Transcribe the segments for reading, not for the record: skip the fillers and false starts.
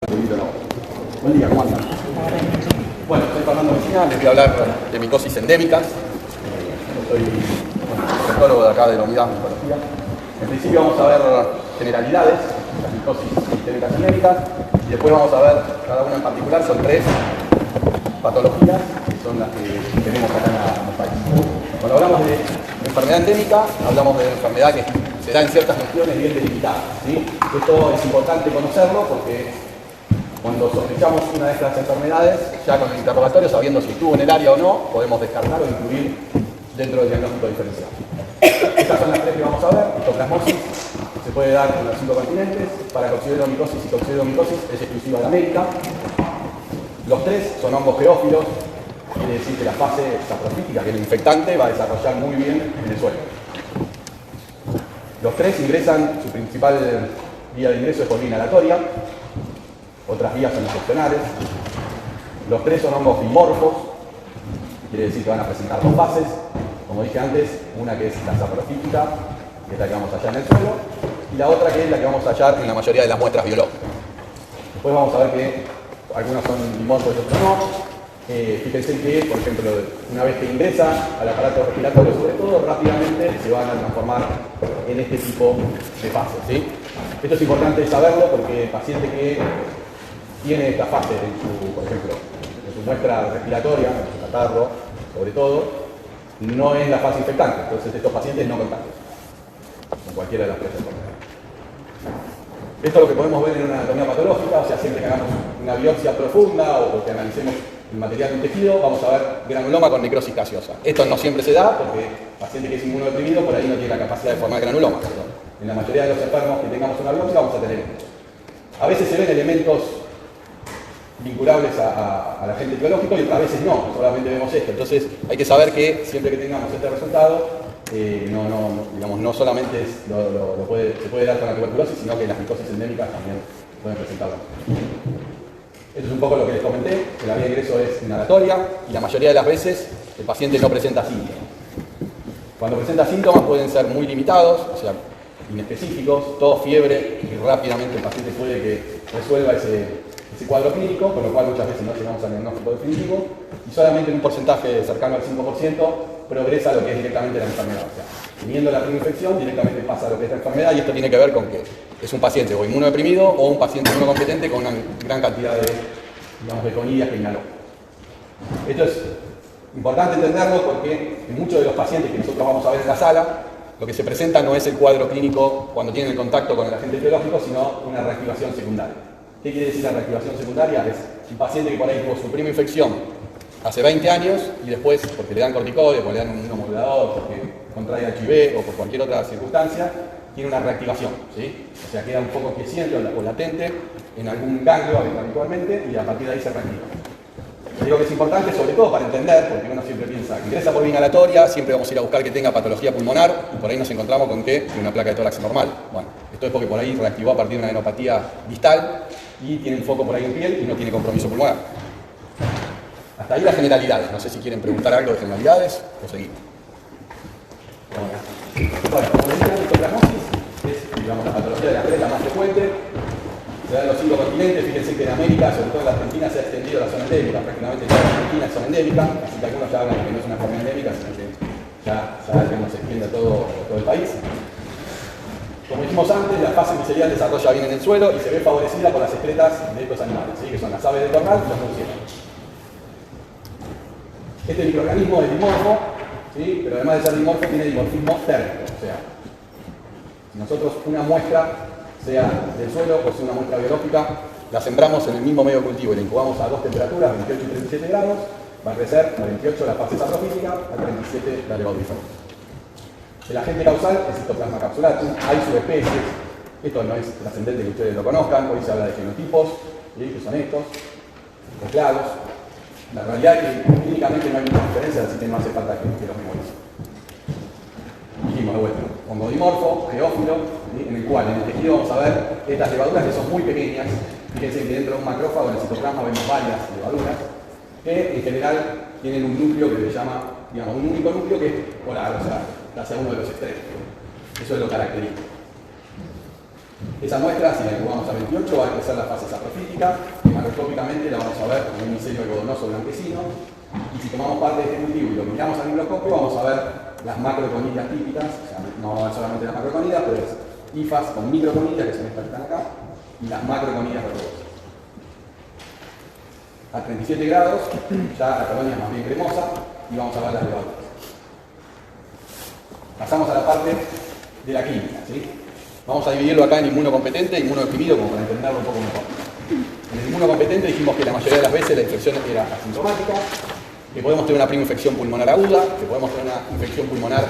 Buen día, ¿cómo andan? Bueno, soy Fernando Messina, les voy a hablar de micosis endémicas. Soy proctólogo de acá de la unidad de micología. En principio vamos a ver generalidades, las micosis sistémicas endémicas, y después vamos a ver cada una en particular. Son 3 patologías que son las que tenemos acá en el país. Cuando hablamos de enfermedad endémica, hablamos de enfermedad que se da en ciertas regiones bien delimitadas, ¿sí? Esto es importante conocerlo porque cuando sospechamos una de estas enfermedades, ya con el interrogatorio, sabiendo si estuvo en el área o no, podemos descartar o incluir dentro del diagnóstico diferencial. Estas son las 3 que vamos a ver. Histoplasmosis se puede dar en los 5 continentes. Paracoxideromicosis y coccideromicosis es exclusiva de América. Los 3 son hongos geófilos, quiere decir que la fase saprofítica, que es el infectante, va a desarrollar muy bien en el suelo. Los 3 ingresan, su principal vía de ingreso es por vía inhalatoria, otras vías son excepcionales. Los 3 son hongos dimorfos, quiere decir que van a presentar 2 fases, como dije antes, una que es la saprofítica, que es la que vamos a hallar en el suelo, y la otra que es la que vamos a hallar en la mayoría de las muestras biológicas. Después vamos a ver que algunos son dimorfos y otros no. Fíjense que, por ejemplo, una vez que ingresa al aparato respiratorio, sobre todo, rápidamente se van a transformar en este tipo de fases, ¿sí? Esto es importante saberlo porque el paciente que tiene esta fase en su, por ejemplo, en su muestra respiratoria, en su catarro, sobre todo, no es la fase infectante. Entonces estos pacientes no contagian con cualquiera de las 3 enfermedades. Esto es lo que podemos ver en una anatomía patológica, o sea, siempre que hagamos una biopsia profunda o que analicemos el material de un tejido, vamos a ver granuloma con necrosis gaseosa. Esto no siempre se da porque el paciente que es inmunodeprimido por ahí no tiene la capacidad de formar granuloma. En la mayoría de los enfermos que tengamos una biopsia vamos a tener esto. A veces se ven elementos vinculables al agente etiológico y otras veces no, solamente vemos esto. Entonces hay que saber que siempre que tengamos este resultado, no solamente se puede dar con la tuberculosis, sino que las micosis endémicas también pueden presentarlo. Esto es un poco lo que les comenté, que la vía de ingreso es inhalatoria y la mayoría de las veces el paciente no presenta síntomas. Cuando presenta síntomas pueden ser muy limitados, o sea, inespecíficos, tos, fiebre, y rápidamente el paciente puede que resuelva ese cuadro clínico, con lo cual muchas veces no llegamos al diagnóstico definitivo, y solamente en un porcentaje cercano al 5% progresa lo que es directamente la enfermedad. O sea, teniendo la primera infección, directamente pasa lo que es la enfermedad, y esto tiene que ver con que es un paciente o inmunodeprimido o un paciente inmunocompetente con una gran cantidad de conidias que inhaló. Esto es importante entenderlo porque en muchos de los pacientes que nosotros vamos a ver en la sala, lo que se presenta no es el cuadro clínico cuando tienen el contacto con el agente etiológico, sino una reactivación secundaria. ¿Qué quiere decir la reactivación secundaria? Es un paciente que por ahí tuvo su primera infección hace 20 años y después, porque le dan corticoides, porque le dan un inmunomodulador, porque contrae HIV o por cualquier otra circunstancia, tiene una reactivación, ¿sí? O sea, queda un poco quiesciente o latente en algún ganglio habitualmente y a partir de ahí se reactiva. Digo que es importante, sobre todo para entender, porque uno siempre piensa que ingresa por vía inhalatoria, siempre vamos a ir a buscar que tenga patología pulmonar, y por ahí nos encontramos con que tiene una placa de tórax normal. Bueno, esto es porque por ahí reactivó a partir de una adenopatía distal y tiene un foco por ahí en piel y no tiene compromiso pulmonar. Hasta ahí las generalidades. No sé si quieren preguntar algo de generalidades o seguimos. Bueno, como decía, la histoplasmosis es, digamos, la patología de la red la más frecuente. Se da en los 5 continentes. Fíjense que en América, sobre todo en la Argentina, se ha extendido la zona endémica. Prácticamente toda la Argentina es zona endémica, así que algunos ya hablan de que no es una enfermedad endémica, sino que ya no se extiende a todo el país. Como dijimos antes, la fase micelial desarrolla bien en el suelo y se ve favorecida por las excretas de estos animales, ¿sí? Que son las aves de corral y los murciélagos. Este microorganismo es dimorfo, ¿sí? Pero además de ser dimorfo, tiene dimorfismo térmico. O sea, si nosotros una muestra, sea del suelo o sea una muestra biológica, la sembramos en el mismo medio de cultivo y la incubamos a 2 temperaturas, 28 y 37 grados, va a crecer a 28 la fase saprofítica, a 37 la levadurífera. El agente causal es Histoplasma capsulatum, hay subespecies, esto no es trascendente que ustedes lo conozcan, hoy se habla de genotipos, ¿sí? Que son estos, mezclados. La realidad es que clínicamente no hay mucha diferencia, así que no hace falta que los memoricen. Dijimos de vuelta, hongodimmorfo, geófilo, ¿sí? En el cual en el tejido vamos a ver estas levaduras que son muy pequeñas. Fíjense que dentro de un macrófago en el citoplasma vemos varias levaduras que en general tienen un núcleo que se llama, digamos, un único núcleo que es polar, o sea, hacia uno de los extremos. Eso es lo característico. Esa muestra, si la incubamos a 28, va a crecer la fase saprofítica. significa que macroscópicamente la vamos a ver como un micelio algodonoso blanquecino, y si tomamos parte de este cultivo y lo miramos al microscopio, vamos a ver las macroconillas típicas, o sea, no vamos a ver solamente las macroconillas, pero es hifas con microconillas, que son estas que están acá, y las macroconillas verrucosas. A 37 grados, ya la colonia es más bien cremosa, y vamos a ver las levaduras. Pasamos a la parte de la química, ¿sí? Vamos a dividirlo acá en inmunocompetente e inmunodeprimido, como para entenderlo un poco mejor. En el inmunocompetente dijimos que la mayoría de las veces la infección era asintomática, que podemos tener una preinfección pulmonar aguda, que podemos tener una infección pulmonar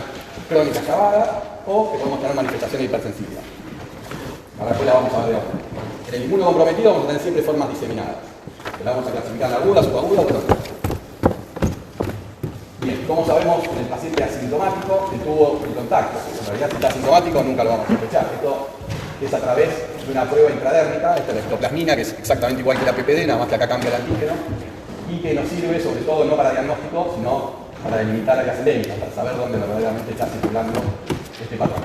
crónica acabada, o que podemos tener manifestación de hipersensibilidad. Ahora después la vamos a ver de ahora. En el inmunocomprometido vamos a tener siempre formas diseminadas. La vamos a clasificar en aguda, subaguda o crónica. Bien, como sabemos, en el paciente asintomático que tuvo el contacto, en realidad si está asintomático nunca lo vamos a sospechar. Esto es a través de una prueba intradérmica, esta es la histoplasmina, que es exactamente igual que la PPD, nada más que acá cambia el antígeno, y que nos sirve sobre todo no para diagnóstico, sino para delimitar áreas endémicas, para saber dónde verdaderamente está circulando este patrón.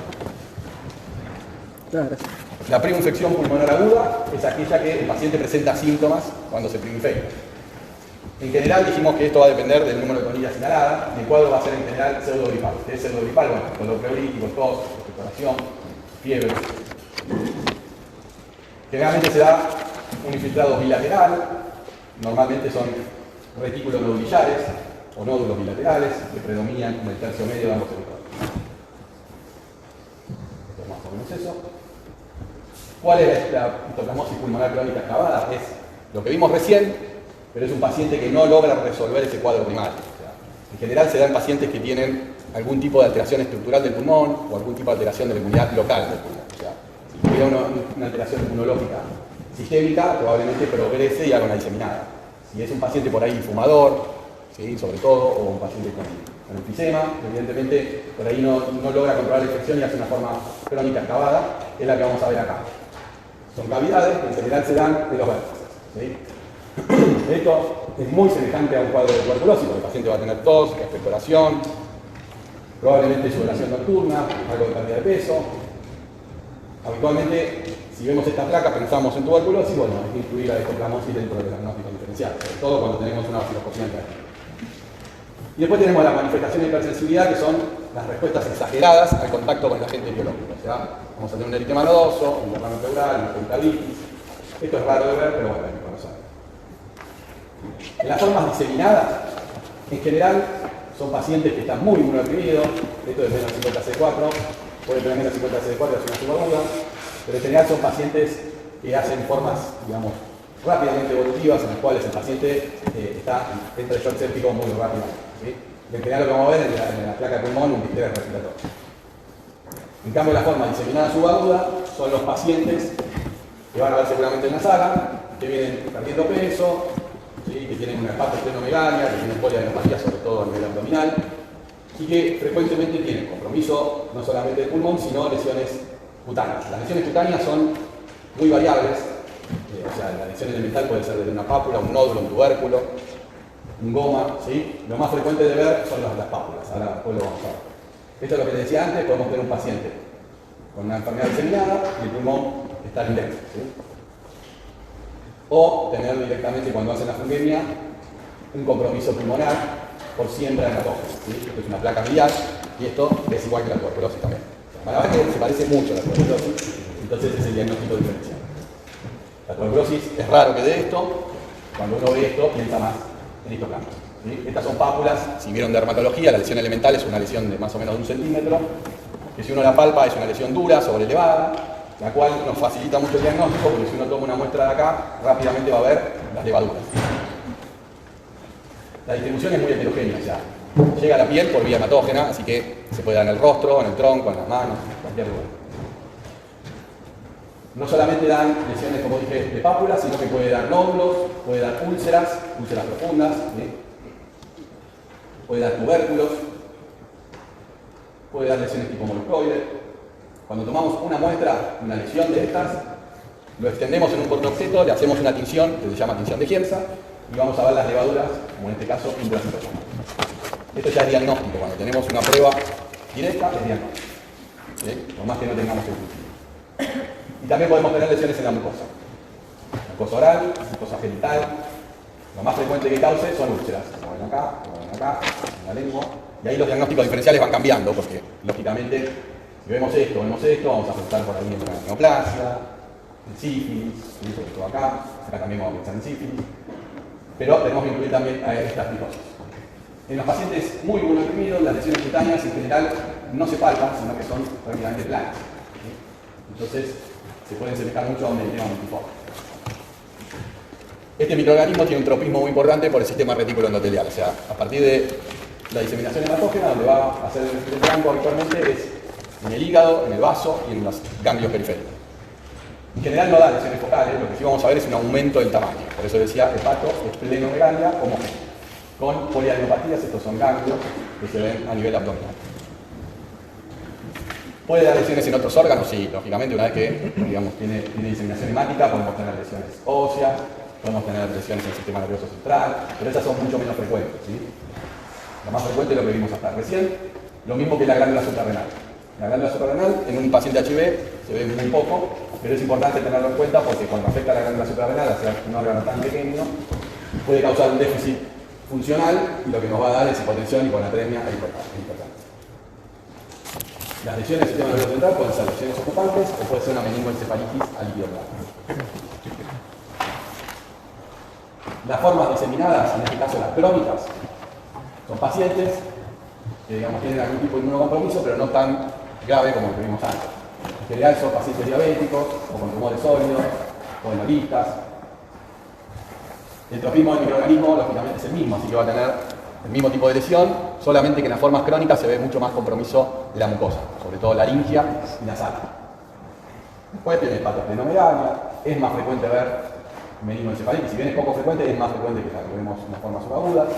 Gracias. La preinfección pulmonar aguda es aquella que el paciente presenta síntomas cuando se preinfecta. En general dijimos que esto va a depender del número de conillas inhaladas, y el cuadro va a ser en general pseudogripal. ¿Qué es pseudogripal? Bueno, dolor pleurítico, tos, expectoración, fiebre. Generalmente se da un infiltrado bilateral, normalmente son retículos nodulillares o nódulos bilaterales que predominan en el tercio medio de ambos territorios. Esto es más o menos eso. ¿Cuál es la histoplasmosis pulmonar crónica acabada? Es lo que vimos recién, pero es un paciente que no logra resolver ese cuadro primario. O sea, en general se da en pacientes que tienen algún tipo de alteración estructural del pulmón o algún tipo de alteración de la inmunidad local del pulmón. O sea, si tuviera una alteración inmunológica sistémica, probablemente progrese y haga una diseminada. Si es un paciente por ahí fumador, ¿sí? Sobre todo, o un paciente con enfisema, evidentemente por ahí no logra controlar la infección y hace una forma crónica excavada, que es la que vamos a ver acá. Son cavidades que en general se dan de los vértices, ¿sí? Esto es muy semejante a un cuadro de tuberculosis, porque el paciente va a tener tos, expectoración, probablemente sudoración nocturna, algo de pérdida de peso. Habitualmente, si vemos esta placa, pensamos en tuberculosis, bueno, hay que incluir la histoplasmosis dentro del diagnóstico diferencial, sobre todo cuando tenemos una vaciloscopía en cara. Y después tenemos la manifestación de hipersensibilidad, que son las respuestas exageradas al contacto con el agente biológico. O sea, vamos a tener un eritema nodoso, un derrame pleural, una pericarditis. Esto es raro de ver, pero bueno, hay que conocerlo. En las formas diseminadas, en general, son pacientes que están muy inmunodeprimidos. Esto es menos 50 CD4, puede tener menos 50 CD4, es una subaguda, pero en general son pacientes que hacen formas, digamos, rápidamente evolutivas, en las cuales el paciente entra en shock séptico muy rápidamente. ¿Sí? Y en general lo que vamos a ver en la placa de pulmón, un distrés respiratorio. En cambio, la forma diseminada subaguda son los pacientes que van a ver seguramente en la sala, que vienen perdiendo peso, ¿sí? Que tienen una hepatosplenomegalia, que tienen poliadrenopatía, sobre todo a nivel abdominal, y que frecuentemente tienen compromiso no solamente del pulmón, sino lesiones cutáneas. Las lesiones cutáneas son muy variables, o sea, la lesión elemental puede ser desde una pápula, un nódulo, un tubérculo, un goma, ¿sí? Lo más frecuente de ver son las pápulas, ahora después lo vamos a ver. Esto es lo que les decía antes, podemos tener un paciente con una enfermedad diseminada y el pulmón está indexo, ¿sí? O tener directamente, cuando hacen la fungemia, un compromiso pulmonar por siembra de patógenos, ¿sí? Esto es una placa biliar y esto es igual que la tuberculosis también. Para ver que se parece mucho a la tuberculosis, entonces es el diagnóstico diferencial. La tuberculosis es raro que dé esto, cuando uno ve esto piensa más en histoplasmas. ¿Sí? Estas son pápulas, si vieron dermatología, la lesión elemental es una lesión de más o menos de 1 centímetro, que si uno la palpa es una lesión dura, sobrelevada, la cual nos facilita mucho el diagnóstico, porque si uno toma una muestra de acá, rápidamente va a ver las levaduras. La distribución es muy heterogénea, o sea, llega a la piel por vía hematógena, así que se puede dar en el rostro, en el tronco, en las manos, en cualquier lugar. No solamente dan lesiones, como dije, de pápulas, sino que puede dar nódulos, puede dar úlceras profundas, ¿sí? Puede dar tubérculos, puede dar lesiones tipo moluscoide. Cuando tomamos una muestra, una lesión de estas, lo extendemos en un portaobjeto, le hacemos una tinción, que se llama tinción de Giemsa, y vamos a ver las levaduras, como en este caso, intracitosoma. Esto ya es diagnóstico, cuando tenemos una prueba directa, es diagnóstico, ¿sí? Por más que no tengamos el cultivo. Y también podemos tener lesiones en la mucosa. mucosa oral, mucosa genital. Lo más frecuente que cause son úlceras, como ven acá, en la lengua. Y ahí los diagnósticos diferenciales van cambiando, porque lógicamente, si vemos esto, vamos a pensar por ahí en una neoplasia, en sífilis, sobre todo acá también vamos a pensar en sífilis. Pero tenemos que incluir también a estas filosis. En los pacientes muy inmunodeprimidos, las lesiones cutáneas en general no se palpan, sino que son prácticamente planas. ¿Sí? Entonces, se pueden semejar mucho a un eritema multiforme. Este microorganismo tiene un tropismo muy importante por el sistema retículo endotelial. O sea, a partir de la diseminación hematógena, donde va a hacer el blanco habitualmente es en el hígado, en el vaso y en los ganglios periféricos. En general no da lesiones focales, lo que sí vamos a ver es un aumento del tamaño. Por eso decía, hepato, esplenomegalia homogénea. Con poliadenopatías, estos son ganglios que se ven a nivel abdominal. ¿Puede dar lesiones en otros órganos? Sí, lógicamente, una vez que digamos, tiene diseminación hemática, podemos tener lesiones óseas, podemos tener lesiones en el sistema nervioso central, pero esas son mucho menos frecuentes. ¿Sí? Lo más frecuente es lo que vimos hasta recién, lo mismo que la glándula suprarrenal. La glándula suprarrenal en un paciente HIV se ve muy poco, pero es importante tenerlo en cuenta porque cuando afecta a la glándula suprarrenal, al ser un órgano tan pequeño, puede causar un déficit funcional y lo que nos va a dar es hipotensión, hiponatremia e hipertensión. Las lesiones del sistema nervioso central pueden ser lesiones ocupantes o puede ser una meningoencefalitis a líquido blanco. Las formas diseminadas, en este caso las crónicas, son pacientes que digamos, tienen algún tipo de inmunocompromiso, pero no tan grave como el que vimos antes. En general son pacientes diabéticos, o con tumores sólidos, o enolistas. El tropismo del microorganismo, lógicamente, es el mismo, así que va a tener el mismo tipo de lesión, solamente que en las formas crónicas se ve mucho más compromiso de la mucosa, sobre todo laringia y nasal. Después tiene hepatosplenomegalia, es más frecuente ver meningoencefalitis, si bien es poco frecuente, es más frecuente que la que vemos en las formas subagudas.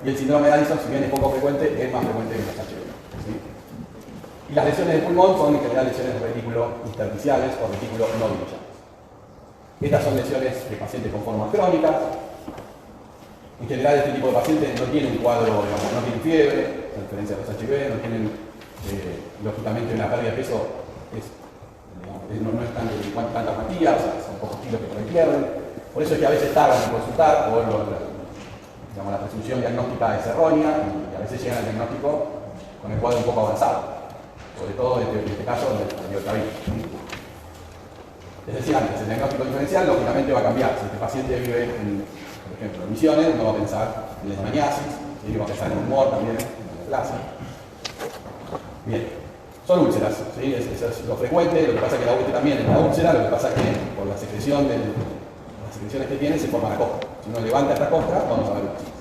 Y el síndrome de Addison, si bien es poco frecuente, es más frecuente que los HIV. ¿Sí? Y las lesiones del pulmón son en general lesiones de retículo intersticiales o retículo no divisionales. Estas son lesiones de pacientes con formas crónicas. En general, este tipo de pacientes no tiene un cuadro, digamos, no tienen fiebre, a diferencia de los HIV, no tienen, lógicamente, una pérdida de peso, no es tanta apatía, o sea, son pocos kilos que por ahí pierden. Por eso es que a veces tardan en consultar, o digamos, la presunción diagnóstica es errónea, y a veces llegan al diagnóstico con el cuadro un poco avanzado, sobre todo en este caso del iotavirus. Les decía antes, el diagnóstico diferencial lógicamente va a cambiar. Si este paciente vive en, por ejemplo, en Misiones, no va a pensar en leishmaniasis, ¿sí? Va a pensar en humor también, en neoplasia. Bien, son úlceras, ¿sí? Eso es lo frecuente, lo que pasa es que la úlcera también es una úlcera, lo que pasa es que por la secreción las secreciones que tiene se forma la costra. Si uno levanta esta costra, vamos a ver úlceras.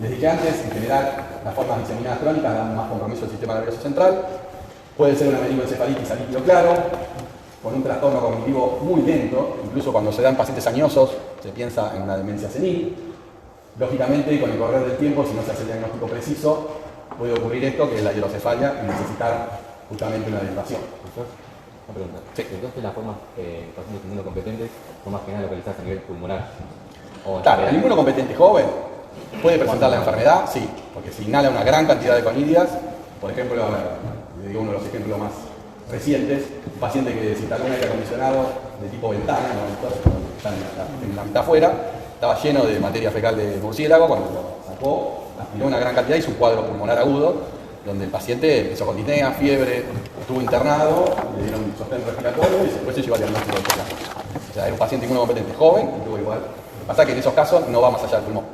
Les dije antes, en general, las formas diseminadas crónicas dan más compromiso al sistema nervioso central. Puede ser una meningoencefalitis a líquido claro, con un trastorno cognitivo muy lento, incluso cuando se dan pacientes añosos, se piensa en una demencia senil. Lógicamente, con el correr del tiempo, si no se hace el diagnóstico preciso, puede ocurrir esto, que es la hidrocefalia, y necesitar justamente una derivación. Una pregunta. Sí. Entonces, las formas pacientes inmunocompetentes son más que nada localizadas a nivel pulmonar. Claro, el inmunocompetente joven puede presentar la enfermedad, sí, porque se inhala una gran cantidad de conidias. Por ejemplo, le digo uno de los ejemplos más recientes, un paciente que se instaló un aire acondicionado de tipo ventana, están en la mitad afuera, estaba lleno de materia fecal de murciélago, cuando lo sacó, aspiró una gran cantidad, hizo un cuadro pulmonar agudo, donde el paciente empezó con disnea, fiebre, estuvo internado, le dieron un sostén respiratorio y después se llevó al diagnóstico del pulmón. O sea, era un paciente inmunocompetente joven y tuvo igual. Lo que pasa es que en esos casos no va más allá del pulmón.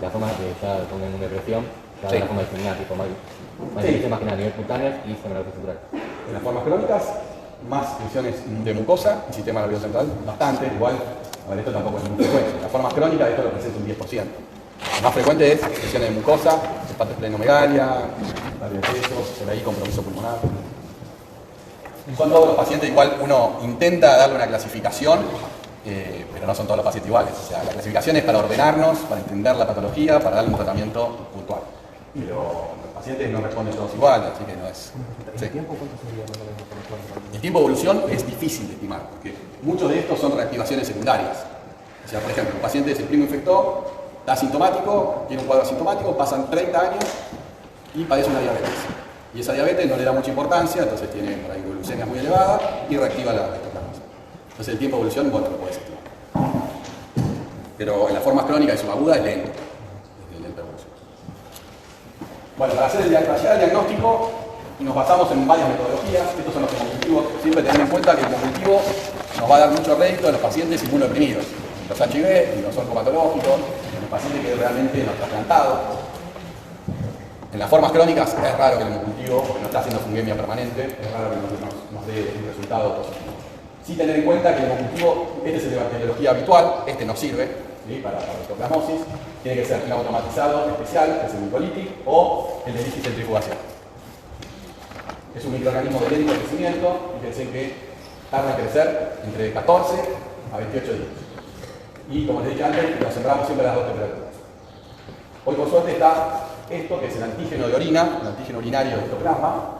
La forma que ya ponen una depresión, ya sí. La forma de diseminar, tipo más sí. Más que nada a nivel cutáneo y sistema nervioso central. En las formas crónicas, más lesiones de mucosa y sistema nervioso central, bastante, igual, a ver, esto tampoco es muy frecuente. En las formas crónicas esto representa un 10%. Lo más frecuente es lesiones de mucosa, hepatosplenomegalia, pérdida de peso, por ahí compromiso pulmonar. Son todos los pacientes, igual uno intenta darle una clasificación, pero no son todos los pacientes iguales. O sea, la clasificación es para ordenarnos, para entender la patología, para darle un tratamiento puntual. Pero los pacientes no responden todos igual, así que no es... ¿El tiempo cuánto sería más o menos? El tiempo de evolución es difícil de estimar, porque muchos de estos son reactivaciones secundarias. O sea, por ejemplo, un paciente se primo infectó, está asintomático, tiene un cuadro asintomático, pasan 30 años y padece una diabetes. Y esa diabetes no le da mucha importancia, entonces tiene por ahí glucemia muy elevada y reactiva la hepatoplasma. Entonces el tiempo de evolución, bueno, lo puedes estimar. Pero en las formas crónicas y subagudas es lento. Es lenta evolución. Bueno, para hacer llegar al diagnóstico nos basamos en varias metodologías. Estos son los hemocultivos. Siempre tener en cuenta que el hemocultivo nos va a dar mucho rédito en los pacientes inmunodeprimidos. Los HIV, los oncomatológicos, en los pacientes que realmente no está trasplantado. En las formas crónicas es raro que el hemocultivo, porque no está haciendo fungemia permanente, es raro que nos dé un resultado positivo. Sí tener en cuenta que el hemocultivo, este es el de bacteriología habitual, este no sirve, ¿sí? para la histoplasmosis, tiene que ser un automatizado especial, que es el Mucolytic, o el de centrifugación. Es un microorganismo de lento crecimiento, fíjense que tarda en crecer entre 14 a 28 días. Y como les dije antes, lo sembramos siempre a las 2 temperaturas. Hoy por suerte está esto, que es el antígeno de orina, el antígeno urinario de histoplasma.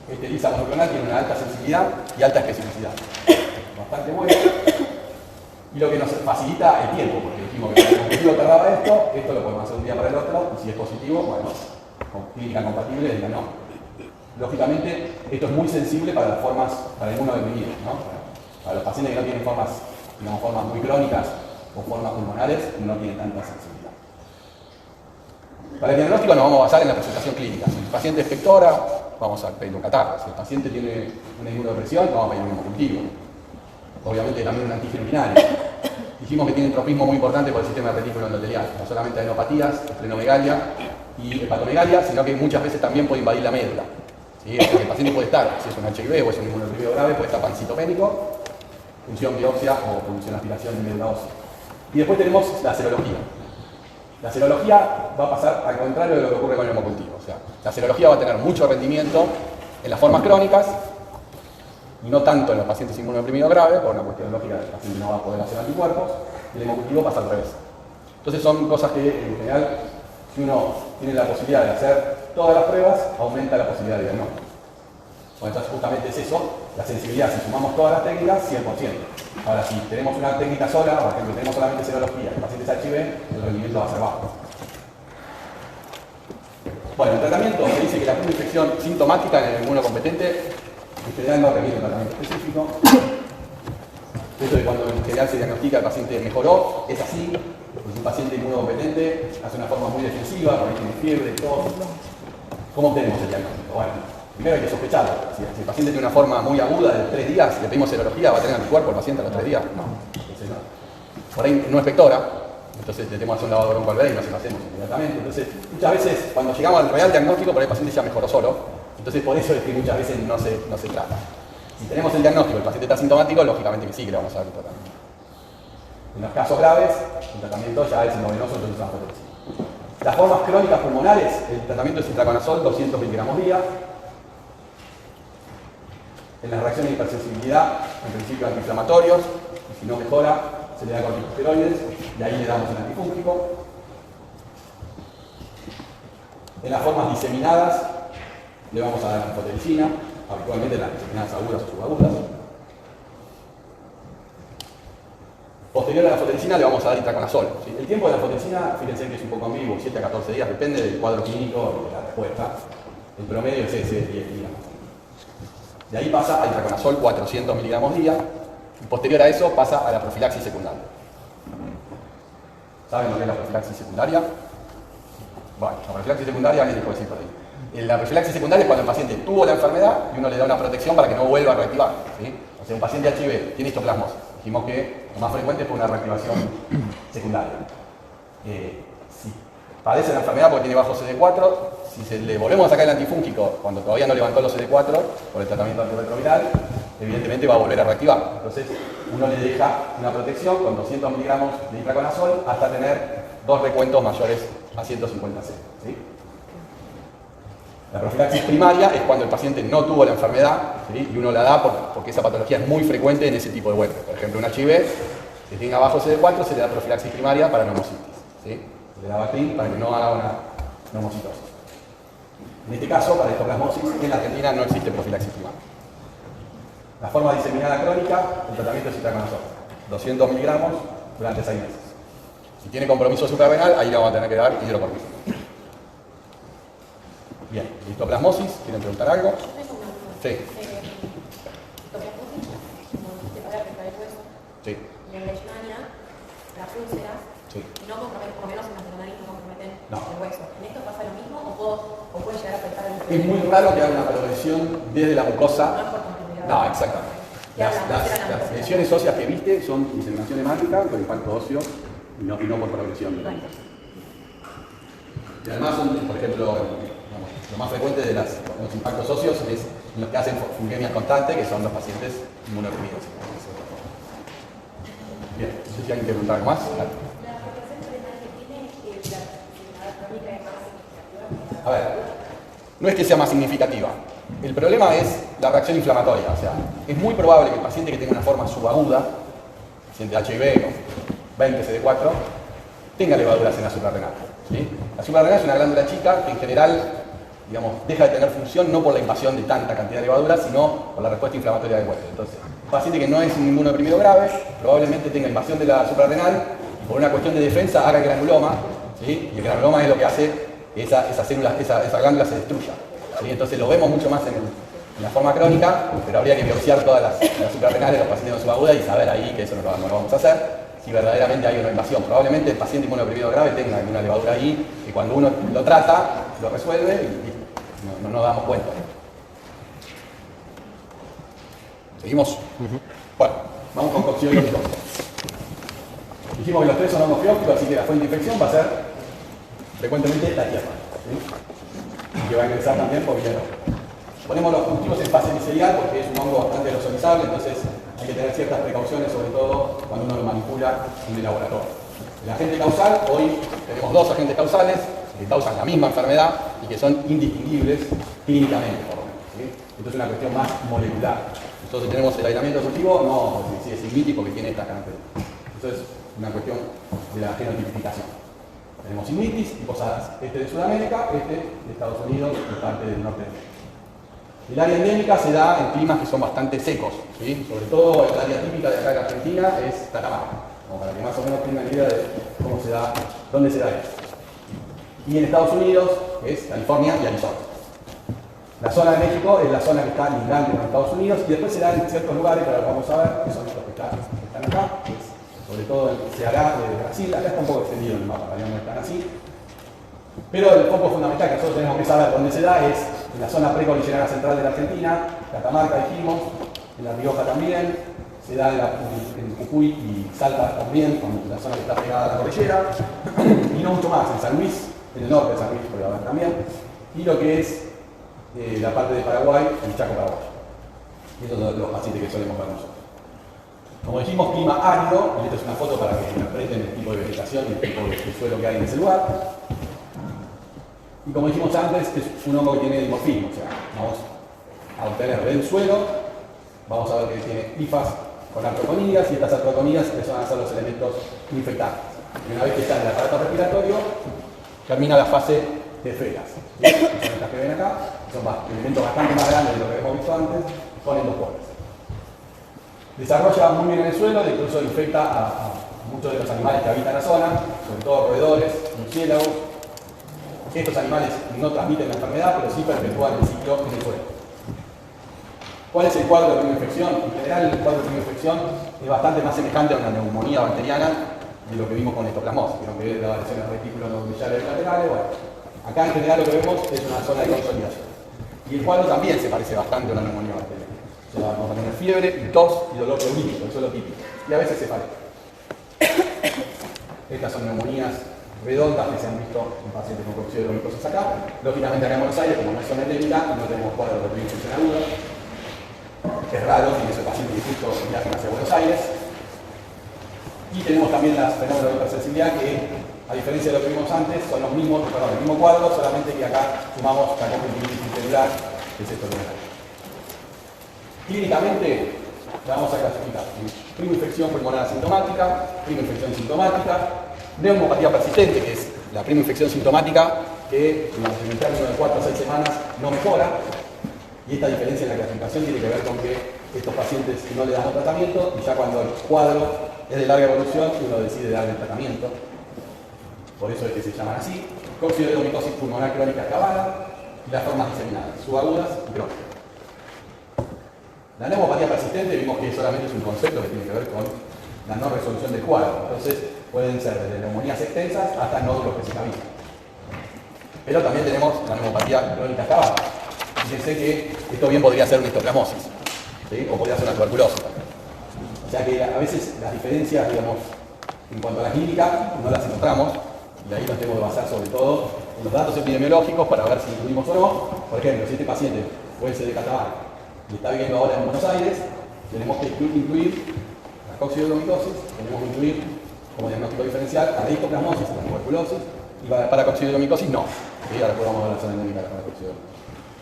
Este lisa monoclonal tiene una alta sensibilidad y alta especificidad. Bastante bueno. Y lo que nos facilita el tiempo, porque dijimos que el objetivo tardaba esto lo podemos hacer un día para el otro, y si es positivo, bueno, con clínica compatible, digan no. Lógicamente, esto es muy sensible para las formas, para el inmunodeprimido, ¿no? Para los pacientes que no tienen formas, digamos, formas muy crónicas o formas pulmonares, no tienen tanta sensibilidad. Para el diagnóstico nos vamos a basar en la presentación clínica. Si el paciente es pectora, vamos a pedir un catarro. Si el paciente tiene una inmunodepresión, vamos a pedir un hemocultivo. Obviamente también un antígeno urinario. Dijimos que tiene tropismo muy importante por el sistema retículo endotelial. No solamente adenopatías, esplenomegalia y hepatomegalia, sino que muchas veces también puede invadir la médula. ¿Sí? O sea, que el paciente puede estar, si es un HIV o es un inmunodeprimido grave, puede estar pancitoménico, función biopsia o función aspiración de médula ósea. Y después tenemos la serología. La serología va a pasar al contrario de lo que ocurre con el hemocultivo. O sea, la serología va a tener mucho rendimiento en las formas crónicas y no tanto en los pacientes inmunodeprimidos graves, por una cuestión lógica, el paciente no va a poder hacer anticuerpos, y el hemocultivo pasa al revés. Entonces son cosas que en general, si uno tiene la posibilidad de hacer todas las pruebas, aumenta la posibilidad de diagnóstico. Bueno, entonces justamente es eso, la sensibilidad, si sumamos todas las técnicas, 100%. Ahora, si tenemos una técnica sola, por ejemplo, tenemos solamente serología, el paciente es HIV, el rendimiento va a ser bajo. Bueno, el tratamiento, se dice que la primera infección sintomática en el inmunocompetente en general no requiere un tratamiento específico. Esto de cuando en general se diagnostica el paciente mejoró, es así. Pues un paciente inmunocompetente hace una forma muy defensiva, porque tiene fiebre, tos. ¿Cómo obtenemos el diagnóstico? Bueno, primero hay que sospecharlo. Si el paciente tiene una forma muy aguda de 3 días, le pedimos serología, ¿va a tener anticuerpo el paciente a los 3 días? No. Entonces, no. Por ahí no es pectora, entonces le tenemos que hacer un lavado broncoalveolar y no se lo hacemos inmediatamente. Entonces, muchas veces cuando llegamos al real diagnóstico, por ahí el paciente ya mejoró solo. Entonces, por eso es que muchas veces no se trata. Si tenemos el diagnóstico y el paciente está sintomático, lógicamente que sí que le vamos a dar el tratamiento. En los casos graves, el tratamiento ya es endovenoso, entonces es angiotensina. Las formas crónicas pulmonares, el tratamiento es itraconazol 200 miligramos día. En las reacciones de hipersensibilidad, en principio antiinflamatorios, y si no mejora, se le da corticosteroides, y ahí le damos el antifúngico. En las formas diseminadas, le vamos a dar anfotericina, habitualmente las diseminadas agudas o subagudas. Posterior a la anfotericina le vamos a dar itraconazol. ¿Sí? El tiempo de la anfotericina, fíjense que es un poco ambiguo, 7 a 14 días, depende del cuadro clínico y de la respuesta. El promedio es ese, 10 días. De ahí pasa a itraconazol 400 miligramos día, y posterior a eso pasa a la profilaxis secundaria. ¿Saben lo que es la profilaxis secundaria? Bueno, la profilaxis secundaria, alguien dijo decir por ahí. La profilaxis secundaria es cuando el paciente tuvo la enfermedad y uno le da una protección para que no vuelva a reactivar. ¿Sí? O sea, un paciente HIV tiene histoplasmosis. Dijimos que lo más frecuente fue una reactivación secundaria. Si padece la enfermedad porque tiene bajo CD4, si le volvemos a sacar el antifúngico cuando todavía no levantó los CD4 por el tratamiento antirretroviral, evidentemente va a volver a reactivar. Entonces, uno le deja una protección con 200 miligramos de itraconazol hasta tener 2 recuentos mayores a 150 C. ¿Sí? La profilaxis primaria es cuando el paciente no tuvo la enfermedad, ¿sí? Y uno la da porque esa patología es muy frecuente en ese tipo de huelga. Por ejemplo, un HIV, si tiene abajo CD4, se le da profilaxis primaria para neumocitis. ¿Sí? Se le da Bactrim para que no haga una neumocitosis. En este caso, para histoplasmosis, en la Argentina no existe profilaxis primaria. La forma diseminada crónica, el tratamiento es itraconazol. 200 miligramos durante 6 meses. Si tiene compromiso suprarrenal, ahí le vamos a tener que dar hidrocortisona. Bien, histoplasmosis, ¿quieren preguntar algo? Sí. ¿Histoplasmosis Sí. Y en leishmania, las úlceras, Sí. no comprometen, por lo menos en las neuronales no comprometen No. el hueso. ¿En esto pasa lo mismo o puede llegar a afectar el Es muy raro que haya una progresión desde la No mucosa. es por continuidad. No, exactamente. Las lesiones óseas que viste son diseminación hemática con impacto óseo y no por progresión de la mucosa. Y además son, por ejemplo, lo más frecuente de los impactos óseos es los que hacen fulgemias constantes, que son los pacientes inmunodeprimidos. Bien, no sé si alguien quiere preguntar algo más. Claro. A ver, no es que sea más significativa. El problema es la reacción inflamatoria. O sea, es muy probable que el paciente que tenga una forma subaguda, paciente HIV o 20 CD4, tenga levaduras en la suprarrenal. ¿Sí? La suprarrenal es una glándula chica que en general, digamos, deja de tener función no por la invasión de tanta cantidad de levaduras, sino por la respuesta inflamatoria del hueso. Entonces, un paciente que no es un inmunodeprimido grave, probablemente tenga invasión de la suprarrenal y por una cuestión de defensa haga granuloma, ¿sí? Y el granuloma es lo que hace que esa glándula se destruya. ¿Sí? Entonces lo vemos mucho más en la forma crónica, pero habría que biopsiar todas las suprarrenales de los pacientes con subaguda y saber ahí que eso no lo vamos a hacer. Si verdaderamente hay una invasión, probablemente el paciente inmunodeprimido grave tenga alguna levadura ahí y cuando uno lo trata, lo resuelve y no nos damos cuenta. ¿Seguimos? Bueno, vamos con cocción y tóxico. Dijimos que los tres son homofióticos, así que la fuente de infección va a ser frecuentemente la tierra. ¿Sí? Y que va a ingresar también por hierro. Ponemos los cultivos en fase micelial porque es un hongo bastante aerosolizable, entonces hay que tener ciertas precauciones, sobre todo cuando uno lo manipula en el laboratorio. El agente causal, hoy tenemos dos agentes causales que causan la misma enfermedad y que son indistinguibles clínicamente, por lo menos. ¿Sí? Esto es una cuestión más molecular. Nosotros tenemos el aislamiento cultivo, no si es signítico que tiene estas características. Eso es una cuestión de la genotipificación. Tenemos signitis y posadas. Este de Sudamérica, este de Estados Unidos y parte del norte de América. El área endémica se da en climas que son bastante secos, ¿sí? Sobre todo el área típica de acá de Argentina es Catamarca, como para que más o menos tengan idea de cómo se da, dónde se da esto. Y en Estados Unidos es California y Arizona. La zona de México es la zona que está lindante con Estados Unidos y después se da en ciertos lugares, que ahora vamos a ver, que son estos que están acá, que es sobre todo el Ceará de Brasil. Acá está un poco extendido el mapa, no están así. Pero el foco fundamental que nosotros tenemos que saber dónde se da es en la zona precordillerana central de la Argentina, Catamarca dijimos, en La Rioja también, se da en Jujuy y Salta también, en la zona que está pegada a la cordillera, y no mucho más, en San Luis, en el norte de San Luis puede haber también, y lo que es la parte de Paraguay, el Chaco paraguayo. Y esos son los pacientes que solemos ver nosotros. Como dijimos, clima árido, y esta es una foto para que interpreten el tipo de vegetación y el tipo de suelo que hay en ese lugar. Y como dijimos antes, es un hongo que tiene dimorfismo, o sea, vamos a obtener del suelo, vamos a ver que tiene hifas con artroconidas y estas artroconidas que van a ser los elementos infectantes. Y una vez que está en el aparato respiratorio, termina la fase de feras. Son estas que ven acá, son elementos bastante más grandes de lo que hemos visto antes, con endopores. Desarrolla muy bien en el suelo, incluso infecta a muchos de los animales que habitan la zona, sobre todo roedores, murciélagos. Estos animales no transmiten la enfermedad, pero sí perpetúan el ciclo en el suelo. ¿Cuál es el cuadro de primera infección? En general, el cuadro de primera infección es bastante más semejante a una neumonía bacteriana de lo que vimos con estoplasmosis. Vieron que las lesiones reticulonucleares laterales. Bueno, acá en general lo que vemos es una zona de consolidación. Y el cuadro también se parece bastante a una neumonía bacteriana. O sea, vamos a tener fiebre, tos y dolor pleurolítico, eso es lo típico. Y a veces se parece. Estas son neumonías redondas que se han visto en pacientes con coccidiomicosis acá. Lógicamente acá en Buenos Aires, como no es zona endémica, no tenemos cuadros de primera infección aguda. Es raro, tiene ese paciente que justo viajan hacia Buenos Aires. Y tenemos también las fenómenos de hipersensibilidad que, a diferencia de lo que vimos antes, son los mismos, perdón, el mismo cuadro, solamente que acá sumamos la conjuntivitis celular, que es esto que ven acá. Clínicamente, la vamos a clasificar en prima infección pulmonar asintomática, prima infección sintomática, neumopatía persistente, que es la prima infección sintomática que en el término de 4 a 6 semanas no mejora. Y esta diferencia en la clasificación tiene que ver con que estos pacientes no le dan tratamiento y ya cuando el cuadro es de larga evolución uno decide darle el tratamiento. Por eso es que se llaman así. Coccidiomicosis pulmonar crónica acabada y las formas diseminadas, subagudas y crónicas. La neumopatía persistente vimos que solamente es un concepto que tiene que ver con la no resolución del cuadro. Entonces pueden ser desde neumonías extensas hasta nódulos que se estabilizan. Pero también tenemos la neumopatía crónica acabada. Fíjense que esto bien podría ser una histoplasmosis, ¿sí? O podría ser una tuberculosis. O sea que a veces las diferencias, digamos, en cuanto a la clínica, no las encontramos, y ahí nos tenemos que basar sobre todo en los datos epidemiológicos para ver si incluimos o no. Por ejemplo, si este paciente puede ser de Catamarca y está viviendo ahora en Buenos Aires, tenemos que incluir la coccidioidomitosis, tenemos que incluir como diagnóstico diferencial a la histoplasmosis, a la tuberculosis, y para coccidioidomicosis no. ¿Sí? Ahora podemos ver la zona endémica de la coccidioidomicosis.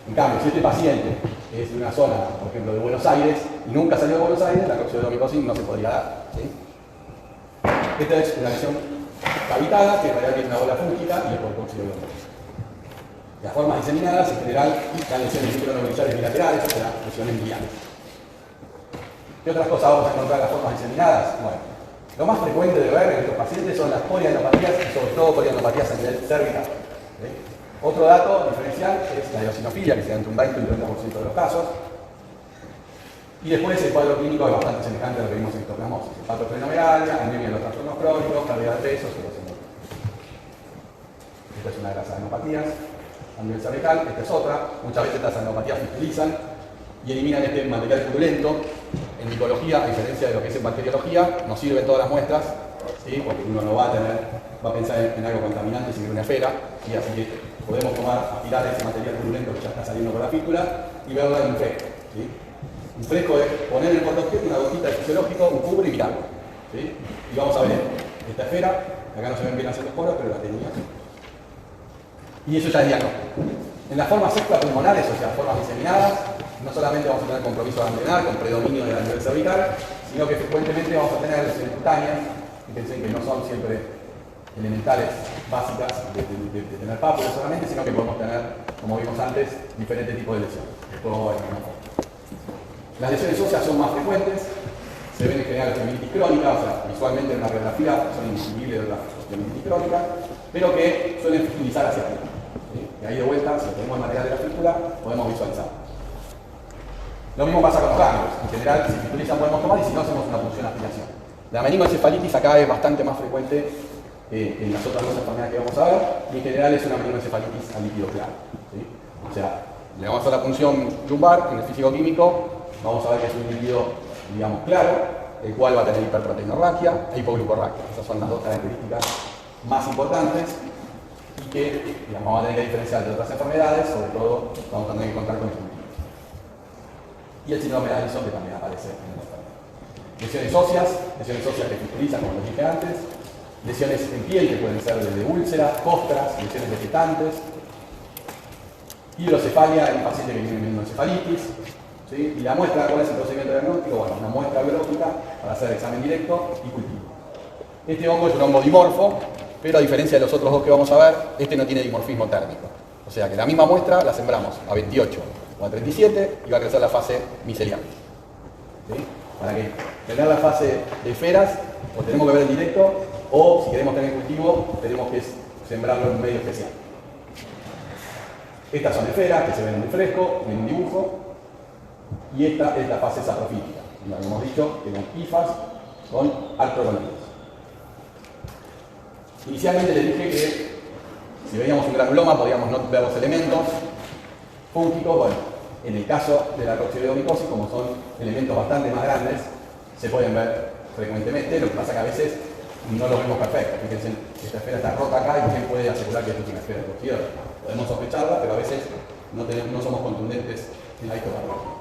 En cambio, si este paciente es de una zona, por ejemplo, de Buenos Aires, y nunca salió de Buenos Aires, la coccidioidomicosis no se podría dar. ¿Sí? Esta es una lesión cavitada, que en realidad tiene una bola fúngica y es por coccidioidomicosis. Las formas diseminadas, en general, dan lesiones micronodulizares bilaterales, o sea, lesiones biliares. ¿Qué otras cosas vamos a encontrar en las formas diseminadas? Bueno, lo más frecuente de ver en estos pacientes son las polianopatías y sobre todo polianopatías a nivel cervical. ¿Sí? Otro dato diferencial es la eosinofilia, que se da entre un 20 y un 30% de los casos. Y después el cuadro clínico es bastante semejante a lo que vimos en histoplasmosis. Hepatosplenomegalia, anemia en los trastornos crónicos, pérdida de peso, cirrosis. Esta es una de las adenopatías a nivel cervical, esta es otra. Muchas veces estas adenopatías fiscalizan y eliminan este material purulento. En micología, a diferencia de lo que es en bacteriología, nos sirven todas las muestras, ¿sí? Porque uno no va a pensar en algo contaminante sin una esfera, ¿sí? Así que podemos aspirar ese material purulento que ya está saliendo por la fístula y verlo en un fresco. ¿Sí? Un fresco es poner en el portaobjeto una gotita de fisiológico, un cubre y mirarlo. ¿Sí? Y vamos a ver esta esfera, acá no se ven bien las poros, pero la tenía. Y eso ya es diagnóstico. En las formas extrapulmonares, o sea, formas diseminadas, no solamente vamos a tener compromiso ganglionar con predominio de la nivel cervical, sino que frecuentemente vamos a tener lesiones cutáneas, fíjense que no son siempre elementales básicas de tener pápulas solamente, sino que podemos tener, como vimos antes, diferentes tipos de lesiones. Las lesiones óseas son más frecuentes, se ven en general la osteomielitis crónica, o sea, visualmente en una radiografía son indistinguibles de la osteomielitis crónica, pero que suelen fiscalizar hacia arriba. ¿Sí? Y ahí de vuelta, si tenemos el material de la fístula, podemos visualizar. Lo mismo pasa con los ganglios. En general, si fisculizan podemos tomar y si no, hacemos una punción de aspiración. La meningoencefalitis acá es bastante más frecuente en las otras dos enfermedades que vamos a ver, y en general es una meningoencefalitis a líquido claro. ¿Sí? O sea, le vamos a hacer la punción lumbar en el físico-químico, vamos a ver que es un líquido, digamos, claro, el cual va a tener hiperproteinorraquia e hipoglucorraquia. Esas son las dos características más importantes y que, digamos, vamos a tener que diferenciar de otras enfermedades, sobre todo vamos a tener que encontrar con el y el síndrome de Addison, que también aparece en el enfermedad. Lesiones óseas que fiscalizan, como les dije antes, lesiones en piel, que pueden ser desde úlceras, costras, lesiones vegetantes, hidrocefalia en un paciente que tiene meningoencefalitis, ¿sí? Y la muestra, ¿cuál es el procedimiento diagnóstico? Bueno, una muestra biológica para hacer examen directo y cultivo. Este hongo es un hongo dimorfo, pero a diferencia de los otros dos que vamos a ver, este no tiene dimorfismo térmico. O sea que la misma muestra la sembramos a 28 o a 37 y va a crecer la fase micelial. ¿Sí? Para que tener la fase de esferas, o tenemos que ver el directo, o si queremos tener cultivo, tenemos que sembrarlo en un medio especial. Estas son esferas que se ven en el fresco, en un dibujo, y esta es la fase saprofítica. Como hemos dicho, tenemos hifas con artrogonidos. Inicialmente les dije que si veíamos un granuloma podíamos no ver los elementos fúngicos. Bueno, en el caso de la coccidioidomicosis, como son elementos bastante más grandes, se pueden ver frecuentemente. Lo que pasa es que a veces no lo vemos perfecto. Fíjense, esta esfera está rota acá y quién puede asegurar que esto es una esfera de coccidioide. Podemos sospecharla, pero a veces no somos contundentes en la histopatología.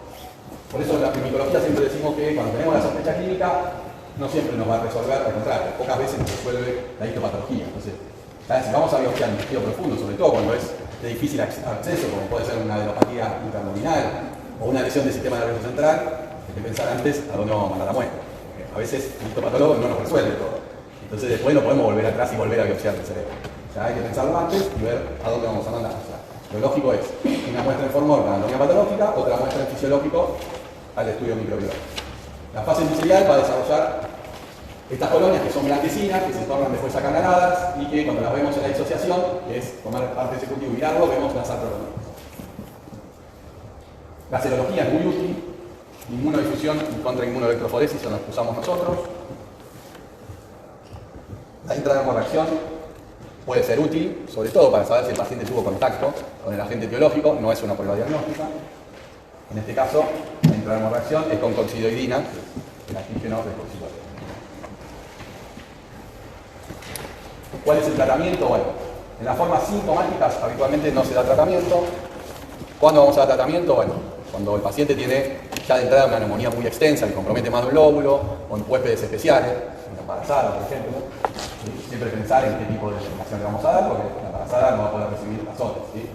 Por eso en la micología siempre decimos que cuando tenemos la sospecha clínica, no siempre nos va a resolver, al contrario, pocas veces nos resuelve la histopatología. Entonces, si vamos a biopsiar en tejido profundo, sobre todo cuando es de difícil acceso, como puede ser una adenopatía intraabdominal o una lesión del sistema nervioso central, hay que pensar antes a dónde vamos a mandar la muestra. Porque a veces el histopatólogo no nos resuelve todo. Entonces después no podemos volver atrás y volver a biopsiar el cerebro. O sea, hay que pensarlo antes y ver a dónde vamos a mandar. O sea, lo lógico es una muestra en forma de anatomía patológica, otra muestra en fisiológico al estudio microbiológico. La fase inicial va a desarrollar estas colonias que son blanquecinas, que se tornan después acanaladas y que cuando las vemos en la disociación, que es tomar parte de ese cultivo y mirarlo, vemos las artrogonias. La serología es muy útil, inmunodifusión y contrainmunoelectroforesis son las que usamos nosotros. La intradermorreacción puede ser útil, sobre todo para saber si el paciente tuvo contacto con el agente etiológico, no es una prueba diagnóstica. En este caso, la intradermorreacción es con coccidoidina, el antígeno de coccidoide. ¿Cuál es el tratamiento? Bueno, en las formas sintomáticas habitualmente no se da tratamiento. ¿Cuándo vamos a dar tratamiento? Bueno, cuando el paciente tiene ya de entrada una neumonía muy extensa que compromete más de un lóbulo, o en huéspedes especiales, una embarazada, por ejemplo. Siempre pensar en qué tipo de medicación le vamos a dar, porque la embarazada no va a poder recibir azotes. ¿Sí?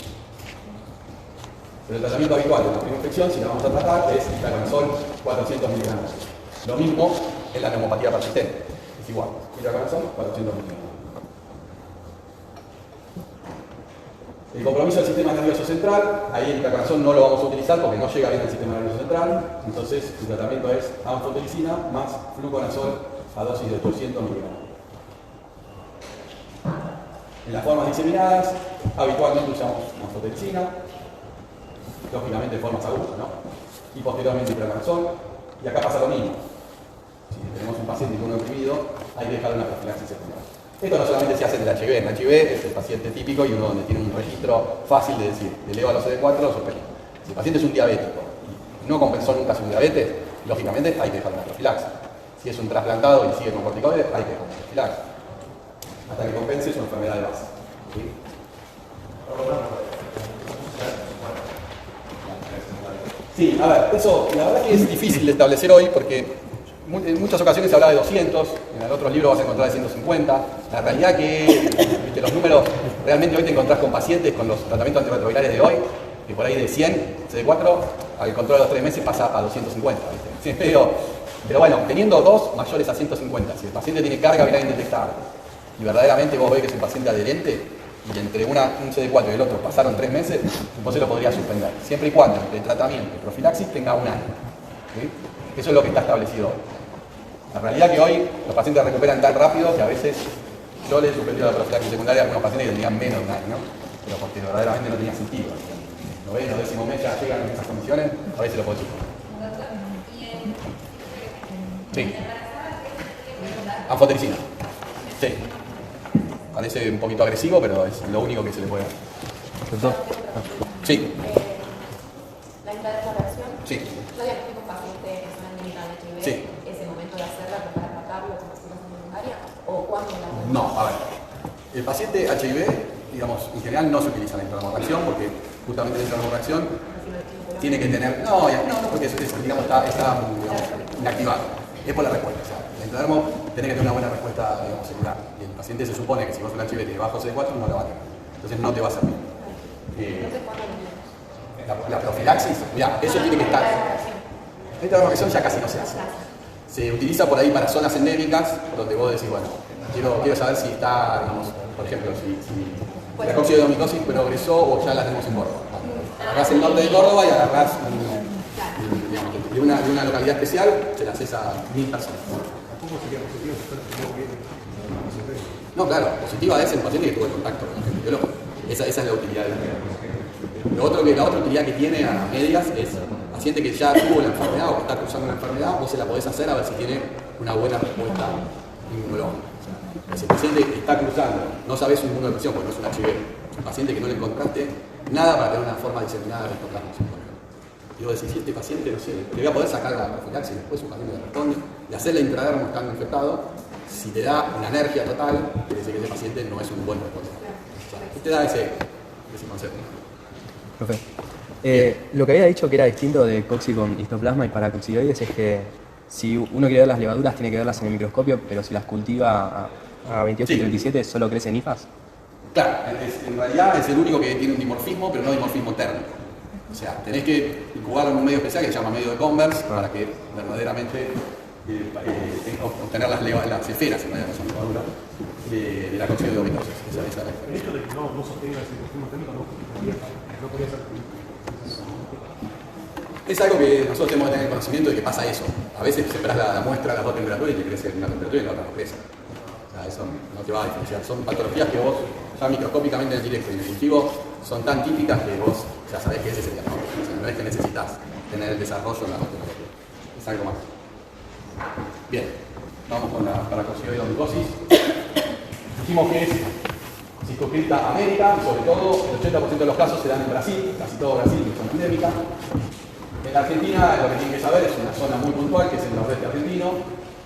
Pero el tratamiento habitual de la primera infección, si la vamos a tratar, es itraconazol 400 miligramos. Lo mismo en la neumopatía persistente. Es igual, itraconazol 400 miligramos. El compromiso del sistema nervioso central, ahí el itraconazol no lo vamos a utilizar porque no llega bien al sistema nervioso central. Entonces el tratamiento es anfotericina más fluconazol a dosis de 800 miligramos. En las formas diseminadas, habitualmente usamos anfotericina, lógicamente de formas agudas, ¿no? Y posteriormente itraconazol. Y acá pasa lo mismo. Si tenemos un paciente inmunodeprimido, hay que dejar una profilaxis secundaria. Esto no solamente se hace en el HIV. En el HIV es el paciente típico y uno donde tiene un registro fácil de decir, eleva los CD4 o suspende. Si el paciente es un diabético y no compensó nunca su diabetes, lógicamente hay que dejar una profilaxis. Si es un trasplantado y sigue con corticoides, hay que dejar una profilaxis. Hasta que compense su enfermedad de base. ¿Sí? Sí, a ver, eso la verdad que es difícil de establecer hoy porque en muchas ocasiones se habla de 200, en otros libros vas a encontrar de 150. La realidad que los números, realmente hoy te encontrás con pacientes con los tratamientos antirretrovirales de hoy, que por ahí de 100 CD4 al control de los 3 meses pasa a 250. ¿Viste? Sí, pero bueno, teniendo dos mayores a 150, si el paciente tiene carga viral indetectable y verdaderamente vos ves que es un paciente adherente y entre un CD4 y el otro pasaron 3 meses, entonces lo podría suspender, siempre y cuando el tratamiento de profilaxis tenga un año. ¿Sí? Eso es lo que está establecido hoy. La realidad que hoy los pacientes recuperan tan rápido que a veces yo les suspendí la profilaxis secundaria a algunos pacientes que tenían menos de un año, pero porque verdaderamente no tenía sentido. Noveno, décimo mes ya llegan en esas condiciones, a veces lo puedo suspender. Sí. Anfotericina. Sí. Parece un poquito agresivo, pero es lo único que se le puede dar. Doctor. Sí. La intradermorreacción. Sí. Yo diagnostico un paciente que es una clínica de HIV. Sí. ¿Es el momento de hacerla para tratarlo como si fuese secundaria? ¿O cuándo la hacemos? No, a ver. El paciente HIV, digamos, en general no se utiliza la intradermorreacción porque justamente la intradermorreacción tiene que tener. No, porque digamos, está digamos, inactivado. Es por la respuesta. O sea, la intradermo tiene que tener una buena respuesta, digamos, celular. Y el paciente se supone que si vos un HIV tiene bajo CD4 no la va a tener. Entonces no te va a servir. Entonces, ¿cuándo lo hacemos? La profilaxis, mirá, eso tiene que estar. La intradermorreacción ya casi no se hace. Se utiliza por ahí para zonas endémicas, donde vos decís, bueno, quiero saber si está, digamos, por ejemplo, si la coccidomicosis progresó o ya la tenemos en Córdoba. Agarrás el norte de Córdoba y agarrás de una localidad especial, se la haces a 1000 personas. No, claro, positiva es el paciente que tuvo el contacto con el agente biológico. Esa es la utilidad de la enfermedad. La otra utilidad que tiene a medias es paciente que ya tuvo la enfermedad o que está cruzando la enfermedad, vos se la podés hacer a ver si tiene una buena respuesta inmunológica. Si el paciente está cruzando, no sabés su inmunodepresión porque no es un HIV, un paciente que no le encontraste nada para tener una forma diseminada de histoplasma, por ejemplo. Y vos decís, si este paciente, no sé, le voy a poder sacar la profilaxis, después su paciente le responde, y hacer la intradermo estando infectado, si te da una alergia total, quiere decir que ese paciente no es un buen responsable. O sea, te da ese concepto. Profe, lo que había dicho que era distinto de coxi con histoplasma y paracoccidoides es que si uno quiere ver las levaduras tiene que verlas en el microscopio, pero si las cultiva a 28 y 37 solo crecen hifas. Claro, en realidad es el único que tiene un dimorfismo, pero no dimorfismo térmico. O sea, tenés que incubarlo en un medio especial que se llama medio de Converse para que verdaderamente obtener las esferas en realidad, no son levaduras de la coccidomicosis. El hecho de que no sostenga ese dimorfismo térmico no podría ser. Es algo que nosotros tenemos que tener conocimiento de que pasa eso. A veces separás la muestra a las dos temperaturas y te crece una temperatura y la otra no crece. O sea, eso no te va a diferenciar. Son patologías que vos ya microscópicamente en el directo y en el cultivo son tan típicas que vos ya sabés que ese es el diagnóstico. O sea, no es que necesitas tener el desarrollo en la patología. Es algo más. Bien, vamos con la paracoccidomicosis. Dijimos que es circunscrita a América y sobre todo el 80% de los casos se dan en Brasil, casi todo Brasil, que es zona endémica. En la Argentina lo que tienen que saber es una zona muy puntual que es el nordeste argentino,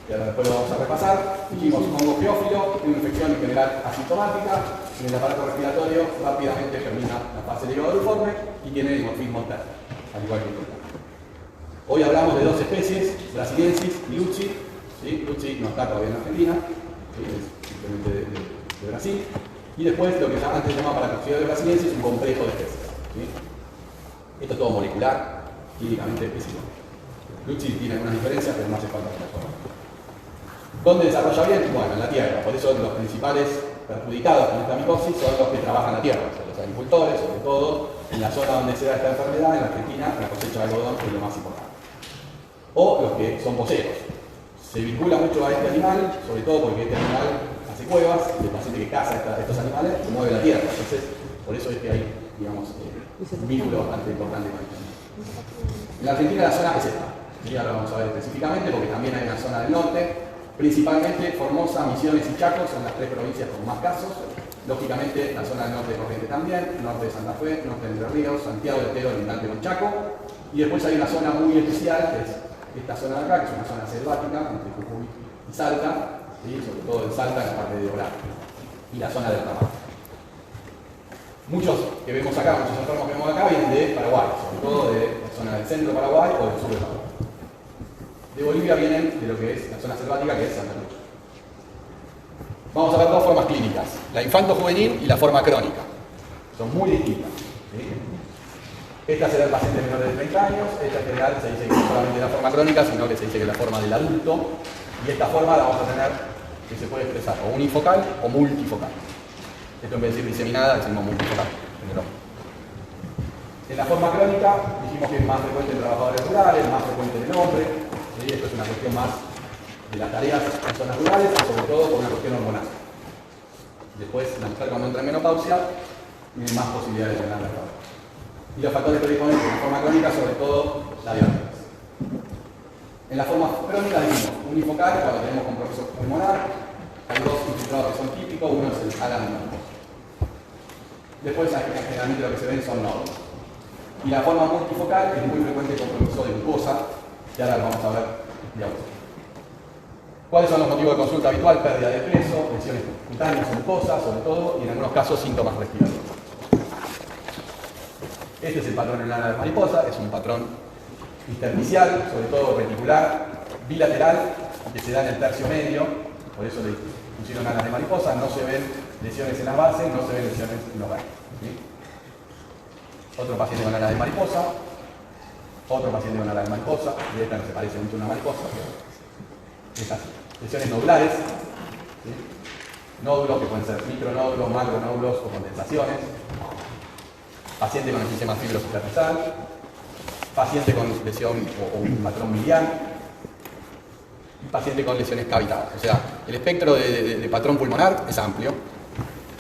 que ahora después lo vamos a repasar. Dijimos hongo geófilo, tiene una infección en general asintomática, en el aparato respiratorio rápidamente termina la fase de hígado uniforme y tiene dimorfismo terno, al igual que el tuta. Hoy hablamos de dos especies, Brasiliensis y Lucci. ¿Sí? Lucci no está todavía en Argentina, ¿sí? Es simplemente de Brasil. Y después lo que antes se llamaba Paracoccidoides brasiliensis, un complejo de especies. ¿Sí? Esto es todo molecular, químicamente específico. Lucci tiene algunas diferencias, pero no hace falta que las conozcan. ¿Dónde desarrolla bien? Bueno, en la tierra. Por eso los principales perjudicados con esta micosis son los que trabajan la tierra, o sea, los agricultores, sobre todo en la zona donde se da esta enfermedad, en la Argentina, la cosecha de algodón es lo más importante. O los que son poseros. Se vincula mucho a este animal, sobre todo porque este animal hace cuevas, el paciente que caza estos animales mueve la tierra. Entonces, por eso es que hay, digamos, un vínculo bastante importante con esto. En la Argentina la zona es esta. ¿Sí? Ahora vamos a ver específicamente porque también hay una zona del norte. Principalmente Formosa, Misiones y Chaco son las tres provincias con más casos. Lógicamente la zona del norte de Corrientes también, norte de Santa Fe, norte de Entre Ríos, Santiago del Estero, lindante con Chaco. Y después hay una zona muy especial, que es esta zona de acá, que es una zona selvática, entre Jujuy y Salta, ¿sí? Sobre todo en Salta, en la parte de Olar, y la zona del Ramal. Muchos que vemos acá, muchos enfermos que vemos acá, vienen de Paraguay, sobre todo de la zona del centro de Paraguay o del sur de Paraguay. De Bolivia vienen de lo que es la zona selvática, que es Santa Cruz. Vamos a ver dos formas clínicas, la infanto-juvenil y la forma crónica. Son muy distintas. ¿Sí? Esta será el paciente menor de 30 años, esta en general se dice que no solamente la forma crónica, sino que se dice que es la forma del adulto. Y esta forma la vamos a tener que se puede expresar o unifocal o multifocal. Esto en vez de decir diseminada, decimos multifocal. En la forma crónica dijimos que es más frecuente en trabajadores rurales, más frecuente en el hombre. ¿Sí? Esto es una cuestión más de las tareas en zonas rurales, sobre todo por una cuestión hormonal. Después, la mujer cuando entra en menopausia tiene más posibilidades de ganar la crónica. Y los factores predisponentes en la forma crónica, sobre todo la diabetes. En la forma crónica decimos unifocal, cuando tenemos compromiso pulmonar, hay dos infiltrados que son típicos, uno es el álamo. Después, generalmente lo que se ven son nódulos. Y la forma multifocal es muy frecuente el compromiso de glucosa, que ahora vamos a ver de auto. ¿Cuáles son los motivos de consulta habitual? Pérdida de peso, lesiones cutáneas o mucosas, sobre todo, y en algunos casos síntomas respiratorios. Este es el patrón en ala de mariposa, es un patrón intersticial, sobre todo reticular, bilateral, que se da en el tercio medio, por eso le pusieron alas de mariposa, no se ven lesiones en las bases, no se ven lesiones en los ganglios. ¿Sí? Otro paciente con alas de mariposa, otro paciente con alas de mariposa, y esta no se parece mucho a una mariposa, es así. Lesiones nodulares, ¿sí? Nódulos que pueden ser micronódulos, macronódulos o condensaciones. Paciente con enfisema fibrosuprarrenal, paciente con lesión o un patrón miliar, y paciente con lesiones cavitadas. O sea, el espectro de patrón pulmonar es amplio,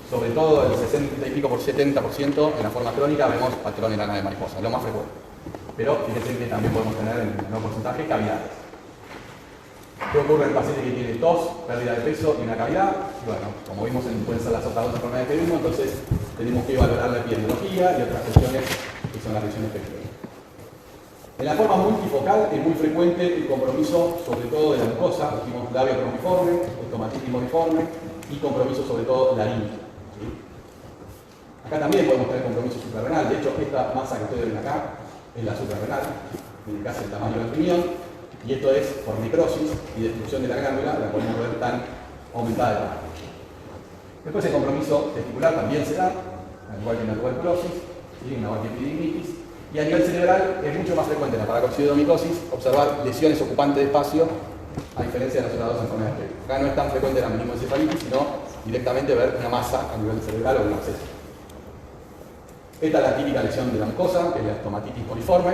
sobre todo el 60 y pico por 70% en la forma crónica vemos patrón en ana de mariposa, lo más frecuente. Pero fíjense que también podemos tener en menor porcentaje cavidades. ¿Qué ocurre en el paciente que tiene tos, pérdida de peso y una cavidad? Bueno, como vimos, pueden ser las otras dos enfermedades que vimos, entonces tenemos que valorar la epidemiología y otras cuestiones que son las lesiones pectorales. En la forma multifocal es muy frecuente el compromiso, sobre todo de la mucosa, dijimos labio bronquiforme, estomatitis moriforme y compromiso sobre todo laríngeo. ¿Sí? Acá también podemos tener compromiso suprarrenal, de hecho esta masa que ustedes ven acá es la suprarrenal, en el caso del tamaño del riñón, y esto es por necrosis y destrucción de la glándula, la podemos ver tan aumentada de tamaño. Después el compromiso testicular también se da, al igual que en la tuberculosis, ¿sí? Una epididimitis. Y a nivel cerebral es mucho más frecuente en la paracoccidomicosis observar lesiones ocupantes de espacio, a diferencia de las otras dos enfermedades. Acá no es tan frecuente la meningoencefalitis, sino directamente ver una masa a nivel cerebral o un absceso. Esta es la típica lesión de la mucosa, que es la estomatitis moriforme.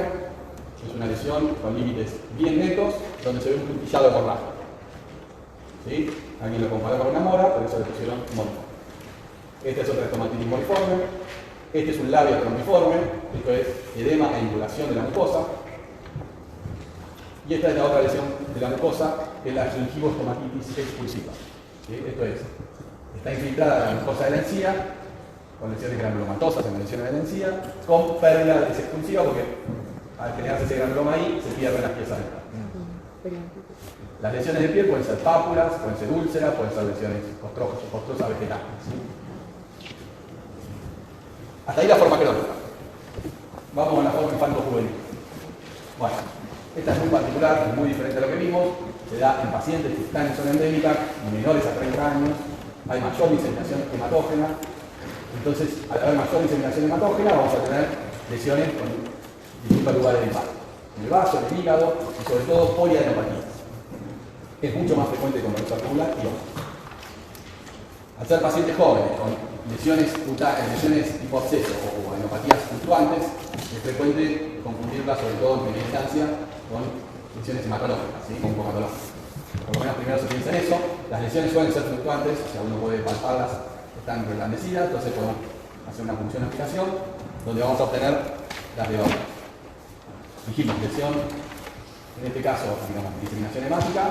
Es una lesión con límites bien netos, donde se ve un puntillado hemorrágico. ¿Sí? Alguien lo comparó con una mora, por eso le pusieron moriforme. Esta es otra estomatitis moriforme. Este es un labio trombiforme, esto es edema e induración de la mucosa. Y esta es la otra lesión de la mucosa, que es la gingivostomatitis expulsiva. ¿Sí? Esto es Está infiltrada en la mucosa de la encía, con lesiones granulomatosas en lesiones de la encía, con pérdida de expulsiva, porque al generarse ese granuloma ahí, se pierden las piezas dentales. Las lesiones de piel pueden ser pápulas, pueden ser úlceras, pueden ser lesiones costrosas vegetales. Hasta ahí la forma crónica. Vamos a la forma infanto-juvenil. Bueno, esta es muy particular, es muy diferente a lo que vimos. Se da en pacientes que están en zona endémica, menores a 30 años. Hay mayor diseminación hematógena. Entonces, al haber mayor diseminación hematógena, vamos a tener lesiones con distintos lugares del impacto. En el vaso, en el hígado y sobre todo poliadenopatías. Es mucho más frecuente con dolor articular y otros. Al ser pacientes jóvenes con lesiones tipo absceso o enopatías fluctuantes, es frecuente confundirlas, sobre todo en primera instancia, con lesiones hematológicas, ¿sí? Con hematológicas. Por lo menos primero se piensa en eso. Las lesiones suelen ser fluctuantes, o sea, uno puede palparlas, están reblandecidas, entonces podemos hacer una función de aplicación donde vamos a obtener las levaduras. Dijimos lesión, en este caso, digamos, diseminación hemática,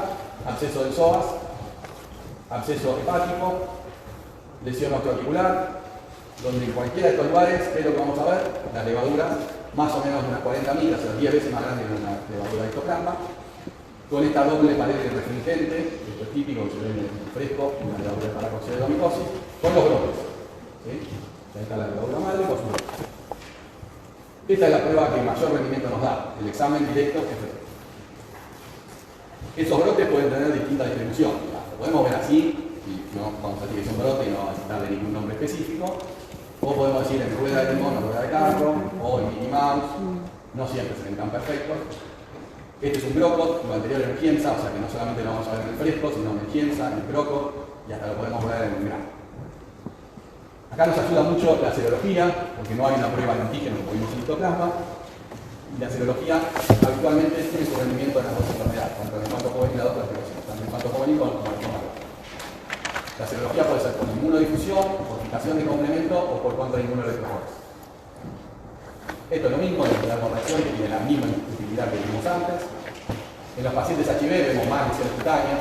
absceso del psoas, absceso hepático, lesión osteoarticular, donde en cualquiera de estos lugares, ¿qué es lo que vamos a ver? Las levaduras, más o menos de unas 40 micras, o sea, 10 veces más grande que una levadura de histoplasma, con esta doble pared refringente, esto es típico que se ve en el fresco, una levadura de paracoxidomicosis, con los brotes. ¿Sí? Ahí está la levadura madre con sus brotes. Esta es la prueba que mayor rendimiento nos da, el examen directo que fue. Esos brotes pueden tener distinta distribución. Lo podemos ver así, y no vamos a decir que es un brote y no vamos a darle ningún nombre específico, o podemos decir en rueda de timón o rueda de carro, o en Mickey Mouse, no siempre se ven tan perfectos. Este es un brocot, lo anterior era un giemsa, o sea que no solamente lo vamos a ver en el fresco, sino en el giemsa, en el brocot, y hasta lo podemos ver en el grano. Acá nos ayuda mucho la serología, porque no hay una prueba de antígeno como vimos en histoplasma, y la serología habitualmente tiene su rendimiento en las dos enfermedades, tanto en el infanto juvenil y la otra esclerosis, tanto en el infanto juvenil como en el infanto. La serología puede ser por inmunodifusión, por fijación de complemento o por contrainmunoretrovirus. Esto es lo mismo de la corrección, que tiene la misma utilidad que vimos antes. En los pacientes HIV vemos más lesiones cutáneas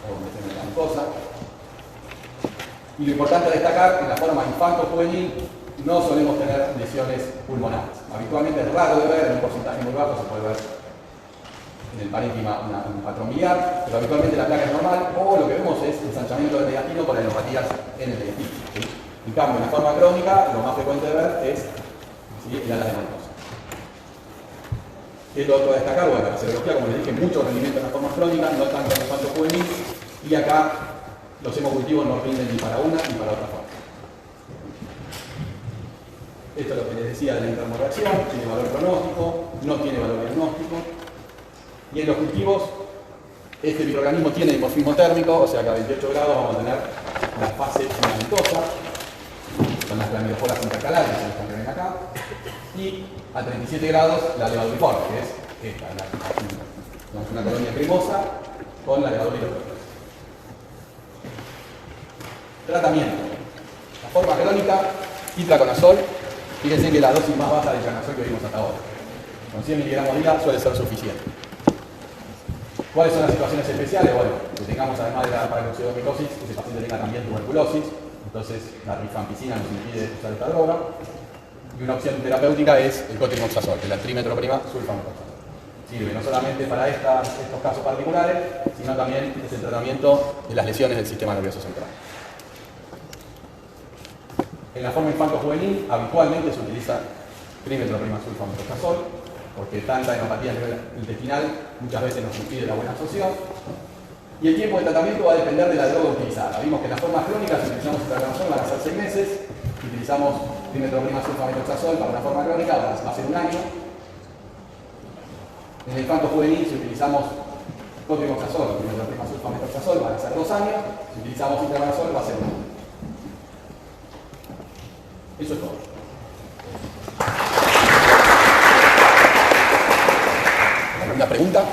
o lesiones de la mucosa. Y lo importante a destacar, en la forma infanto-juvenil no solemos tener lesiones pulmonares. Habitualmente es raro de ver, en un porcentaje muy bajo se puede ver en el parénquima un patrón biliar, pero habitualmente la placa es normal, o lo que vemos es ensanchamiento del mediastino por adeenopatías en el mediastino. ¿Sí? En cambio, en la forma crónica, lo más frecuente de ver es el ala de Montosa. ¿Qué es lo otro a destacar? Bueno, la serología, como les dije, mucho rendimiento en las formas crónicas, no tanto en el infanto juvenil, y acá los hemocultivos no rinden ni para una ni para otra forma. Esto es lo que les decía de la intermorreacción, tiene valor pronóstico, no tiene valor diagnóstico. Y en los cultivos, este microorganismo tiene dimorfismo térmico, o sea que a 28 grados vamos a tener la fase filamentosa, son las lamidoporas intercalares, que ven acá, y a 37 grados la levaduriforme, que es esta, una colonia cremosa con la levadura hidroclorada. Tratamiento. La forma crónica, itraconazol. Fíjense que la dosis más baja de itraconazol que vimos hasta ahora, con 100 miligramos día, suele ser suficiente. ¿Cuáles son las situaciones especiales? Bueno, que tengamos además de la paracoxidomicosis, que ese paciente tenga también tuberculosis, entonces la rifampicina nos impide usar esta droga. Y una opción terapéutica es el cotrimoxazol, el trimetoprima-sulfamethoxazol. Sirve no solamente para estos casos particulares, sino también es el tratamiento de las lesiones del sistema nervioso central. En la forma infanto-juvenil, habitualmente se utiliza trimetoprima-sulfamethoxazol, porque tanta enopatía a nivel intestinal muchas veces nos impide la buena absorción. Y el tiempo de tratamiento va a depender de la droga utilizada. Vimos que en las formas crónicas, si utilizamos itraconazol, van a ser 6 meses. Si utilizamos trimetoprima-sulfamethoxazol para una forma crónica, va a ser 1 año. En el infanto-juvenil, si utilizamos cotrimoxazol o trimetoprima-sulfamethoxazol, van a ser 2 años. Si utilizamos itraconazol, va a ser 1 año. Eso es todo. ¿Alguna pregunta?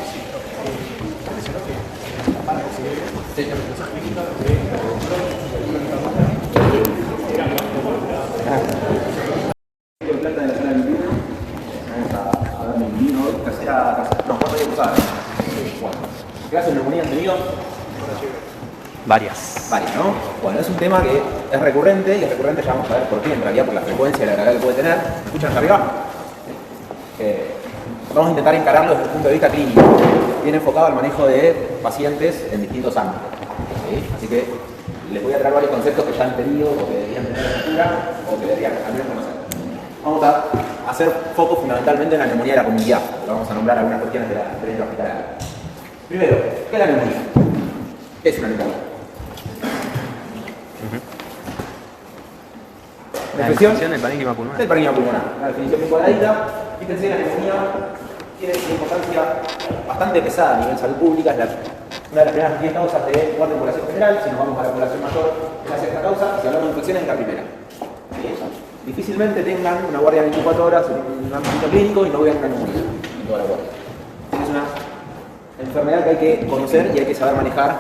Plata de la sala de vino. Vamos a darle un vino, tercera, no, 4 días usadas. Gracias, neumonía han tenido. Varias. Varias, ¿no? Bueno, es un tema que es recurrente y es recurrente, ya vamos a ver por qué, en realidad por la frecuencia y la gravedad que puede tener. ¿Me escuchan hasta arriba? Vamos a intentar encararlo desde el punto de vista clínico, bien enfocado al manejo de pacientes en distintos ámbitos. ¿Sí? Así que les voy a traer varios conceptos que ya han tenido o que deberían tener en la cultura o que deberían al menos conocer. Vamos a hacer foco fundamentalmente en la neumonía de la comunidad. Vamos a nombrar algunas cuestiones de la experiencia hospitalaria. Primero, ¿qué es la neumonía? ¿Qué es una neumonía? La definición del parénquima pulmonar. Del parénquima pulmonar. Una definición muy cuadradita. Fíjense, la neumonía tiene una importancia bastante pesada a nivel salud pública. Es una de las primeras 10 causas de muerte en población general. Si nos vamos a la población mayor, es la sexta causa. Si hablamos de infecciones, es la primera. ¿Sí? Difícilmente tengan una guardia de 24 horas en un ámbito clínico y no vean una neumonía en toda la guardia. Es una enfermedad que hay que conocer y hay que saber manejar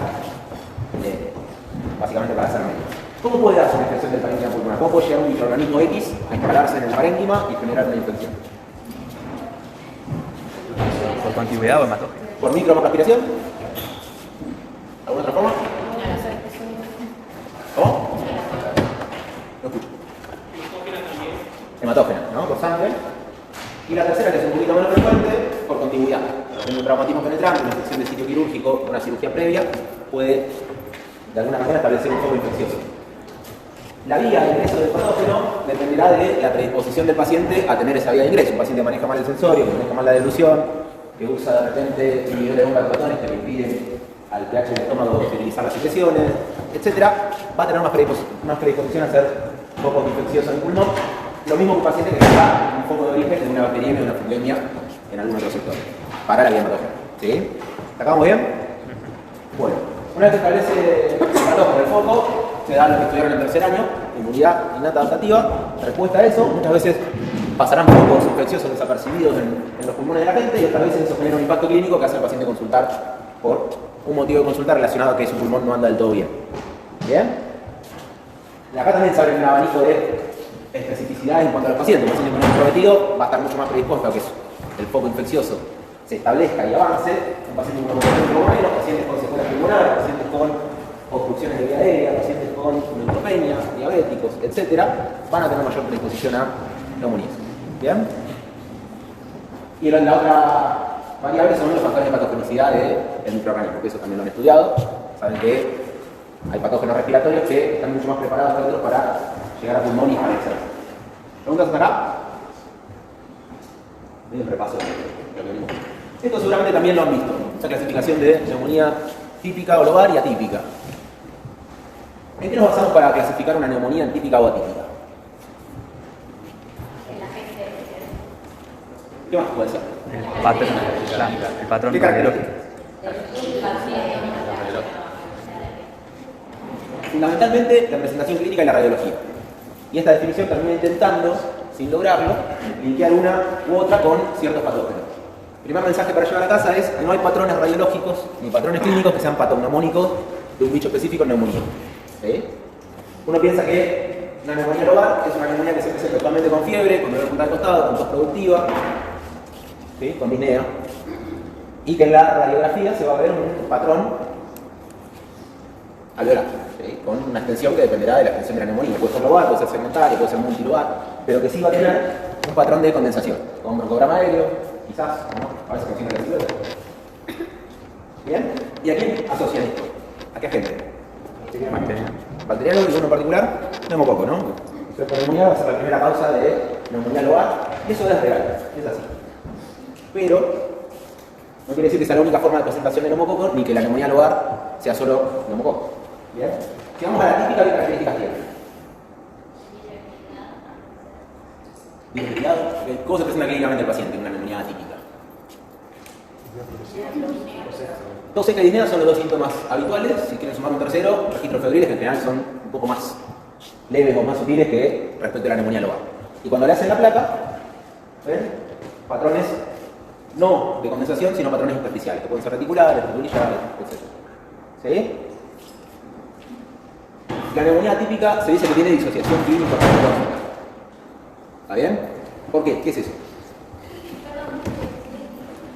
básicamente para ser médico. ¿Cómo puede darse una infección del parénquima pulmonar? ¿Cómo puede llegar un microorganismo X a instalarse en el parénquima y generar una infección? ¿Por continuidad o hematógeno? ¿Por microaspiración? ¿Alguna otra forma? ¿Cómo? No escucho. Hematógena, ¿no? Por sangre. Y la tercera, que es un poquito menos frecuente, por continuidad. En un traumatismo penetrante, una infección de sitio quirúrgico, una cirugía previa, puede de alguna manera establecer un foco infeccioso. La vía de ingreso del patógeno dependerá de la predisposición del paciente a tener esa vía de ingreso. Un paciente que maneja mal el sensorio, que maneja mal la dilución, que usa de repente inhibidores de bomba de protones que le impiden al pH del estómago utilizar las secreciones, etc., va a tener más predisposición a hacer focos infecciosos en el pulmón. Lo mismo que un paciente que tenga un foco de origen de una bacteriemia o una fiblemia en algún otro sector, para la vía hematógena. ¿Sí? ¿Acabamos bien? Bueno, una vez que establece el patógeno, el foco, se da lo que estudiaron en el tercer año, inmunidad innata adaptativa. Respuesta a eso, muchas veces pasarán focos infecciosos desapercibidos en los pulmones de la gente y otras veces eso genera un impacto clínico que hace al paciente consultar por un motivo de consulta relacionado a que su pulmón no anda del todo bien. ¿Bien? Acá también se abre un abanico de especificidades en cuanto a los pacientes. Un paciente con un comprometido va a estar mucho más predispuesto a que el foco infeccioso se establezca y avance. Un paciente con un comprometido menos, pacientes con secuelas pulmonares, pacientes con obstrucciones de vía aérea, pacientes con neutropenia, diabéticos, etc., van a tener mayor predisposición a neumonías. ¿Bien? Y la otra variable son los factores de patogenicidad del microorganismo, que eso también lo han estudiado. Saben que hay patógenos respiratorios que están mucho más preparados que otros para llegar a pulmón y establecerse. ¿Preguntas hasta acá? Medio repaso de lo que vimos. Esto seguramente también lo han visto, esa clasificación de neumonía típica, global y atípica. ¿En qué nos basamos para clasificar una neumonía en típica o atípica? ¿Qué más puede ser? El patrón ¿Qué características? Fundamentalmente la presentación clínica y la radiología. Y esta definición termina intentando, sin lograrlo, linkear una u otra con ciertos patógenos. El primer mensaje para llevar a casa es que no hay patrones radiológicos ni patrones clínicos que sean patognomónicos de un bicho específico en neumonía. ¿Sí? Uno piensa que una neumonía lobar es una neumonía que se presenta totalmente con fiebre, con dolor punta de costado, con tos productiva, ¿sí? Con disnea, y que en la radiografía se va a ver un patrón alveolar, ¿sí? Con una extensión que dependerá de la extensión de la neumonía. Puede ser lobar, puede ser segmentaria, puede ser multilobar, pero que sí va a tener un patrón de condensación, con broncograma aéreo, quizás, ¿no? A veces con signo de silueta. ¿Bien? ¿Y a quién asocian esto? ¿A qué agente? Bacteriano y uno en particular, neumococo, ¿no? La neumonía va a ser la primera causa de neumonía lobar, y eso es real, es así. Pero no quiere decir que sea la única forma de presentación de neumococo, ni que la neumonía lobar sea solo neumococo. ¿Bien? Si vamos a la típica, ¿qué características tiene? Bien respirado. ¿Cómo se presenta clínicamente el paciente en una neumonía atípica? Tos seca y disnea son los dos síntomas habituales. Si quieren sumar un tercero, registros febriles que en general son un poco más leves o más sutiles que respecto a la neumonía lobar. Y cuando le hacen la placa, ¿ven? Patrones no de condensación, sino patrones intersticiales, que pueden ser reticulares, reticulillares, etc. ¿Sí? La neumonía atípica se dice que tiene disociación clínica. ¿Está bien? ¿Por qué? ¿Qué es eso?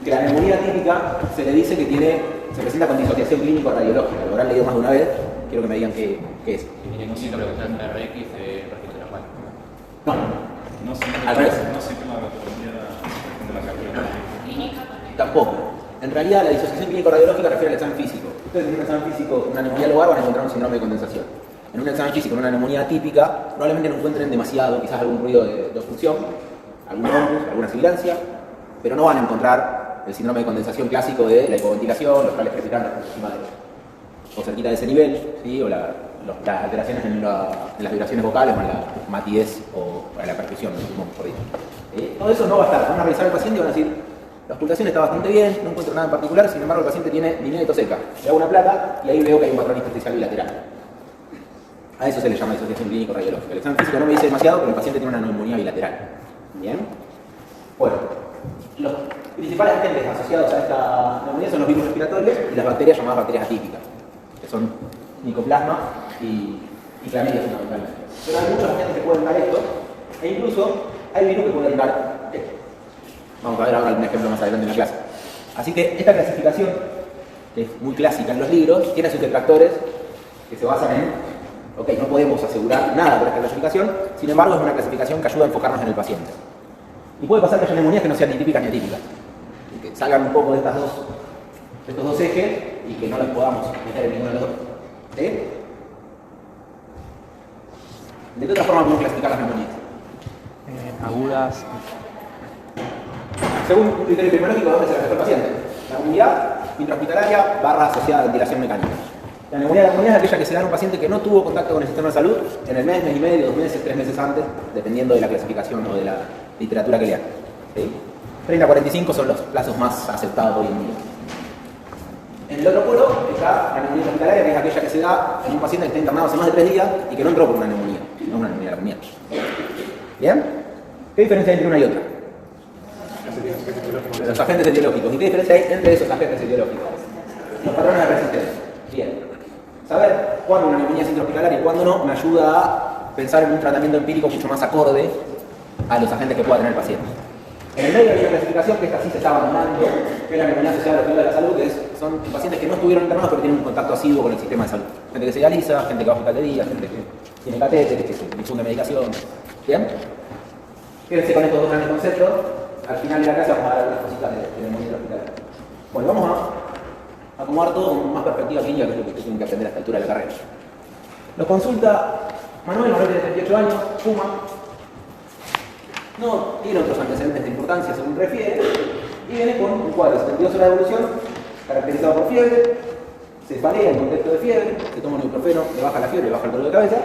Que la neumonía atípica se le dice que tiene se presenta con disociación clínico-radiológica. Lo habrán leído más de una vez, quiero que me digan qué es. Tiene un síntoma que está en RX de registro normal. No, No siempre al revés. no siempre la patología de la cardiología. Tampoco. En realidad, la disociación clínico-radiológica refiere al examen físico. Ustedes en un examen físico, una neumonía lugar, van a encontrar un síndrome de condensación. En un examen físico, en una neumonía típica, probablemente no encuentren demasiado, quizás algún ruido de obstrucción, algún hongus, alguna sibilancia, pero no van a encontrar el síndrome de condensación clásico de la hipoventilación, los cables crepitantes por encima o cerquita de ese nivel, ¿sí? O las alteraciones en las vibraciones vocales o en la matidez o en la percusión, por dicho. Todo eso no va a estar. Van a revisar al paciente y van a decir, la auscultación está bastante bien, no encuentro nada en particular, sin embargo el paciente tiene disnea y tos seca. Le hago una placa y ahí veo que hay un patrón intersticial bilateral. A eso se le llama disociación clínico-radiológica. El examen físico no me dice demasiado, pero el paciente tiene una neumonía bilateral. ¿Bien? Bueno, los principales agentes asociados a esta neumonía son los virus respiratorios y las bacterias llamadas bacterias atípicas, que son micoplasma y clamidia fundamentalmente. Pero hay muchos agentes que pueden dar esto, e incluso hay virus que pueden dar esto. Vamos a ver ahora un ejemplo más adelante en la clase. Así que esta clasificación, que es muy clásica en los libros, tiene sus detractores que se basan en, ok, no podemos asegurar nada por esta clasificación, sin embargo es una clasificación que ayuda a enfocarnos en el paciente. Y puede pasar que haya neumonías que no sean ni típicas ni atípicas, y que salgan un poco de estos dos ejes y que no las podamos meter en ninguno de los dos. ¿Sí? ¿De qué otra forma podemos clasificar las neumonías? Agudas. Según un criterio epidemiológico, ¿dónde se la afectó el paciente? La comunidad intrahospitalaria barra asociada a ventilación mecánica. La neumonía es aquella que se da en un paciente que no tuvo contacto con el sistema de salud en el mes y medio, 2 meses, 3 meses antes, dependiendo de la clasificación o de la literatura que lean. ¿Sí? 30 a 45 son los plazos más aceptados hoy en día. En el otro polo está la neumonía hospitalaria, que es aquella que se da en un paciente que está internado hace más de 3 días y que no entró por una neumonía. No es una neumonía, la comunidad. ¿Bien? ¿Qué diferencia hay entre una y otra? Los agentes etiológicos. ¿Y qué diferencia hay entre esos agentes etiológicos? Los patrones de resistencia. Bien. Saber cuándo una neumonía es intrahospitalaria y cuándo no me ayuda a pensar en un tratamiento empírico mucho más acorde a los agentes que pueda tener el paciente. En el medio hay una clasificación que esta sí se está abandonando, que es la neumonía asociada a los cuidados de la salud, que son pacientes que no estuvieron internados pero tienen un contacto asiduo con el sistema de salud. Gente que se dializa, gente que va a hospital de día, gente que tiene catéteres, que se difunde medicación. ¿Bien? Quédense con estos dos grandes conceptos. Al final de la clase vamos a dar algunas cositas de neumonía intrahospitalaria. Bueno, vamos a acomodar todo con más perspectiva clínica, que es lo que ustedes tienen que aprender a esta altura de la carrera. Nos consulta Manuel tiene 38 años, fuma, no tiene otros antecedentes de importancia según refiere, y viene con un cuadro de 72 horas de evolución, caracterizado por fiebre, cefalea en contexto de fiebre, se toma un ibuprofeno, le baja la fiebre, le baja el dolor de cabeza,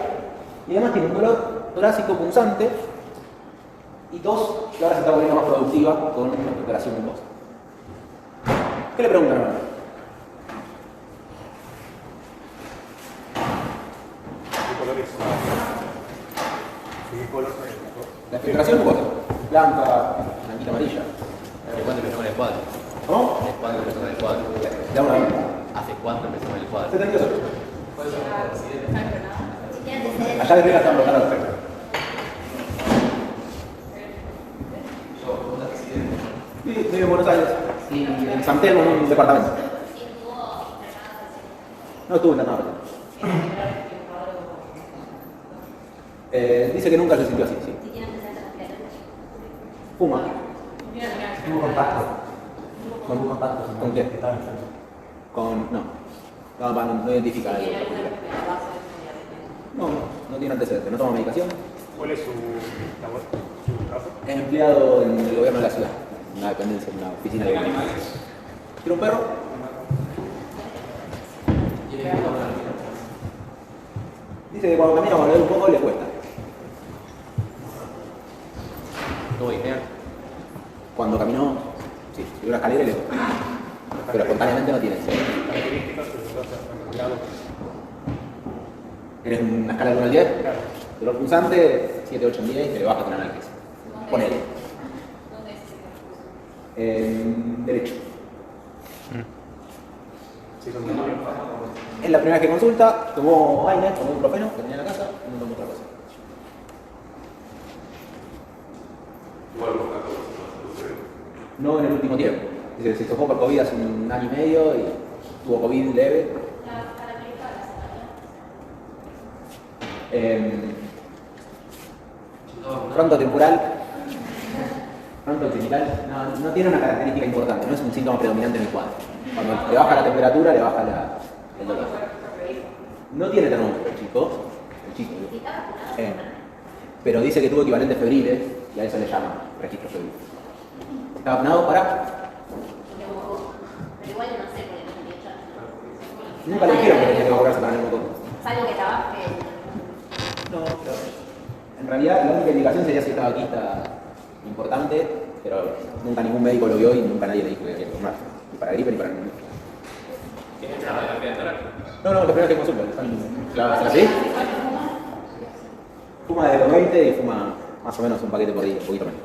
y además tiene un dolor torácico punzante, y tos, que ahora se está volviendo más productiva con la recuperación de tos. ¿Qué le preguntan ahora? ¿Qué color es? ¿Qué color es? La filtración mucosa. Blanca, blanquita, amarilla. ¿Hace cuánto empezó con el cuadro? ¿Cómo? ¿Hace cuánto empezó con el cuadro? Da una vez. ¿Hace cuánto empezó con el cuadro? 72 horas. Allá de arriba están bloqueados los efectos. Sí, vive en Buenos Aires. Y en San Telmo, en un departamento. No estuvo internado. Dice que nunca se sintió así, sí. Fuma. Tuvo contacto. ¿Con contacto? ¿Con qué? Estaba enfermo. Con... No identifica algo. No tiene antecedentes, no toma medicación. ¿Cuál es su labor? ¿Su trabajo? Es empleado en el gobierno de la ciudad, en una dependencia, en una oficina de gobierno. ¿Quiere un perro? Dice que cuando camina a volver un poco le cuesta. ¿Tuvo disnea? Cuando caminó, sí, subió una escalera y le cuesta. Pero espontáneamente no tiene eso. Características, grado. Tienes una escala de 1 al 10, Claro. dolor punzante, 7, 8, 10 y te le bajas con analgesia. Ponele. Derecho. Sí, son muy bien. Es la primera vez que consulta, tomó vaina, tomó un profeno que tenía en la casa y no tomó otra cosa. No en el último tiempo. Dice, se tocó por COVID hace 1 año y medio y tuvo COVID leve. Frontotemporal no tiene una característica importante, no es un síntoma predominante en el cuadro. Cuando le baja la temperatura, le baja el dolor. No tiene termómetro el chico. Pero dice que tuvo equivalentes febriles y a eso le llama registro febril. ¿Está vacunado para? Pero igual no sé por qué Nunca le dijeron que tenía que vacunarse para neumococo. Salvo que trabaje. No, en realidad la única indicación sería si estaba aquí está importante, pero nunca ningún médico lo vio y nunca nadie le dijo que había que vacunar. Ni para gripe ni para ningún. ¿Tiene una terapia de terapia? No, los primeros que consultan están clavados así. Fuma desde los 20 y fuma más o menos un paquete por día, un poquito menos.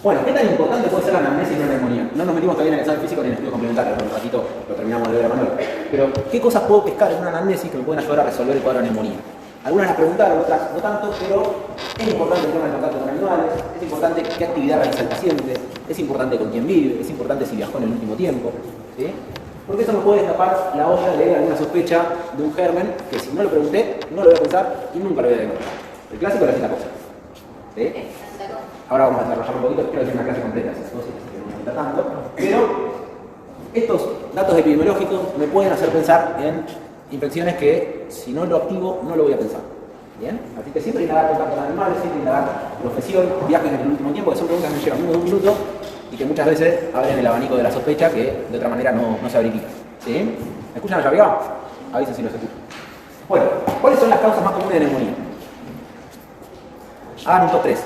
Bueno, ¿qué tan importante puede ser la anamnesis y la neumonía? No nos metimos todavía en el examen físico ni en el estudio complementario, pero un ratito lo terminamos de ver a Manuel. Pero, ¿qué cosas puedo pescar en una anamnesis que me pueden ayudar a resolver el cuadro de neumonía? Algunas las preguntaron, otras no tanto, pero es importante el tema del contacto con animales, es importante qué actividad realiza el paciente, es importante con quién vive, es importante si viajó en el último tiempo, ¿sí? Porque eso me puede escapar la olla de alguna sospecha de un germen que si no lo pregunté, no lo voy a pensar y nunca lo voy a encontrar. El clásico es la cosa. ¿Sí? Ahora vamos a desarrollar un poquito, creo que es una clase completa, esas cosas que no me gusta tanto, pero estos datos epidemiológicos me pueden hacer pensar en infecciones que si no lo activo no lo voy a pensar. ¿Bien? Así que siempre indagar contacto con animales, siempre indagar profesión, viajes en el último tiempo, que son preguntas que me llevan menos de un minuto y que muchas veces abren el abanico de la sospecha que de otra manera no se abriría. ¿Sí? ¿Me escuchan allá arriba? Avisen si los escuchan. Bueno, ¿cuáles son las causas más comunes de neumonía? Hagan un top 3.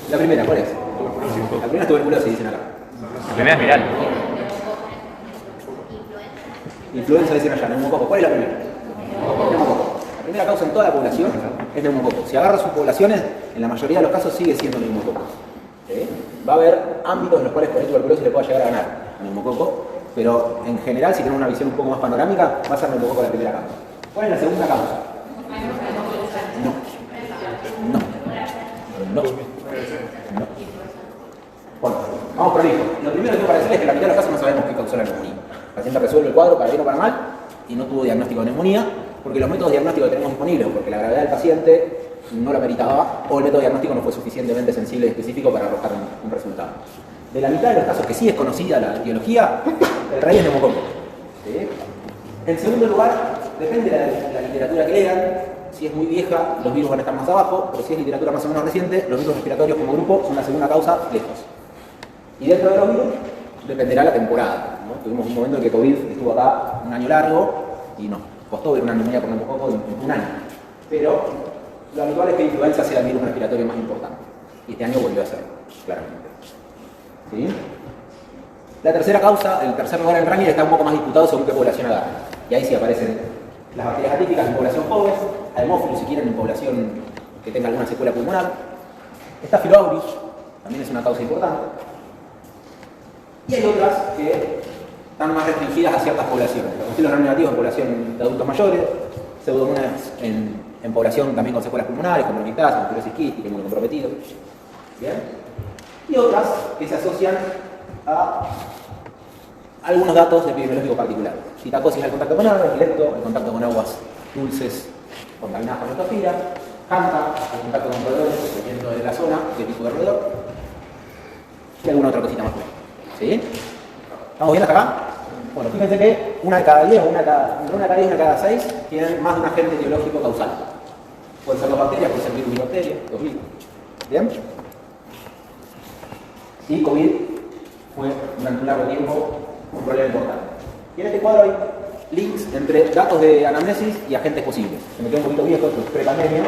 La primera, ¿cuál es? La primera es tuberculosis, dicen acá. La primera es viral. Influenza, dicen allá, neumococo. ¿Cuál es la primera? Neumococo. La primera causa en toda la población es neumococo. Si agarra sus poblaciones, en la mayoría de los casos sigue siendo neumococo. ¿Sí? Va a haber ámbitos en los cuales por tuberculosis le pueda llegar a ganar neumococo, pero en general, si tenemos una visión un poco más panorámica, va a ser neumococo la primera causa. ¿Cuál es la segunda causa? No. Bueno, vamos por el hijo. Lo primero que tengo para decirles es que en la mitad de los casos no sabemos qué causó la neumonía. El paciente resuelve el cuadro para bien o para mal y no tuvo diagnóstico de neumonía porque los métodos diagnósticos que tenemos disponibles o porque la gravedad del paciente no lo meritaba o el método diagnóstico no fue suficientemente sensible y específico para arrojar un resultado. De la mitad de los casos que sí es conocida la etiología, el rey es neumococo. ¿Sí? En segundo lugar, depende de la literatura que lean. Si es muy vieja, los virus van a estar más abajo, pero si es literatura más o menos reciente, los virus respiratorios como grupo son la segunda causa lejos. Y dentro de los virus, dependerá la temporada, ¿no? Tuvimos un momento en que COVID estuvo acá un año largo y nos costó ver una neumonía por neumococo en un año. Pero lo habitual es que la influenza sea el virus respiratorio más importante. Y este año volvió a ser, claramente. ¿Sí? La tercera causa, el tercer lugar en el ranking, está un poco más disputado según qué población agarra. Y ahí sí aparecen las bacterias atípicas en población joven, Haemophilus si quieren en población que tenga alguna secuela pulmonar. Staphylo aureus también es una causa importante. Y hay otras que están más restringidas a ciertas poblaciones. Los bacilos gram-negativos en población de adultos mayores, pseudomonas en población también con secuelas pulmonares, como bronquitis, tuberculosis quística, inmunocomprometidos. ¿Bien? Y otras que se asocian a algunos datos epidemiológicos particulares. Citacosis al contacto con agua, directo, al contacto con aguas dulces contaminadas con leptospira, Hanta al contacto con roedores, dependiendo de la zona, qué tipo de roedor, y alguna otra cosita más. ¿Sí? ¿Estamos bien hasta acá? Bueno, fíjense que una de cada 10 o una de cada 6 tienen más de un agente etiológico causal. Pueden ser dos bacterias, pueden ser virus y bacterias, dos virus. ¿Bien? Y COVID fue durante un largo tiempo un problema importante. Y en este cuadro hay links entre datos de anamnesis y agentes posibles. Se me queda un poquito viejo, esto es pre-pandemia,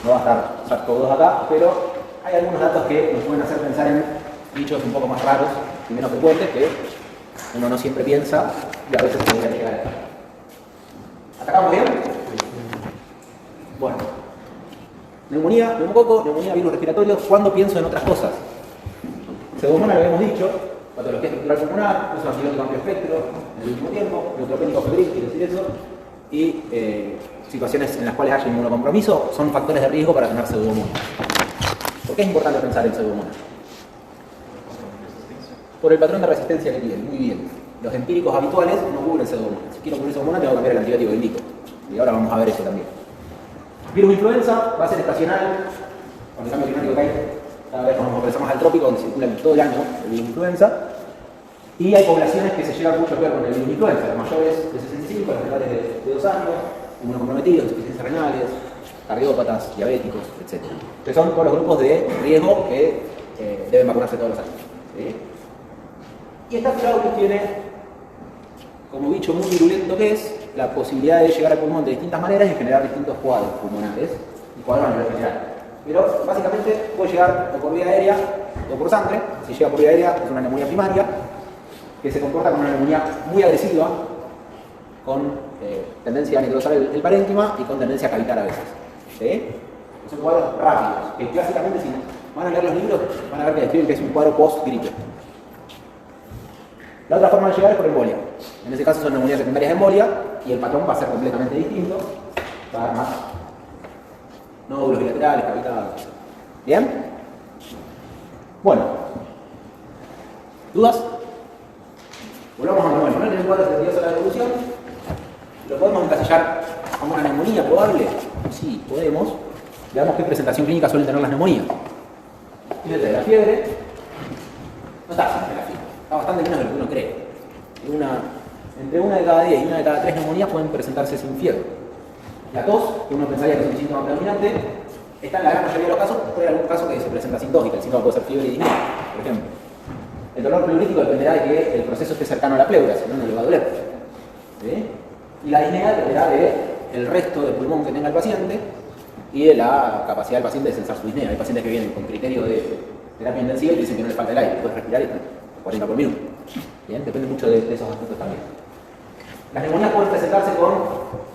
no va a estar SARS-CoV-2 acá, pero hay algunos datos que nos pueden hacer pensar en bichos un poco más raros y menos frecuentes que uno no siempre piensa y a veces podría llegar a estar. ¿Atacamos bien? Bueno. Neumonía, neumococo, neumonía, virus respiratorio. ¿Cuándo pienso en otras cosas? Pseudomonas lo habíamos dicho, patología estructural pulmonar, uso de antibiótico amplio espectro en el último tiempo, neutropénico febril, quiere decir eso, y situaciones en las cuales haya inmunocompromiso son factores de riesgo para tener pseudomonas. ¿Por qué es importante pensar en pseudomonas? por el patrón de resistencia que tiene. Muy bien. Los empíricos habituales no cubren pseudomonas. Si quiero cubrir pseudomonas, tengo que cambiar el antibiótico que indico. Y ahora vamos a ver eso también. Virus influenza va a ser estacional, con el cambio climático que hay. Cada vez nos parecemos al trópico, donde circulan todo el año el virus influenza. Y hay poblaciones que se llevan mucho a ver con el virus influenza. Los mayores de 65, los menores de 2 años, inmunocomprometidos, insuficiencias renales, cardiópatas, diabéticos, etc. Que son todos los grupos de riesgo que deben vacunarse todos los años. ¿Sí? Y esta Staphylococcus tiene, como bicho muy virulento que es, la posibilidad de llegar al pulmón de distintas maneras y generar distintos cuadros pulmonares y cuadros a nivel general. Pero básicamente puede llegar o por vía aérea o por sangre. Si llega por vía aérea es una neumonía primaria que se comporta como una neumonía muy agresiva, con tendencia a necrosar el parénquima y con tendencia a cavitar a veces. ¿Sí? Son cuadros rápidos, que clásicamente si van a leer los libros van a ver que describen que es un cuadro post-gripe. La otra forma de llegar es por embolia. En ese caso son neumonías secundarias de embolia y el patrón va a ser completamente distinto. Va a dar más nódulos bilaterales, cavitados. ¿Bien? Bueno. ¿Dudas? Volvamos a Manuel. Manuel tiene un cuadro de la evolución. ¿Lo podemos encasillar como una neumonía probable? Sí, podemos. Veamos qué presentación clínica suelen tener las neumonías. Fíjate, la fiebre no está siempre la fiebre. Está bastante menos de lo que uno cree. Entre una de cada 10 y una de cada 3 neumonías pueden presentarse sin fiebre. La tos, que uno pensaría que es un síntoma predominante, está en la gran mayoría de los casos, pero hay algún caso que se presenta sin tos y que el síntoma puede ser fiebre y disnea, por ejemplo. El dolor pleurítico dependerá de que el proceso esté cercano a la pleura, si no, no le va a doler. ¿Sí? Y la disnea dependerá del resto del pulmón que tenga el paciente y de la capacidad del paciente de censar su disnea. Hay pacientes que vienen con criterio de terapia intensiva y dicen que no les falta el aire, puedes respirar y 40 por minuto. Bien, depende mucho de esos aspectos también. Las neumonías pueden presentarse con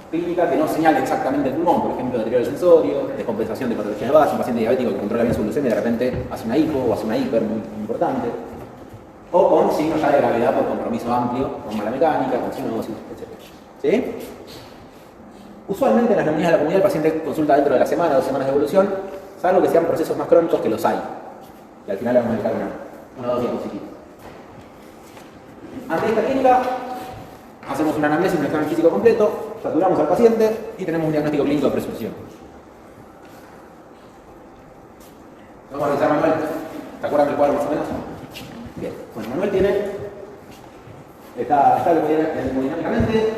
clínica que no señale exactamente el pulmón, por ejemplo, deterioro sensorio, descompensación de patologías de base, un paciente diabético que controla bien su glucemia y de repente hace una hipo o hace una hiper muy importante, o con signos ya de gravedad por compromiso amplio, con mala mecánica, con cianosis, etc. ¿Sí? Usualmente en las neumonías de la comunidad el paciente consulta dentro de la semana, 2 semanas de evolución, salvo que sean procesos más crónicos que los hay. Y al final le vamos a dedicar una o dos diapositivas. Ante esta clínica, hacemos una anamnesis, un examen físico completo, saturamos al paciente y tenemos un diagnóstico clínico de presunción. Vamos a revisar Manuel. ¿Te acuerdas del cuadro más o menos? Bien. Bueno, Manuel está hemodinámicamente,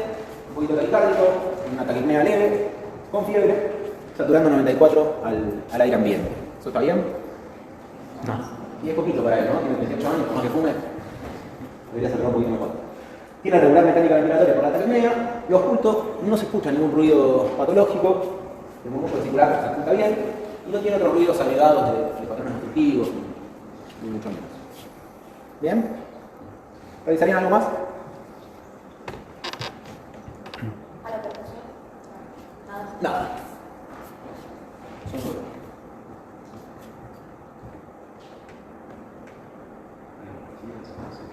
un poquito taquicárdico, una taquipnea leve, con fiebre, saturando 94 al aire ambiente. ¿Eso está bien? No. Y es poquito para él, ¿no? Tiene 18 años, como que fume. Debería saturar un poquito mejor. Tiene regular mecánica ventilatoria por la taquipnea, y oculto, no se escucha ningún ruido patológico, el movimiento vesicular se escucha bien, y no tiene otros ruidos agregados de patrones obstructivos, ni mucho menos. ¿Bien? ¿Revisarían algo más? ¿A la percusión? Nada. Nada. Son solo.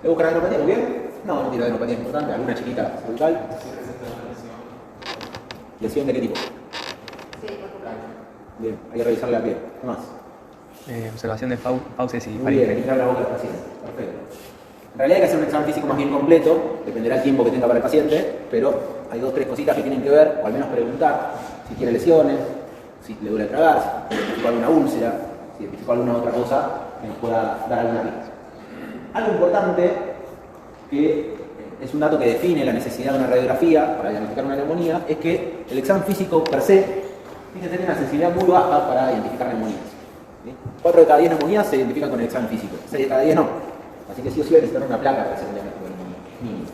¿Le buscan adrenopatía? ¿Muy bien? No, no tiene adrenopatía importante, alguna chiquita cervical. ¿Lesión de qué tipo? Sí, por Bien, hay que revisar la piel. ¿Qué más? Observación de fauces y Muy bien, registrar la boca del paciente. Perfecto. En realidad hay que hacer un examen físico más bien completo, dependerá del tiempo que tenga para el paciente, pero hay 2 o 3 cositas que tienen que ver, o al menos preguntar si tiene lesiones, si le duele tragar, si identificó alguna úlcera, si identificó alguna otra cosa que nos pueda dar alguna pista. Algo importante, que es un dato que define la necesidad de una radiografía para diagnosticar una neumonía, es que el examen físico per se, fíjense, tiene una sensibilidad muy baja para identificar neumonías. ¿Sí? 4 de cada 10 neumonías se identifican con el examen físico, 6 de cada 10 no. Así que sí o sí hay que necesitar una placa para hacer un diagnóstico de neumonía mínimo.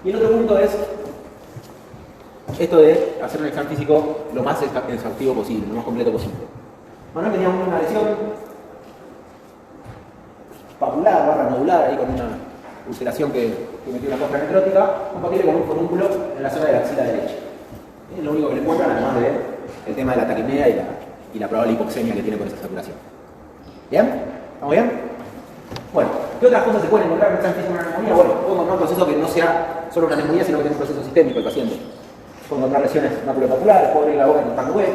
Y el otro punto es esto de hacer un examen físico lo más exhaustivo posible, lo más completo posible. Manuel tenía una lesión papular, barra nodular, ahí con una ulceración que metió una costra necrótica, compatible con un forúnculo en la zona de la axila derecha. Es lo único que le encuentran, además del tema de la taquipnea y la probable hipoxemia que tiene con esa saturación. ¿Bien? ¿Estamos bien? Bueno, ¿qué otras cosas se pueden encontrar en el examen físico de una neumonía? Bueno, puedo encontrar un proceso que no sea solo una neumonía, sino que tenga un proceso sistémico el paciente. Puedo encontrar lesiones maculopapulares, puedo abrir la boca en un tango web,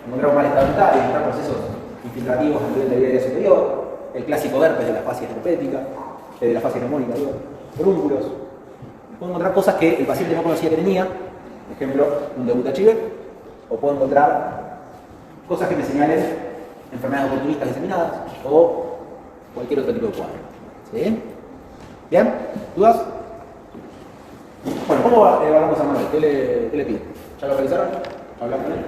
encontrar un malestar dental, encontrar procesos infiltrativos a nivel de vida superior, el clásico herpes de la fascia herpética, de la fascia neumónica, digo, forúnculos. Puedo encontrar cosas que el paciente no conocía que tenía, por ejemplo, un debut HIV, o puedo encontrar cosas que me señalen enfermedades oportunistas diseminadas o cualquier otro tipo de cuadro. ¿Sí? ¿Bien? ¿Dudas? Bueno, ¿cómo evaluamos a Manuel? ¿Qué le pide? ¿Ya lo revisaron? ¿Hablaron con él?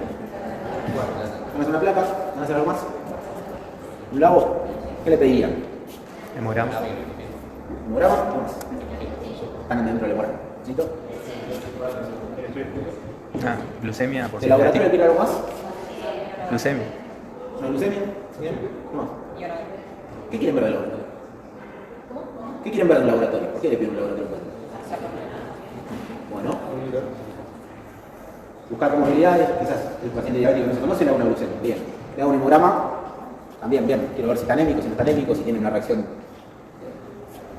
¿Van a hacer una placa? ¿Van a hacer algo más? ¿Un labo? ¿Qué le pedirían? Hemograma. ¿Hemograma? ¿Qué más? Están dentro del hemograma. ¿Listo? Ah, glucemia por ¿De laboratorio le pide algo más? Glucemia. ¿Una glucemia? ¿Bien? ¿Qué más? ¿Qué quieren ver del laboratorio? ¿Qué quieren ver del laboratorio? ¿Por qué le piden un laboratorio? Bueno. Buscar comorbilidades, quizás el paciente diabético no se conoce, le hago una glucemia. Bien. Le hago un hemograma, también bien. Quiero ver si está anémico, si no está anémico, si tiene una reacción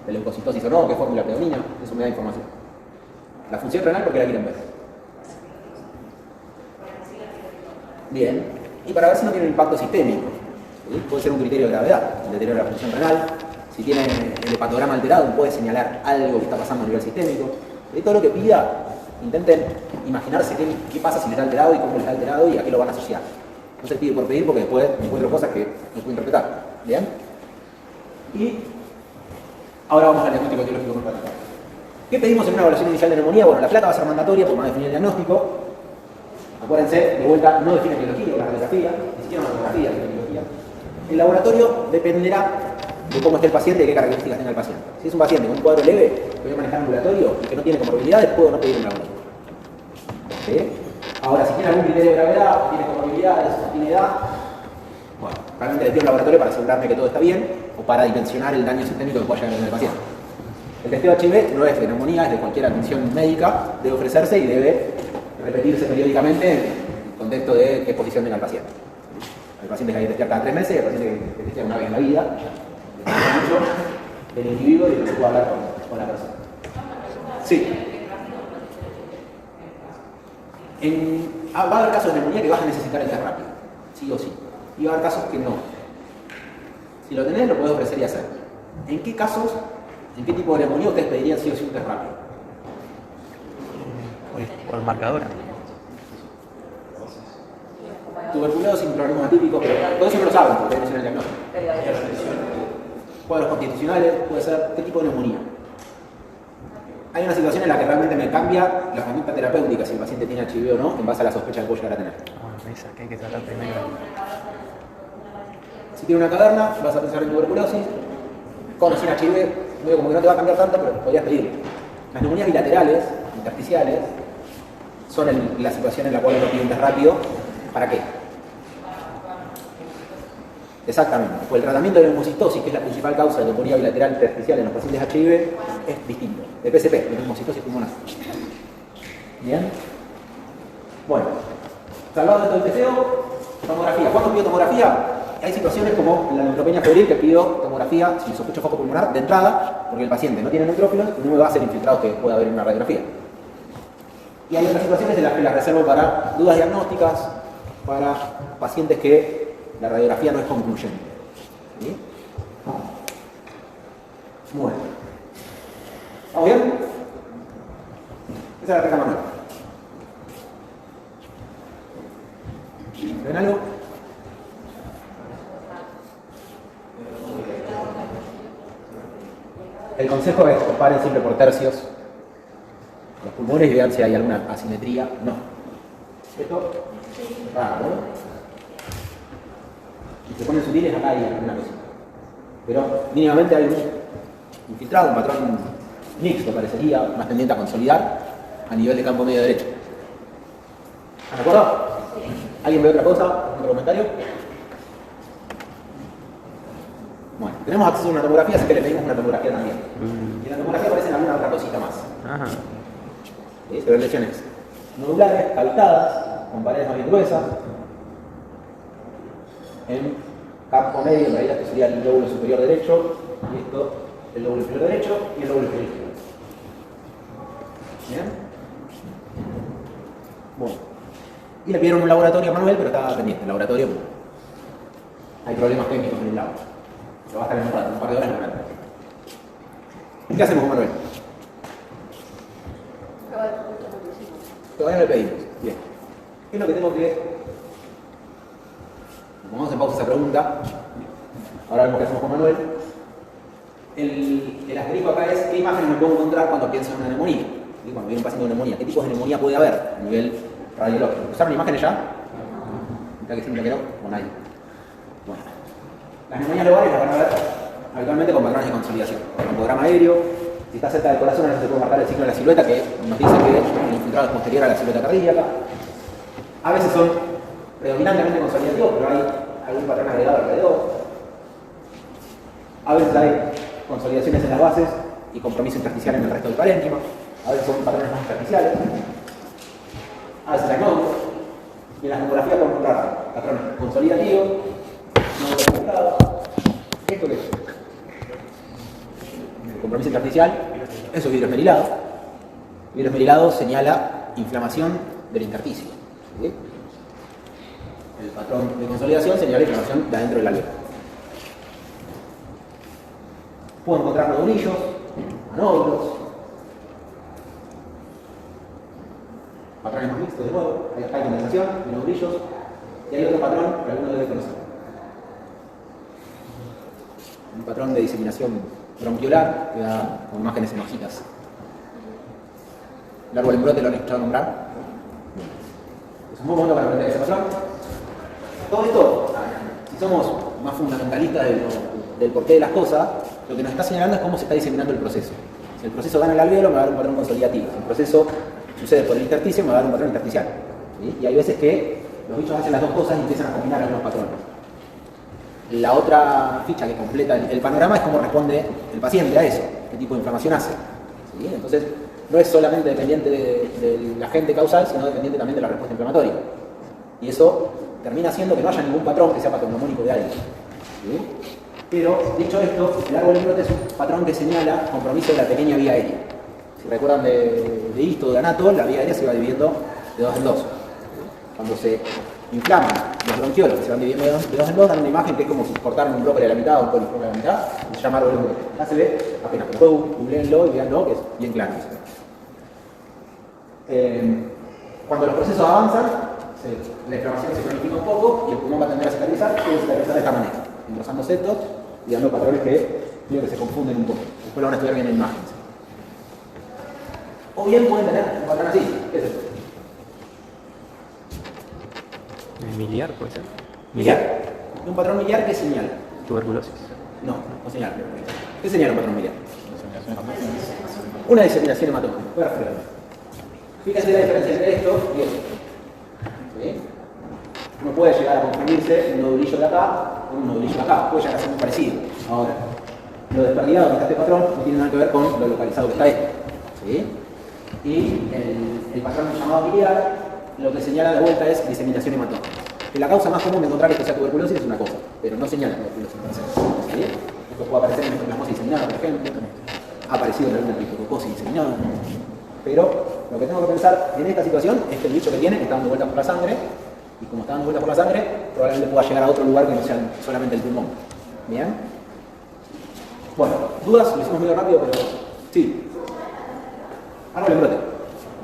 de leucocitosis o no, qué fórmula predomina, eso me da información. La función renal, ¿por qué la quieren ver? Bien. Y para ver si no tiene un impacto sistémico. ¿Sí? Puede ser un criterio de gravedad, el deterioro de la función renal. Si tiene el hepatograma alterado, puede señalar algo que está pasando a nivel sistémico. Y todo lo que pida, intenten imaginarse qué pasa si les está alterado y cómo les está alterado y a qué lo van a asociar. No se pide por pedir porque después encuentro cosas que no puedo interpretar. ¿Bien? Y ahora vamos al diagnóstico etiológico corporal. ¿Qué pedimos en una evaluación inicial de neumonía? Bueno, la placa va a ser mandatoria porque va a definir el diagnóstico. Acuérdense, de vuelta, no define etiología, la radiografía, ni siquiera una radiografía, define etiología. El laboratorio dependerá de cómo esté el paciente y qué características tenga el paciente. Si es un paciente con un cuadro leve, que voy a manejar ambulatorio y que no tiene comorbilidades, puedo no pedir un laboratorio. ¿Sí? Ahora, si tiene algún criterio de gravedad, tiene comorbilidades, tiene edad, bueno, realmente le pido un laboratorio para asegurarme que todo está bien o para dimensionar el daño sistémico que pueda llegar a tener el paciente. El testeo HIV no es de neumonía, es de cualquier atención médica, debe ofrecerse y debe repetirse periódicamente en el contexto de qué exposición tenga el paciente. El paciente que hay que testear cada 3 meses y el paciente que testea una vez en la vida. Depende mucho del individuo y de lo que pueda hablar con la persona. Sí. Va a haber casos de neumonía que vas a necesitar el test rápido, sí o sí. Y va a haber casos que no. Si lo tenés, lo podés ofrecer y hacer. ¿En qué casos, en qué tipo de neumonía ustedes pedirían sí o sí un test rápido? Por marcadora. Tuberculosis, microorganismos atípicos, pero todo eso no lo saben porque no es el diagnóstico. Cuadros constitucionales, puede ser qué tipo de neumonía. Hay una situación en la que realmente me cambia la conducta terapéutica si el paciente tiene HIV o no, en base a la sospecha que puede llegar a tener. Esa que hay que tratar primero. Si tiene una caverna, vas a pensar en tuberculosis. Con o sin HIV, medio como que no te va a cambiar tanto, pero podrías pedirlo. Las neumonías bilaterales, intersticiales, son la situación en la cual uno pide un test rápido. ¿Para qué? Exactamente. Pues el tratamiento de neumocistosis, que es la principal causa de neumonía bilateral intersticial en los pacientes HIV, es distinto. De PSP, de neumocistosis pulmonar. Bien. Bueno, salvado de todo el testeo, tomografía. ¿Cuándo pido tomografía? Hay situaciones como la neutropenia febril que pido tomografía si sospecho foco pulmonar de entrada, porque el paciente no tiene neutrófilos y no me va a hacer infiltrados que pueda haber en una radiografía. Y hay otras situaciones en las que las reservo para dudas diagnósticas, para pacientes que la radiografía no es concluyente. ¿Sí? Bueno. ¿Vamos bien? Esa es la placa manual. ¿Ven algo? El consejo es comparen siempre por tercios los pulmones y vean si hay alguna asimetría. No. Esto es raro, ¿no? Si se ponen sutiles, acá hay alguna cosa. Pero mínimamente hay un infiltrado, un patrón mixto parecería, más tendiente a consolidar a nivel de campo medio derecho. ¿Están de acuerdo? ¿Alguien ve otra cosa? ¿Otro comentario? Bueno, tenemos acceso a una tomografía, así que le pedimos una tomografía también. Y en la tomografía aparecen alguna otra cosita más. Ajá. ¿Sí? Se ven lesiones nodulares, calcadas, con paredes más bien gruesas. En campo medio, en realidad, que sería el lóbulo superior derecho, y esto, el lóbulo inferior derecho y el lóbulo inferior izquierdo. ¿Bien? Bueno. Y le pidieron un laboratorio a Manuel, pero estaba pendiente. El laboratorio, hay problemas técnicos en el labo. Pero va a estar en un par de horas. ¿Qué hacemos con Manuel? Todavía no le pedimos. Bien. ¿Qué es lo que tengo que...? Pongamos en pausa esa pregunta. Ahora vemos qué hacemos con Manuel. El asterisco acá es qué imágenes me puedo encontrar cuando pienso en una neumonía. ¿Sí? Cuando viene un paciente con neumonía, ¿qué tipos de neumonía puede haber a nivel radiológico? ¿Usaron imágenes ya? ¿Está que siempre quedó? ¿O nadie? Bueno. Las neumonías lobales las van a ver habitualmente con patrones de consolidación. Con un programa aéreo. Si está cerca del corazón, no se puede marcar el signo de la silueta que nos dice que el infiltrado es posterior a la silueta cardíaca. A veces son predominantemente consolidativos, pero hay algún patrón agregado alrededor. A veces hay consolidaciones en las bases y compromiso intersticial en el resto del parénquima. A veces son patrones más intersticiales. A veces hay nódulos. Y en la tomografía podemos encontrar patrones consolidativos, nódulos conectados. ¿Esto qué es? El compromiso intersticial, eso es vidrio esmerilado. El vidrio esmerilado señala inflamación del intersticio. ¿Sí? El patrón de consolidación señala inflamación de adentro del alveolo. Puedo encontrar nodulillos, anódulos, patrones más mixtos de nuevo, hay condensación de nodulillos, y hay otro patrón que alguno debe conocer. Un patrón de diseminación bronquiolar que da con imágenes en hojitas. El árbol en brote lo han escuchado nombrar. Es un buen momento para aprender ese patrón. Todo esto, si somos más fundamentalistas del porqué de las cosas, lo que nos está señalando es cómo se está diseminando el proceso. Si el proceso gana el alveolo, me va a dar un patrón consolidativo. Si el proceso sucede por el intersticio, me va a dar un patrón intersticial. ¿Sí? Y hay veces que los bichos hacen las dos cosas y empiezan a combinar algunos patrones. La otra ficha que completa el panorama es cómo responde el paciente a eso, qué tipo de inflamación hace. ¿Sí? Entonces, no es solamente dependiente del agente causal, sino dependiente también de la respuesta inflamatoria. Y eso termina haciendo que no haya ningún patrón que sea patognomónico de alguien. ¿Sí? Pero, dicho esto, el árbol en brote es un patrón que señala compromiso de la pequeña vía aérea. Si recuerdan de Histo o de Anato, la vía aérea se va dividiendo de dos en dos. Cuando se inflaman los bronquiolos que se van dividiendo de dos en dos, dan una imagen que es como si cortaran un brócoli a la mitad o un coliflor a la mitad, y se llama árbol en brote. Acá se ve apenas, pero googleenlo y veanlo, que es bien claro. Cuando los procesos avanzan, la inflamación se cronifica un poco y el pulmón va a tender a cicatrizar, puede cicatrizar de esta manera, engrosando septos y dando patrones que se confunden un poco. Después lo van a estudiar bien en imágenes. O bien pueden tener un patrón así. ¿Qué es esto? Miliar, puede ser. Miliar. Un patrón miliar que señala. Tuberculosis. No señala. ¿Qué señala un patrón miliar? Una diseminación hematógena. Perfecto. Fíjense la diferencia entre esto y esto. ¿Sí? Uno puede llegar a confundirse un nodulillo de acá con un nodulillo de acá. Puede llegar a ser muy parecido. Ahora, lo desperdigado que está este patrón no tiene nada que ver con lo localizado que está esto. ¿Sí? Y el patrón llamado miliar lo que señala de vuelta es diseminación hematógena. Que la causa más común de encontrar que sea tuberculosis es una cosa, pero no señala tuberculosis per se. ¿Sí? Esto puede aparecer en ectoplasmosis diseminada, por ejemplo. Ha aparecido en alguna criptococosis diseminada. Pero lo que tengo que pensar en esta situación es que el bicho que tiene está dando vueltas por la sangre, y como está dando vueltas por la sangre, probablemente pueda llegar a otro lugar que no sea solamente el pulmón. ¿Bien? Bueno, ¿dudas? Lo hicimos medio rápido, pero sí. Árbol en brote.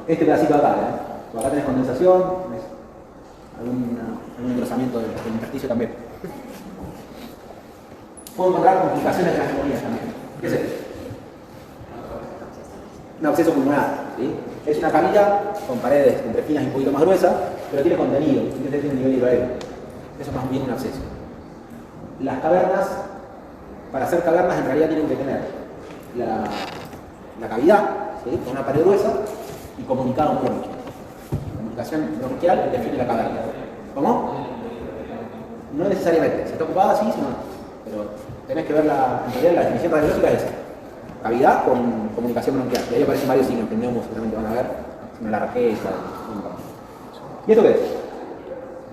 Este pedacito de acá, acá tenés condensación, tenés algún engrosamiento del intersticio también. Puedo encontrar complicaciones de las neumonías también. ¿Qué es esto? Un absceso pulmonar. ¿Sí? Es una camilla con paredes entre finas y un poquito más gruesas, pero tiene contenido, tiene nivel hidroaéreo. Eso es más bien un absceso. Las cavernas, para hacer cavernas en realidad tienen que tener la cavidad, ¿sí? Con una pared gruesa y comunicada a un bronquio. La comunicación bronquial define la caverna. ¿Cómo? No necesariamente. Si está ocupada, sí, si no. Pero tenés que ver en realidad la definición radiológica es esa. Cavidad con comunicación bronquial. Y ahí aparecen varios signos que neumos seguramente van a ver. Signo de la raqueta. ¿Y esto qué es?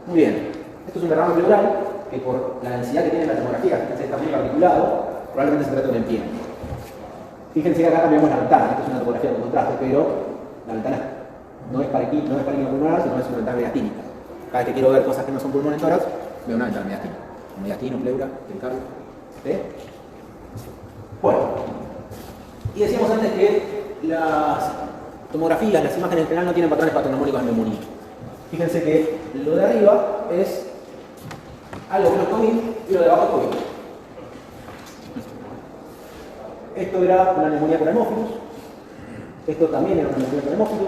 Muy bien. Esto es un derrame pleural que por la densidad que tiene la tomografía, fíjense, está muy articulado, probablemente se trata de un empiema. Fíjense que acá cambiamos la ventana. Esto es una tomografía con contraste, pero la ventana no es parénquima pulmonar, sino es una ventana mediastínica. Cada vez que quiero ver cosas que no son pulmón en tórax, veo una ventana mediastínica. Mediastino, pleura, pericardio. ¿Sí? Bueno, y decíamos antes que las tomografías, las imágenes en general no tienen patrones patognomónicos en neumonía. Fíjense que lo de arriba es algo que no es COVID y lo de abajo es COVID. Esto era una neumonía por hemófilos, esto también era una neumonía por hemófilos,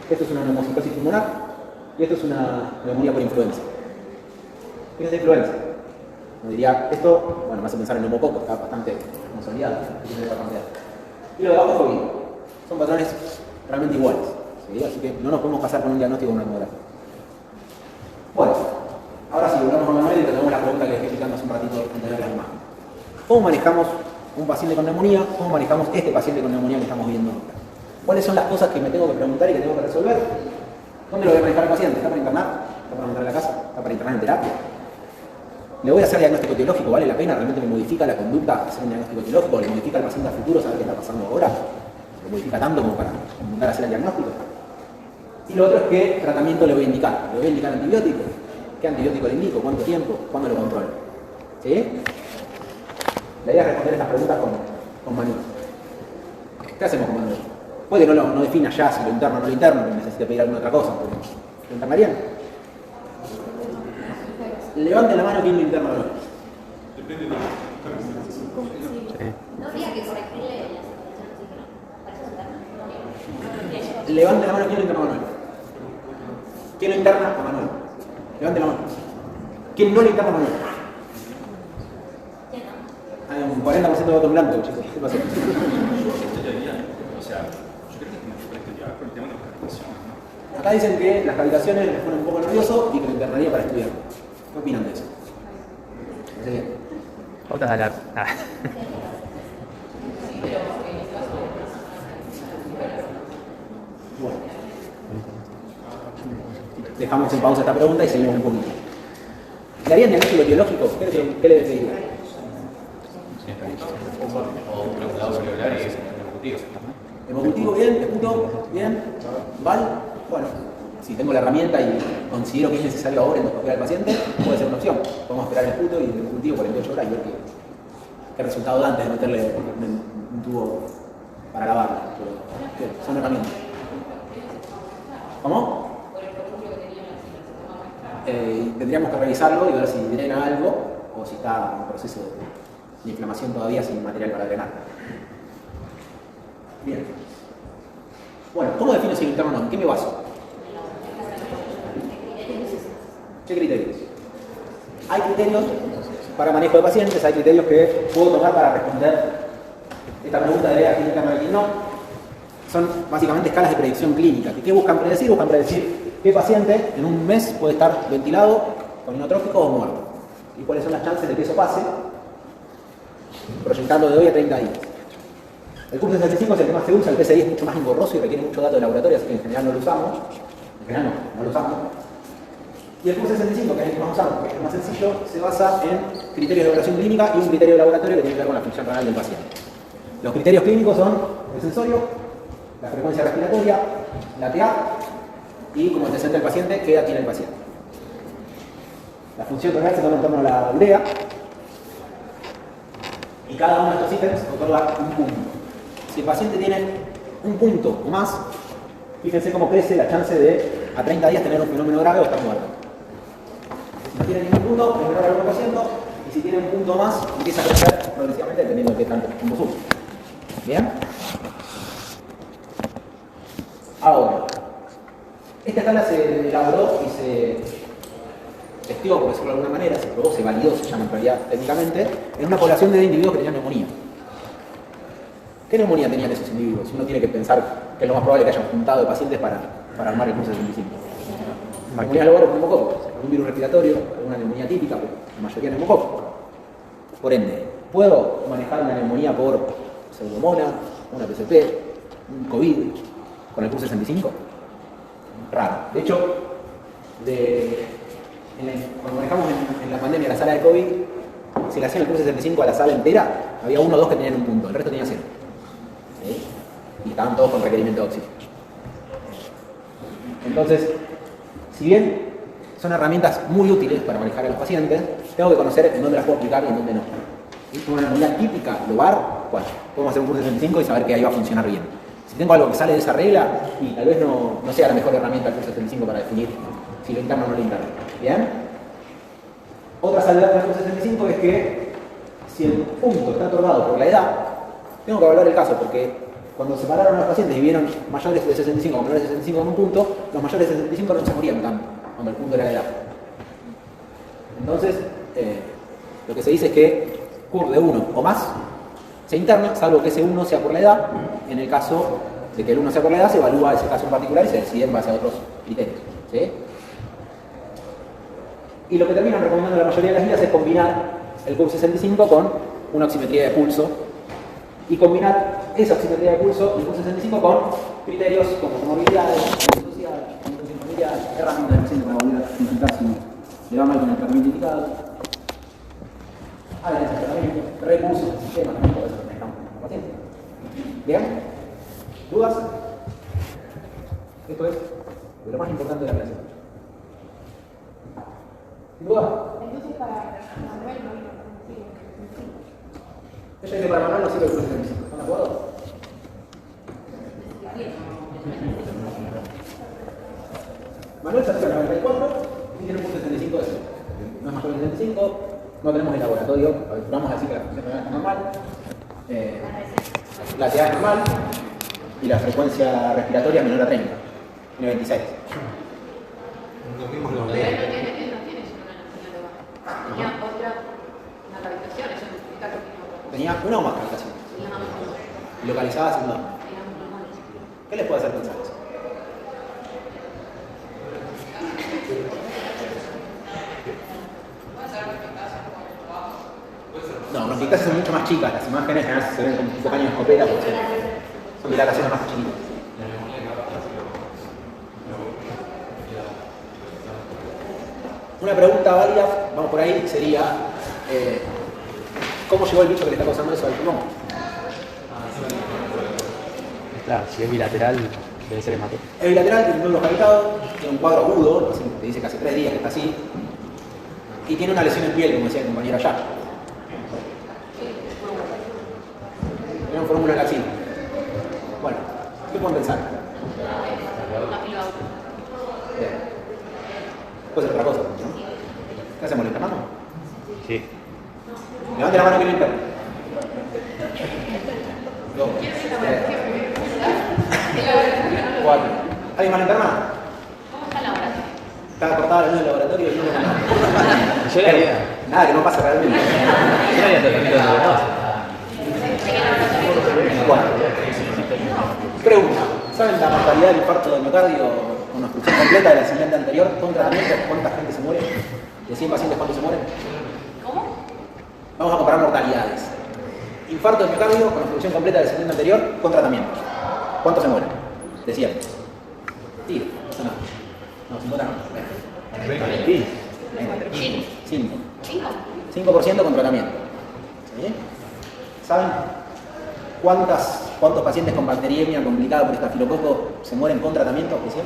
esto es una neumocitosis pulmonar y esto es una neumonía por influenza. Fíjense influenza. No diría esto, bueno, me hace pensar en neumococo, está bastante consolidado. Y lo de abajo es COVID. Son patrones realmente iguales. ¿Sí? Así que no nos podemos pasar con un diagnóstico de una tomografía. Bueno, ahora sí, volvamos a Manuel y tenemos la pregunta que les estoy explicando hace un ratito antes de la imagen. ¿Cómo manejamos un paciente con neumonía? ¿Cómo manejamos este paciente con neumonía que estamos viendo ahora? ¿Cuáles son las cosas que me tengo que preguntar y que tengo que resolver? ¿Dónde lo voy a manejar al paciente? ¿Está para internar? ¿Está para mandar a la casa? ¿Está para internar en terapia? ¿Le voy a hacer diagnóstico etiológico? ¿Vale la pena? ¿Realmente me modifica la conducta hacer un diagnóstico etiológico? ¿Le modifica al paciente a futuro saber qué está pasando ahora? ¿Lo modifica tanto como para mandar a hacer el diagnóstico? Y lo otro es qué tratamiento le voy a indicar. ¿Le voy a indicar antibiótico? ¿Qué antibiótico le indico? ¿Cuánto tiempo? ¿Cuándo lo controlo? ¿Sí? La idea es responder estas preguntas con Manuel. ¿Qué hacemos con Manuel? Puede que no defina ya si lo interno o no lo interno, que necesita pedir alguna otra cosa, pero ¿lo internarían? Levanten la mano quien lo interna o no. Depende de la característica. No habría que corregirle las situaciones, para eso se interna. Levanten la mano quien lo interna a Manuel. ¿Quién lo interna a Manuel? Levanten la mano. ¿Quién no lo interna a Manuel? Hay un 40% de voto en blanco, chicos. ¿Qué pasó? O sea, yo creo que tiene que estudiar por el tema de las calificaciones, ¿no? Acá dicen que las calificaciones les ponen un poco nervioso y que lo internaría para estudiar. ¿Qué opinan de eso? ¿Parece bien? Pautas de alarma. Bueno. Dejamos en pausa esta pregunta y seguimos un poquito. ¿Le harían diagnóstico etiológico? ¿Qué le pediría? O un regulador cerebral y es ejecutivo. Hemocutivo, bien, esputo, bien, ¿vale? Bueno, si tengo la herramienta y considero que es necesario ahora endoscopiar al paciente, puede ser una opción. Podemos esperar el esputo y el hemocutivo 48 horas y ver qué resultado da antes de meterle un tubo para lavarlo. Pero son herramientas. ¿Cómo? Tendríamos que revisarlo y ver si drena algo o si está en proceso de inflamación todavía sin material para drenar. Bien. Bueno, ¿cómo defino si lo interno o no? ¿En qué me baso? ¿Qué criterios? Hay criterios para manejo de pacientes, hay criterios que puedo tomar para responder esta pregunta de a quién interno y a quién no. Son básicamente escalas de predicción clínica. ¿Qué buscan predecir? Buscan predecir qué paciente en un mes puede estar ventilado con inotrófico o muerto. Y cuáles son las chances de que eso pase, proyectando de hoy a 30 días. El curso 65 es el que más se usa, el PCI es mucho más engorroso y requiere mucho dato de laboratorio, así que en general no lo usamos. En general no lo usamos. Y el curso 65, que es el que más usamos, que es el más sencillo, se basa en criterios de evaluación clínica y un criterio de laboratorio que tiene que ver con la función renal del paciente. Los criterios clínicos son el sensorio, la frecuencia respiratoria, la TA y como antecedente del paciente, qué edad tiene el paciente. La función renal se toma en torno a la urea y cada uno de estos ítems otorga un punto. Si el paciente tiene un punto o más, fíjense cómo crece la chance de a 30 días tener un fenómeno grave o estar muerto. Si no tiene ningún punto, es menor al 1%, y si tiene un punto más, empieza a crecer progresivamente dependiendo de qué tanto punto sube. ¿Bien? Ahora, esta escala se elaboró y se testió, por decirlo de alguna manera, se probó, se validó, se llama en realidad técnicamente, en una población de individuos que tenían neumonía. ¿Qué neumonía tenían esos individuos? Uno tiene que pensar que es lo más probable que hayan juntado de pacientes para armar el curso 65. Neumonía global o neumococo, un virus respiratorio, una neumonía típica, pero la mayoría neumococo. Por ende, ¿puedo manejar una neumonía por pseudomonas, una PCP, un COVID con el curso 65? Raro. De hecho, cuando manejamos en la pandemia la sala de COVID, si le hacían el curso 65 a la sala entera, había uno o dos que tenían un punto, el resto tenía 0. ¿Sí? Y estaban todos con requerimiento de oxígeno. Entonces, si bien son herramientas muy útiles para manejar a los pacientes, tengo que conocer en dónde las puedo aplicar y en dónde no. es una neumonía típica, lobar, bueno, podemos hacer un curso de 75 y saber que ahí va a funcionar bien. Si tengo algo que sale de esa regla, y tal vez no sea la mejor herramienta el curso de 75 para definir si lo interno o no lo interno. ¿Bien? Otra salvedad del curso de 75 es que si el punto está otorgado por la edad, tengo que evaluar el caso, porque cuando separaron a los pacientes y vieron mayores de 65 o menores de 65 en un punto, los mayores de 65 no se morían tanto, cuando el punto era la edad. Entonces, lo que se dice es que curve de 1 o más se interna, salvo que ese 1 sea por la edad. En el caso de que el 1 sea por la edad, se evalúa ese caso en particular y se decide en base a otros criterios. ¿Sí? Y lo que terminan recomendando la mayoría de las guías es combinar el CUB 65 con una oximetría de pulso y combinar esa oximetría de pulso y el CUB 65 con criterios como comorbilidades, social, condición familiar, herramientas del paciente para volver a consultar si le va mal con el tratamiento indicado. Háganse el tratamiento, recursos del sistema, también por eso necesitamos con el paciente. ¿Bien? ¿Dudas? Esto es de lo más importante de la clase. ¿Sin duda? Entonces, para Manuel no vino. Ella dice para Manuel no sirve el curso de 75. ¿Están de acuerdo? Manuel se hace el 94 y tiene un curso de 75 de eso. No es mayor de 75, no tenemos el laboratorio, vamos a decir que la función renal está normal, la ansiedad es normal y la frecuencia respiratoria menor a 30, tiene 26. Los mismos Pero los él no tiene una neumonía de baja. Tenía otra, una cavitación, eso significa que tiene otra. Tenía una o más cavitaciones, Tenía una neumonía. localizadas en una. Tenía una neumonía. ¿Qué les puede hacer pensar eso? No, las ictasis son mucho más chicas, las imágenes en general se ven como tipo caño de escopeta porque son dilataciones más chiquitas. Una pregunta válida, vamos por ahí, sería ¿cómo llegó el bicho que le está causando eso al pulmón? Claro, si es bilateral, debe ser hematoma. Es bilateral, tiene un nódulo cavitado, tiene un cuadro agudo, te dice que hace 3 días que está así, y tiene una lesión en piel, como decía el compañero allá. Tiene un fórmula en la axila. Bueno, ¿qué pueden pensar? Una fila auto. Bien. Puede ser otra cosa, ¿no? ¿Qué hacemos? ¿Le internamos? Sí. Levante la mano que lo interna. 2, 3, 4. ¿Alguien más lo interna? ¿Cómo está la hora? Estaba cortada la luz del laboratorio y no lo Yo le haría. nada, que no pasa realmente. Yo le haría tratamiento de neuronas. Bueno. Pregunta. ¿Saben la mortalidad del infarto del miocardio con obstrucción completa de la siguiente anterior con tratamiento? ¿Cuánta gente se muere? ¿De 100 pacientes cuántos se mueren? ¿Cómo? Vamos a comparar mortalidades. Infarto del miocardio con obstrucción completa del siguiente anterior con tratamiento. ¿Cuántos se mueren? De 100. Sí, eso no. No, 50 no. 5. 5% con tratamiento. ¿Sí? ¿Saben cuántos pacientes con bacteriemia complicada por estafilococo se mueren con tratamiento? ¿De 100?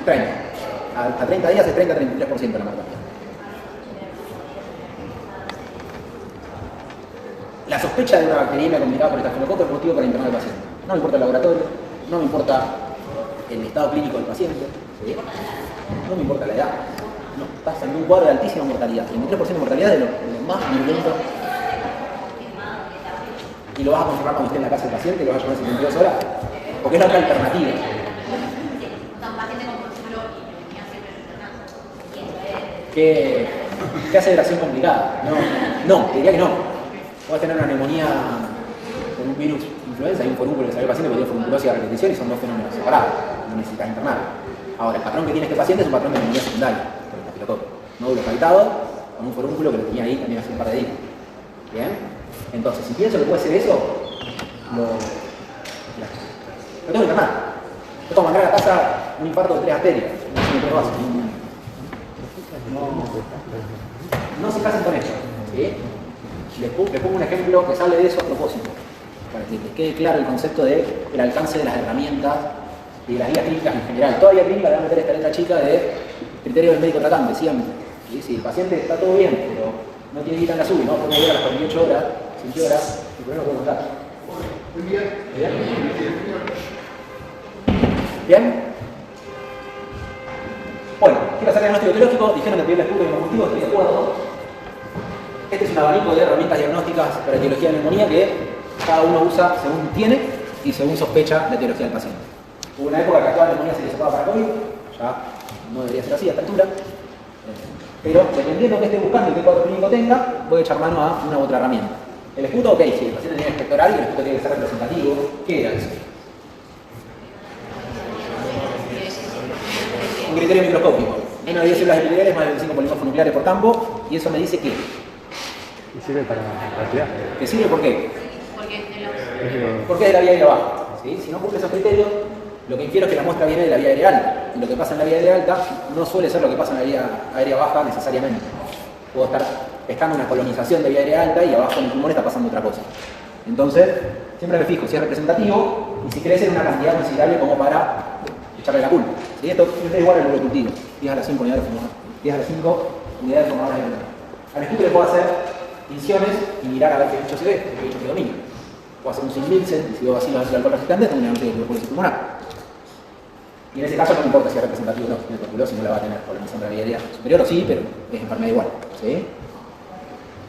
30. A 30 días es 30-33% la mortalidad. La sospecha de una bacteriemia complicada por estafilococo es motivo para internar al paciente. No me importa el laboratorio, no me importa el estado clínico del paciente, ¿sí? No me importa la edad. No, estás en un cuadro de altísima mortalidad. 33% de mortalidad de lo más virulento. Y lo vas a confirmar cuando esté en la casa del paciente, lo vas a llevar 72 horas, porque es la otra alternativa. ¿Qué aceleración complicada? No, te diría que no. Puedes tener una neumonía con un virus influenza y un forúnculo que salió el paciente porque tiene forunculosis a repetición y son dos fenómenos separados. No necesitas internar. Ahora, el patrón que tiene este paciente es un patrón de neumonía secundaria, por el estafilococo. Nódulo cavitado con un forúnculo que lo tenía ahí también hace un par de días. ¿Bien? Entonces, si pienso que puede ser eso, lo tengo que internar. Yo tengo que mandar a casa un infarto de 3 arterias. No se casen con esto. ¿Sí? Les pongo un ejemplo que sale de eso a propósito, para que les quede claro el concepto del alcance de las herramientas y de las guías clínicas en general. Toda guía clínica le va a meter esta letra chica de criterio del médico tratante, siempre. ¿Sí? Si el paciente está todo bien, pero no tiene guita en la SUBI, ¿no? Podemos ver a las 48 horas, 5 horas, y por eso lo podemos dar. ¿Bien? Bueno, quiero hacer diagnóstico etiológico, dijeron que pedir el escudo y motivo, estoy de acuerdo. Este es un abanico de herramientas diagnósticas para etiología de neumonía que cada uno usa según tiene y según sospecha la etiología del paciente. Hubo una época que a toda neumonía se le sacaba para COVID, ya no debería ser así a esta altura. Pero dependiendo de que esté buscando y qué cuadro clínico tenga, voy a echar mano a una u otra herramienta. El escudo, ok, si el paciente tiene pectoral y el escudo tiene que ser representativo, ¿qué era eso? Un criterio microscópico. Menos de 10 células epiteliales, más de 25 polimorfos nucleares por campo, y eso me dice que. ¿Y sirve para estudiar? ¿Que sirve por qué? Porque es de los... Porque es de la vía aérea baja. ¿Sí? Si no cumple esos criterios, lo que infiero es que la muestra viene de la vía aérea alta. Y lo que pasa en la vía aérea alta no suele ser lo que pasa en la vía aérea baja necesariamente. Puedo estar pescando una colonización de vía aérea alta y abajo en el pulmón está pasando otra cosa. Entonces, siempre me fijo si es representativo y si crece en una cantidad considerable como para echarle la culpa. ¿Sí? Esto es igual al urocultivo. 10 a las 5 unidades formadoras. 10 a las 5 unidades formadoras de neumonía. Al escudo le puedo hacer incisiones y mirar a ver qué bicho se ve, qué bicho que domina. Puedo hacer un Sim-Nielsen, y si veo vacilos de alcohol resistente, tengo una diagnóstico de tuberculosis pulmonar. Y en ese caso no me importa si es representativo o no, tiene tuberculosis, no la va a tener colonización de la vía aérea superior o sí, pero es enfermedad igual. ¿Sí?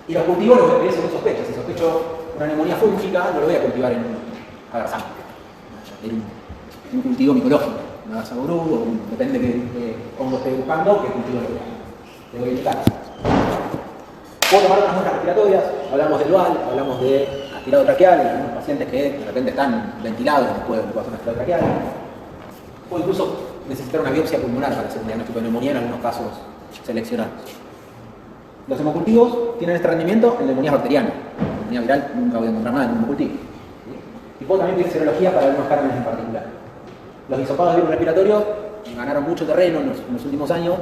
Y los cultivos los voy a pedir según sospecha. Si sospecho una neumonía fúngica, no lo voy a cultivar en un agarzán. En un cultivo micológico, un agarzán o depende de cómo esté buscando, qué cultivo le voy a indicar. Puedo tomar unas muestras respiratorias, hablamos del VAL, hablamos de aspirado traqueal, en algunos pacientes que de repente están ventilados después de hacer un aspirado traqueal. O incluso necesitar una biopsia pulmonar para hacer un diagnóstico de neumonía en algunos casos seleccionados. Los hemocultivos tienen este rendimiento en neumonías bacterianas. En neumonía viral nunca voy a encontrar nada en un hemocultivo. Y puedo también pedir serología para algunos cármenes en particular. Los hisopados de virus respiratorio ganaron mucho terreno en los últimos años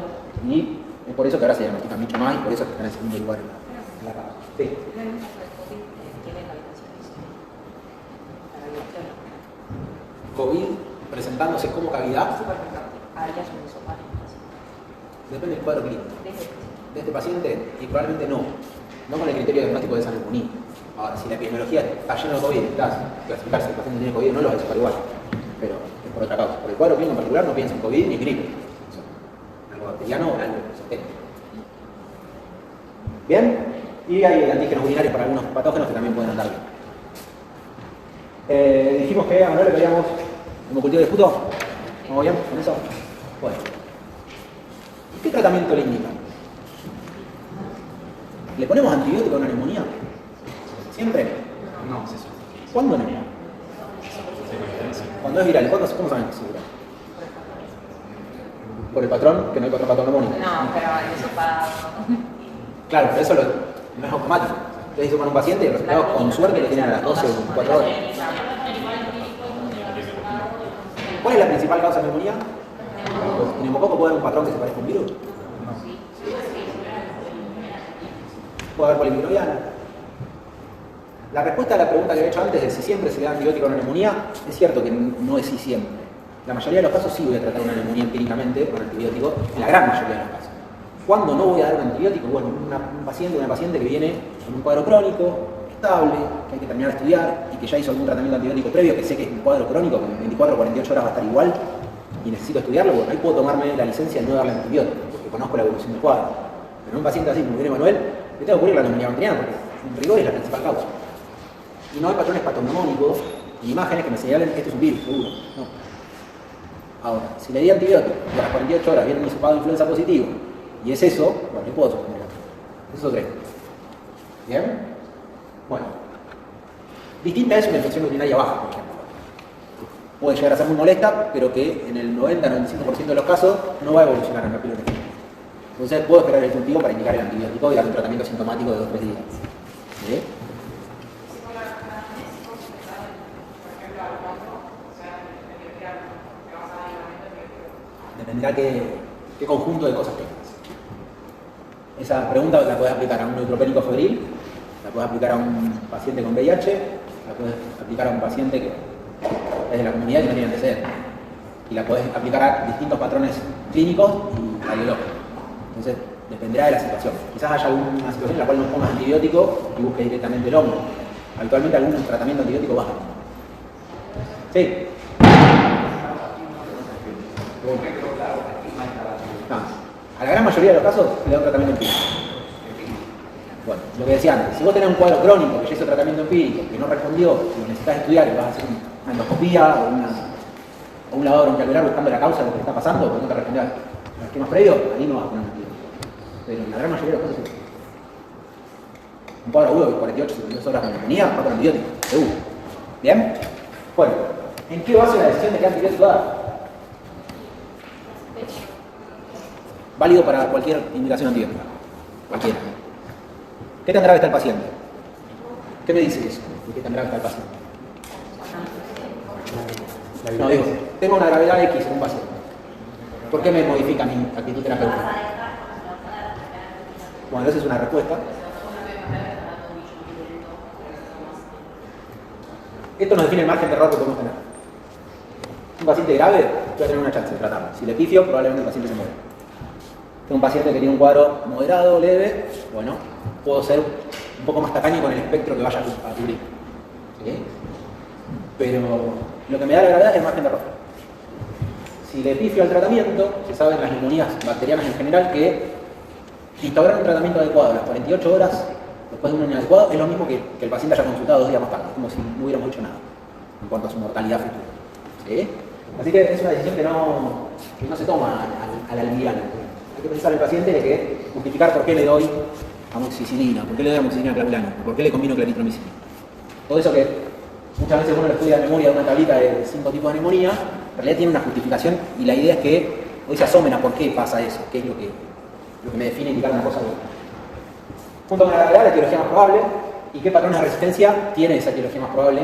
y es por eso que ahora se diagnostican mucho más y por eso están en segundo lugar en la capa. Sí. COVID presentándose como cavidad. Depende del cuadro clínico. De este paciente, y probablemente no. No con el criterio diagnóstico de esa neumonía. Ahora, si la epidemiología está llena de COVID, clasificar si el paciente tiene COVID no lo va a sacar igual. Pero es por otra causa. Por el cuadro clínico en particular no piensa en COVID ni en gripe. Algo bacteriano o algo sistémico. ¿Bien? Y hay antígenos urinarios para algunos patógenos que también pueden andar bien. Dijimos que a Manuel le pedíamos hemocultivo de escudo. ¿Vamos bien con eso? Bueno. ¿Y qué tratamiento le indican? ¿Le ponemos antibiótico a una neumonía? ¿Siempre? No, es eso. ¿Cuándo no? Cuando es viral. ¿Cómo sabemos que es viral? Por el patrón, que no hay patrón patognomónico. No, pero el hisopado. Claro, pero eso no es automático. Ustedes hizo con un paciente y el resultado con suerte lo tienen a las 12 o 24 horas. ¿Cuál es la principal causa de neumonía? ¿El neumococo puede haber un patrón que se parezca a un virus? ¿Puede haber polimicrobiana? La respuesta a la pregunta que había hecho antes de si siempre se le da antibiótico a una neumonía, es cierto que no es sí siempre. La mayoría de los casos sí voy a tratar una neumonía empíricamente con antibiótico, en la gran mayoría de los casos. ¿Cuándo no voy a dar un antibiótico? Bueno, un paciente que viene con un cuadro crónico, estable, que hay que terminar de estudiar y que ya hizo algún tratamiento antibiótico previo, que sé que es un cuadro crónico, que en 24 o 48 horas va a estar igual y necesito estudiarlo, bueno, ahí puedo tomarme la licencia de no darle antibiótico, porque conozco la evolución del cuadro. Pero un paciente así, como viene Manuel, le tengo que cubrir la neumonía bacteriana, porque en rigor es la principal causa. Y no hay patrones patognomónicos ni imágenes que me señalen que este es un virus, seguro. No. Ahora, si le di antibiótico y a las 48 horas viene un hisopado de influenza positivo, y es eso, bueno, le puedo suspender. Eso creo. ¿Bien? Bueno. Distinta es una infección urinaria baja, por ejemplo. Puede llegar a ser muy molesta, pero que en el 90-95% de los casos no va a evolucionar en la pilonería. Entonces puedo esperar el cultivo para indicar el antibiótico y dar un tratamiento sintomático de 2 o 3 días. ¿Sí? Dependerá qué conjunto de cosas tengas. Esa pregunta la puedes aplicar a un neutropénico febril, la puedes aplicar a un paciente con VIH, la puedes aplicar a un paciente que es de la comunidad y no tiene antecedentes. Y la puedes aplicar a distintos patrones clínicos y radiológicos. Entonces, Dependerá de la situación. Quizás haya alguna situación en la cual no pongas antibiótico y busques directamente el hongo. Habitualmente algún tratamiento antibiótico baja. Sí. No. A la gran mayoría de los casos le da un tratamiento empírico. Bueno, lo que decía antes, si vos tenés un cuadro crónico que ya hizo tratamiento empírico, que no respondió, si lo necesitas estudiar y vas a hacer una endoscopía o un lavado bronquialveolar buscando la causa de lo que te está pasando, porque no te respondió al esquema previo, ahí no vas a poner un antibiótico. Pero en la gran mayoría de los casos sí. Un cuadro agudo de 48, 72 horas de neumonía, va con antibiótico, seguro. ¿Bien? Bueno, ¿en qué base la decisión de qué antibiótico dar? Válido para cualquier indicación antibiótica. Cualquiera. ¿Qué tan grave está el paciente? ¿Qué me dice eso? ¿Qué tan grave está el paciente? No, digo, tengo una gravedad X en un paciente. ¿Por qué me modifica mi actitud terapéutica? Bueno, esa es una respuesta. Esto nos define el margen de error que podemos tener. Un paciente grave, voy a tener una chance de tratarlo. Si le pifio, probablemente el paciente se muere. Tengo un paciente que tiene un cuadro moderado, leve, bueno, puedo ser un poco más tacaño con el espectro que vaya a cubrir. ¿Sí? Pero lo que me da la gravedad es el margen de error. Si le pifio al tratamiento, se sabe en las neumonías bacterianas en general que instaurar un tratamiento adecuado a las 48 horas después de un inadecuado es lo mismo que el paciente haya consultado 2 días más tarde, como si no hubiéramos hecho nada en cuanto a su mortalidad futura. ¿Sí? Así que es una decisión que no se toma al liviano. Hay que pensar al paciente de que justificar por qué le doy amoxicilina, por qué le doy amoxicilina clavulana, por qué le combino claritromicina. Todo eso que muchas veces uno lo estudia de memoria de una tablita de 5 tipos de neumonía, en realidad tiene una justificación y la idea es que hoy se asomen a por qué pasa eso, qué es lo que me define indicar una cosa u otra. Junto con la gravedad, la etiología más probable y qué patrones de resistencia tiene esa etiología más probable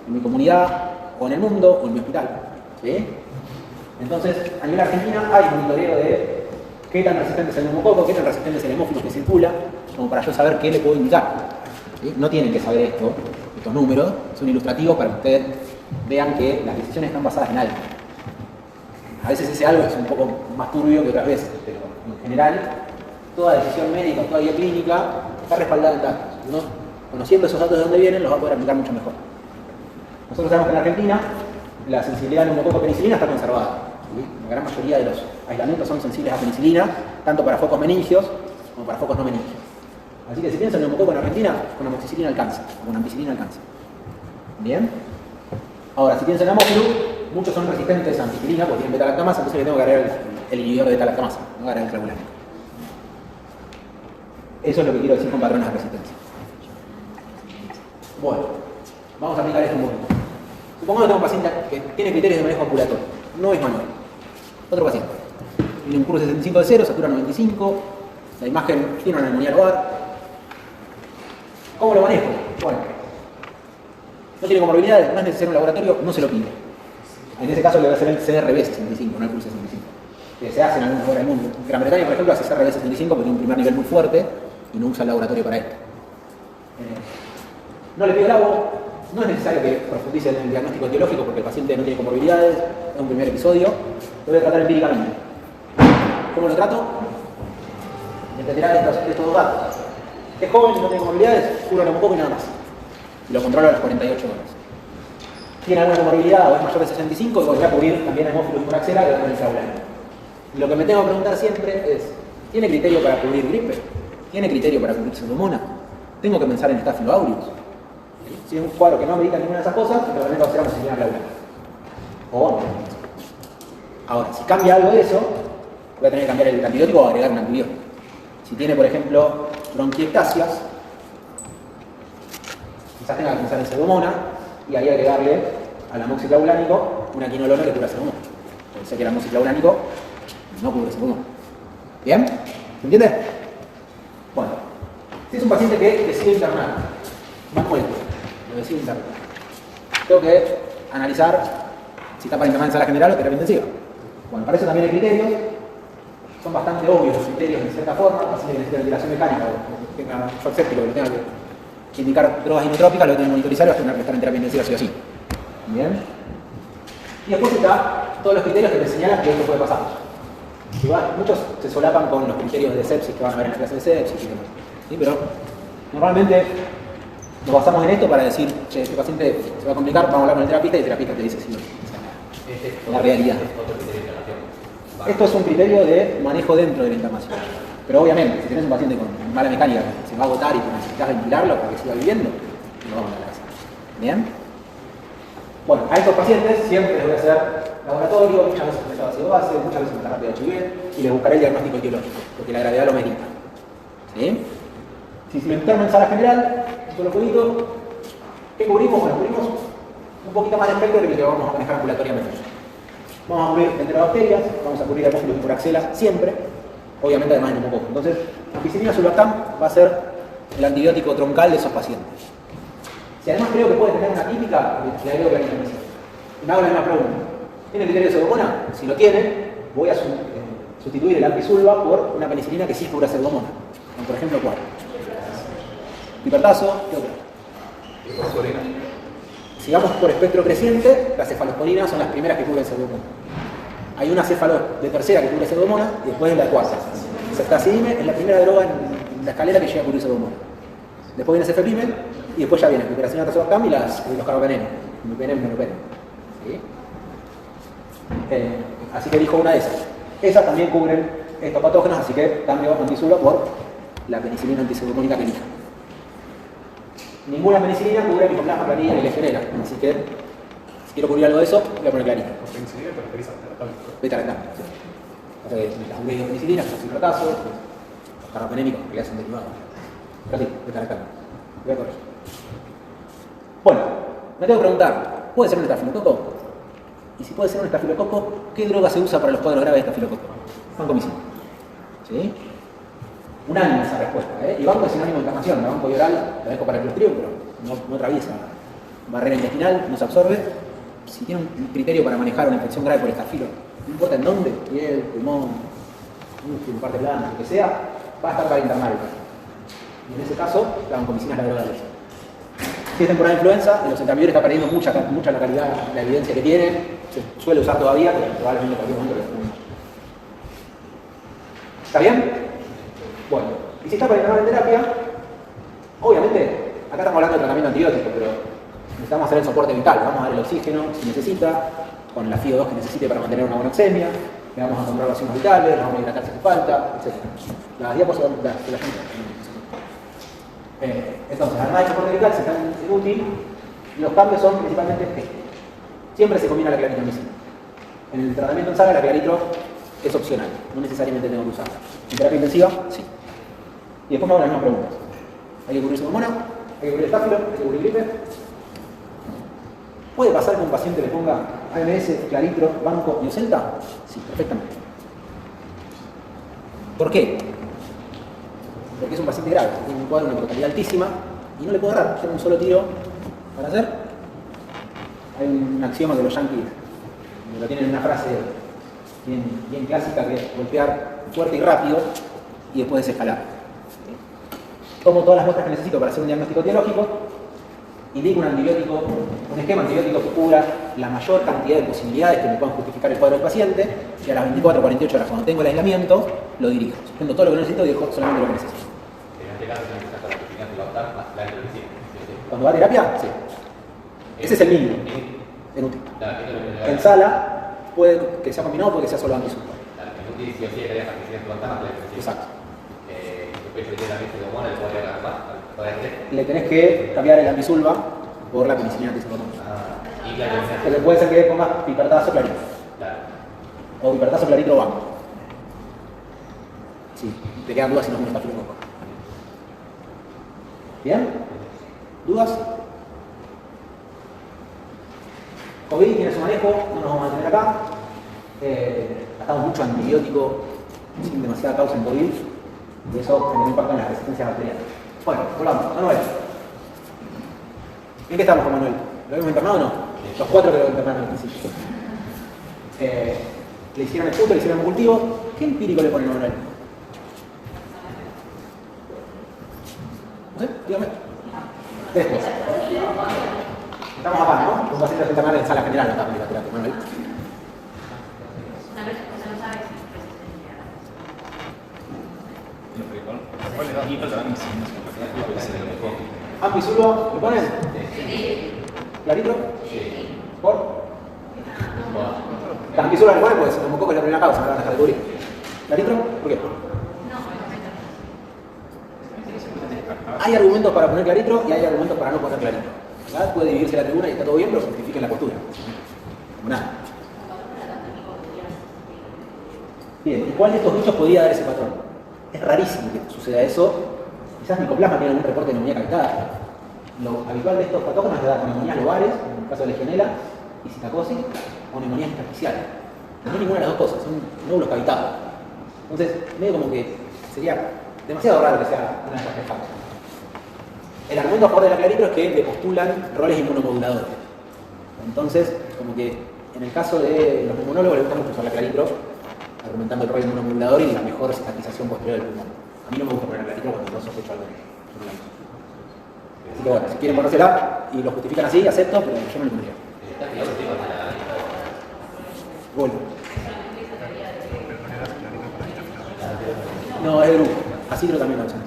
en mi comunidad, o en el mundo, o en mi hospital. ¿Sí? Entonces, a nivel Argentina hay un monitoreo de qué tan resistente es el neumococo, qué tan resistente es el hemófilo que circula, como para yo saber qué le puedo indicar. ¿Sí? No tienen que saber esto, estos números, son ilustrativos para que ustedes vean que las decisiones están basadas en algo. A veces ese algo es un poco más turbio que otras veces, pero en general toda decisión médica, toda guía clínica está respaldada en datos. Uno, conociendo esos datos de dónde vienen, los va a poder aplicar mucho mejor. Nosotros sabemos que en Argentina la sensibilidad al neumococo a penicilina está conservada. ¿Sí? La gran mayoría de los aislamientos son sensibles a penicilina, tanto para focos meningios como para focos no meningios. Así que si piensan en neumococo en Argentina, con amoxicilina alcanza, con ampicilina alcanza. ¿Bien? Ahora, si piensan en amófilo, muchos son resistentes a ampicilina porque tienen beta-lactamasa, entonces le tengo que agregar el inhibidor de beta-lactamasa, no agregar el clavulano. Eso es lo que quiero decir con patrones de resistencia. Bueno, vamos a aplicar esto un poquito. Supongamos que tengo un paciente que tiene criterios de manejo ambulatorio, no es manual. Otro paciente. Tiene un curso de 65 de 0, satura 95, la imagen tiene una neumonía lobar. ¿Cómo lo manejo? Bueno, no tiene comorbilidades, no es necesario un laboratorio, no se lo pide. En ese caso le voy a hacer el CRB 65, no el curso 65. Que se hace en algunos lugares del mundo. En Gran Bretaña, por ejemplo, hace CRB 65 porque tiene un primer nivel muy fuerte y no usa el laboratorio para esto. No le pido el agua, no es necesario que profundice en el diagnóstico etiológico porque el paciente no tiene comorbilidades, es un primer episodio, lo voy a tratar empíricamente. ¿Cómo lo trato? Dependerá de estos dos datos. Es joven, no tiene comorbilidades, curo el neumococo y nada más. Y lo controlo a las 48 horas. Tiene alguna comorbilidad o es mayor de 65, y voy a cubrir también hemófilos por axela que con el clavulano. Y lo que me tengo que preguntar siempre es, ¿tiene criterio para cubrir gripe? ¿Tiene criterio para cubrir pseudomonas? ¿Tengo que pensar en Staphylo aureus? Si es un cuadro que no amerita ninguna de esas cosas, probablemente va a ser amoxicilina clavulana. O no. Ahora, si cambia algo de eso, voy a tener que cambiar el antibiótico o agregar un antibiótico. Si tiene, por ejemplo, bronquiectasias, quizás tenga que pensar en pseudomonas y ahí agregarle al amoxiclavulánico una quinolona que cura pseudomonas. Porque sé que el amoxiclavulánico no cubre pseudomonas. ¿Bien? ¿Se entiende? Bueno, si es un paciente que decide internar, Manuel, lo decide internar, tengo que analizar si está para internar en sala general o terapia intensiva. Bueno, para eso también hay criterios, son bastante obvios los criterios en cierta forma, paciente que necesita ventilación mecánica o que tenga shock séptico, que lo tenga que indicar drogas inotrópicas, lo tengo que monitorizar y va a tener que estar en terapia intensiva sí o sí. Bien. Y después está todos los criterios que me señalan que esto puede pasar. Igual, muchos se solapan con los criterios de sepsis que van a ver en la clase de sepsis y demás. ¿Sí? Pero normalmente nos basamos en esto para decir, che, este paciente se va a complicar, vamos a hablar con el terapista y el terapista te dice sí o no. O sea, la realidad. Esto es un criterio de manejo dentro de la internación. Pero obviamente, si tenés un paciente con mala mecánica, se va a agotar y necesitas ventilarlo para que siga viviendo, no vamos a la casa. ¿Bien? Bueno, a estos pacientes siempre les voy a hacer laboratorio, muchas veces con ácido base, muchas veces con la rápida HIV, y les buscaré el diagnóstico etiológico, porque la gravedad lo merita. ¿Sí? Si me interno en sala general, con los jueguitos, ¿qué cubrimos? Bueno, cubrimos un poquito más de espectro de lo que vamos a manejar ambulatoriamente. Vamos a cubrir enterobacterias, vamos a cubrir hemófilos y coraxelas siempre, obviamente además de neumococo. Entonces, ampicilina sulbactam va a ser el antibiótico troncal de esos pacientes. Si además creo que puede tener una química, le agrego claritromicina. Y me hago la misma pregunta. ¿Tiene criterio de pseudomonas? Si lo tiene, voy a sustituir el ampisulva por una penicilina que sí cubra pseudomonas. Por ejemplo, ¿cuál? Pipertazo, ¿qué otra? Sigamos por espectro creciente, las cefalosporinas son las primeras que cubren pseudomonas. Hay una cefalo de tercera que cubre pseudomonas y después la cuarta. Ceftazidime es la primera droga en la escalera que llega a cubrir pseudomonas. Después viene cefepime y después ya viene piperacina tazobactam y los carbapenemas. Mepenem, meropenem. ¿Sí? Así que elijo una de esas. Esas también cubren estos patógenos, así que cambio antisulva por la penicilina antipseudocónica que elija. Ninguna penicilina cubre micoplasma, clarina y legionela, así que si quiero cubrir algo de eso, voy a poner clarina. ¿Con penicilina te referís a Beta-lactam. Sí. O sea, las penicilinas, los ciprotazos, los carbapenémicos que le hacen derivados. Pero sí, beta-lactam. Voy a corregir. Bueno, me tengo que preguntar, ¿puede ser un estafilococo? Y si puede ser un estafilococo, ¿qué droga se usa para los cuadros graves de estafilococo? Vancomicina. ¿Sí? Unánime esa respuesta, ¿eh? Y banco es sinónimo de inflamación, la banco oral la dejo para el clostridio, pero no atraviesa barrera intestinal, no se absorbe. Si tiene un criterio para manejar una infección grave por estafilo, no importa en dónde, piel, pulmón, músculo, parte blanda, lo que sea, va a estar para internar el caso. Y en ese caso, la vancomicina es la droga de eso. Si es temporada de influenza, los antivirales está perdiendo mucha la calidad, la evidencia que tiene, se suele usar todavía, pero probablemente en cualquier momento lo ponga. ¿Está bien? Bueno, y si está para internar en terapia, obviamente, acá estamos hablando de tratamiento antibiótico, pero necesitamos hacer el soporte vital, vamos a dar el oxígeno si necesita, con la FIO2 que necesite para mantener una buena oxemia, le vamos a comprar los signos vitales, le vamos a hidratar si hace falta, etc. Las diapositivas de la gente. Entonces, además del soporte vital, si están en útil, los cambios son principalmente estos. Siempre se combina la claritromicina. En el tratamiento en sala, la claritro es opcional, no necesariamente tengo que usarla. En terapia intensiva, sí. Y después me hago las mismas preguntas. ¿Hay que cubrir pseudomonas? ¿Hay que cubrir estáfilo? ¿Hay que cubrir gripe? ¿Puede pasar que un paciente le ponga AMS, claritro, banco y ocelta? Sí, perfectamente. ¿Por qué? Porque es un paciente grave, tiene un cuadro de una mortalidad altísima y no le puedo dar, tengo un solo tiro para hacer. Hay un axioma de los yankees, lo tienen en una frase bien clásica, que es golpear fuerte y rápido y después desescalar. Tomo todas las muestras que necesito para hacer un diagnóstico etiológico, indico un antibiótico, un esquema antibiótico que cubra la mayor cantidad de posibilidades que me puedan justificar el cuadro del paciente, y a las 24 o 48 horas, cuando tengo el aislamiento, lo dirijo. Suspendo todo lo que necesito y dejo solamente lo que necesito. En este caso, se necesita la actividad de la más la claritromicina. ¿Cuando va a terapia? Sí. Ese es el mínimo. En útil. En sala, puede que sea combinado, puede que sea solo antisulfa. En útil, si o sí, querías actividad de la más claritromicina. Exacto. Le tenés que cambiar el antisulva por la penicilina antipseudocónica. Y claritromicina. Entonces puede ser que pongas pipertazo clarito. Claro. O pipertazo clarito banco. Sí, te quedan dudas si no es un estafilococo. ¿Bien? ¿Dudas? COVID tiene su manejo, no nos vamos a detener acá. Gastamos mucho antibiótico sin demasiada causa en COVID y eso genera impacto en las resistencias bacterianas. Bueno, volvamos. Manuel. ¿En qué estamos con Manuel? ¿Lo habíamos internado o no? Los 4 que lo internaron al principio. Le hicieron el punto, le hicieron el cultivo. ¿Qué empírico le ponen a Manuel? ¿No sé? Dígame. Después. Estamos acá, ¿no? Un paciente internado en sala general, no está con la terapia, Manuel. Y para mí sí, no sé, puede ser el mejor. Ampisulvo, ¿lo ponen? ¿Clarito? ¿Por? Las ampisulas le ponen porque se como coco es la primera causa, no la van a dejar de cubrir. ¿Clarito? ¿Por qué? Hay argumentos para poner claritro y hay argumentos para no poner claritro. ¿Verdad? Puede dividirse la tribuna y está todo bien, pero justifiquen la postura. Como nada. Bien, ¿y cuál de estos bichos podría dar ese patrón? Es rarísimo que suceda eso. Quizás Mycoplasma tiene algún reporte de neumonía cavitada. Lo habitual de estos patógenos es dar neumonías lobares, en el caso de Legionella, y citacosis, o neumonías intersticiales. No hay ninguna de las dos cosas, son nódulos cavitados. Entonces, medio como que sería demasiado raro que sea una de estas tres causas. El argumento a favor de la claritro es que le postulan roles inmunomoduladores. Entonces, como que en el caso de los neumonólogos les gusta mucho usar la claritro, argumentando el rol inmunomodulador y la mejor cicatrización posterior del pulmón. A mí no me gusta poner la claritro cuando no sospecho algo. Así que bueno, si quieren ponérsela y lo justifican así, acepto, pero yo no lo pondría. Gol. No, es de grupo. Acitro también lo usan.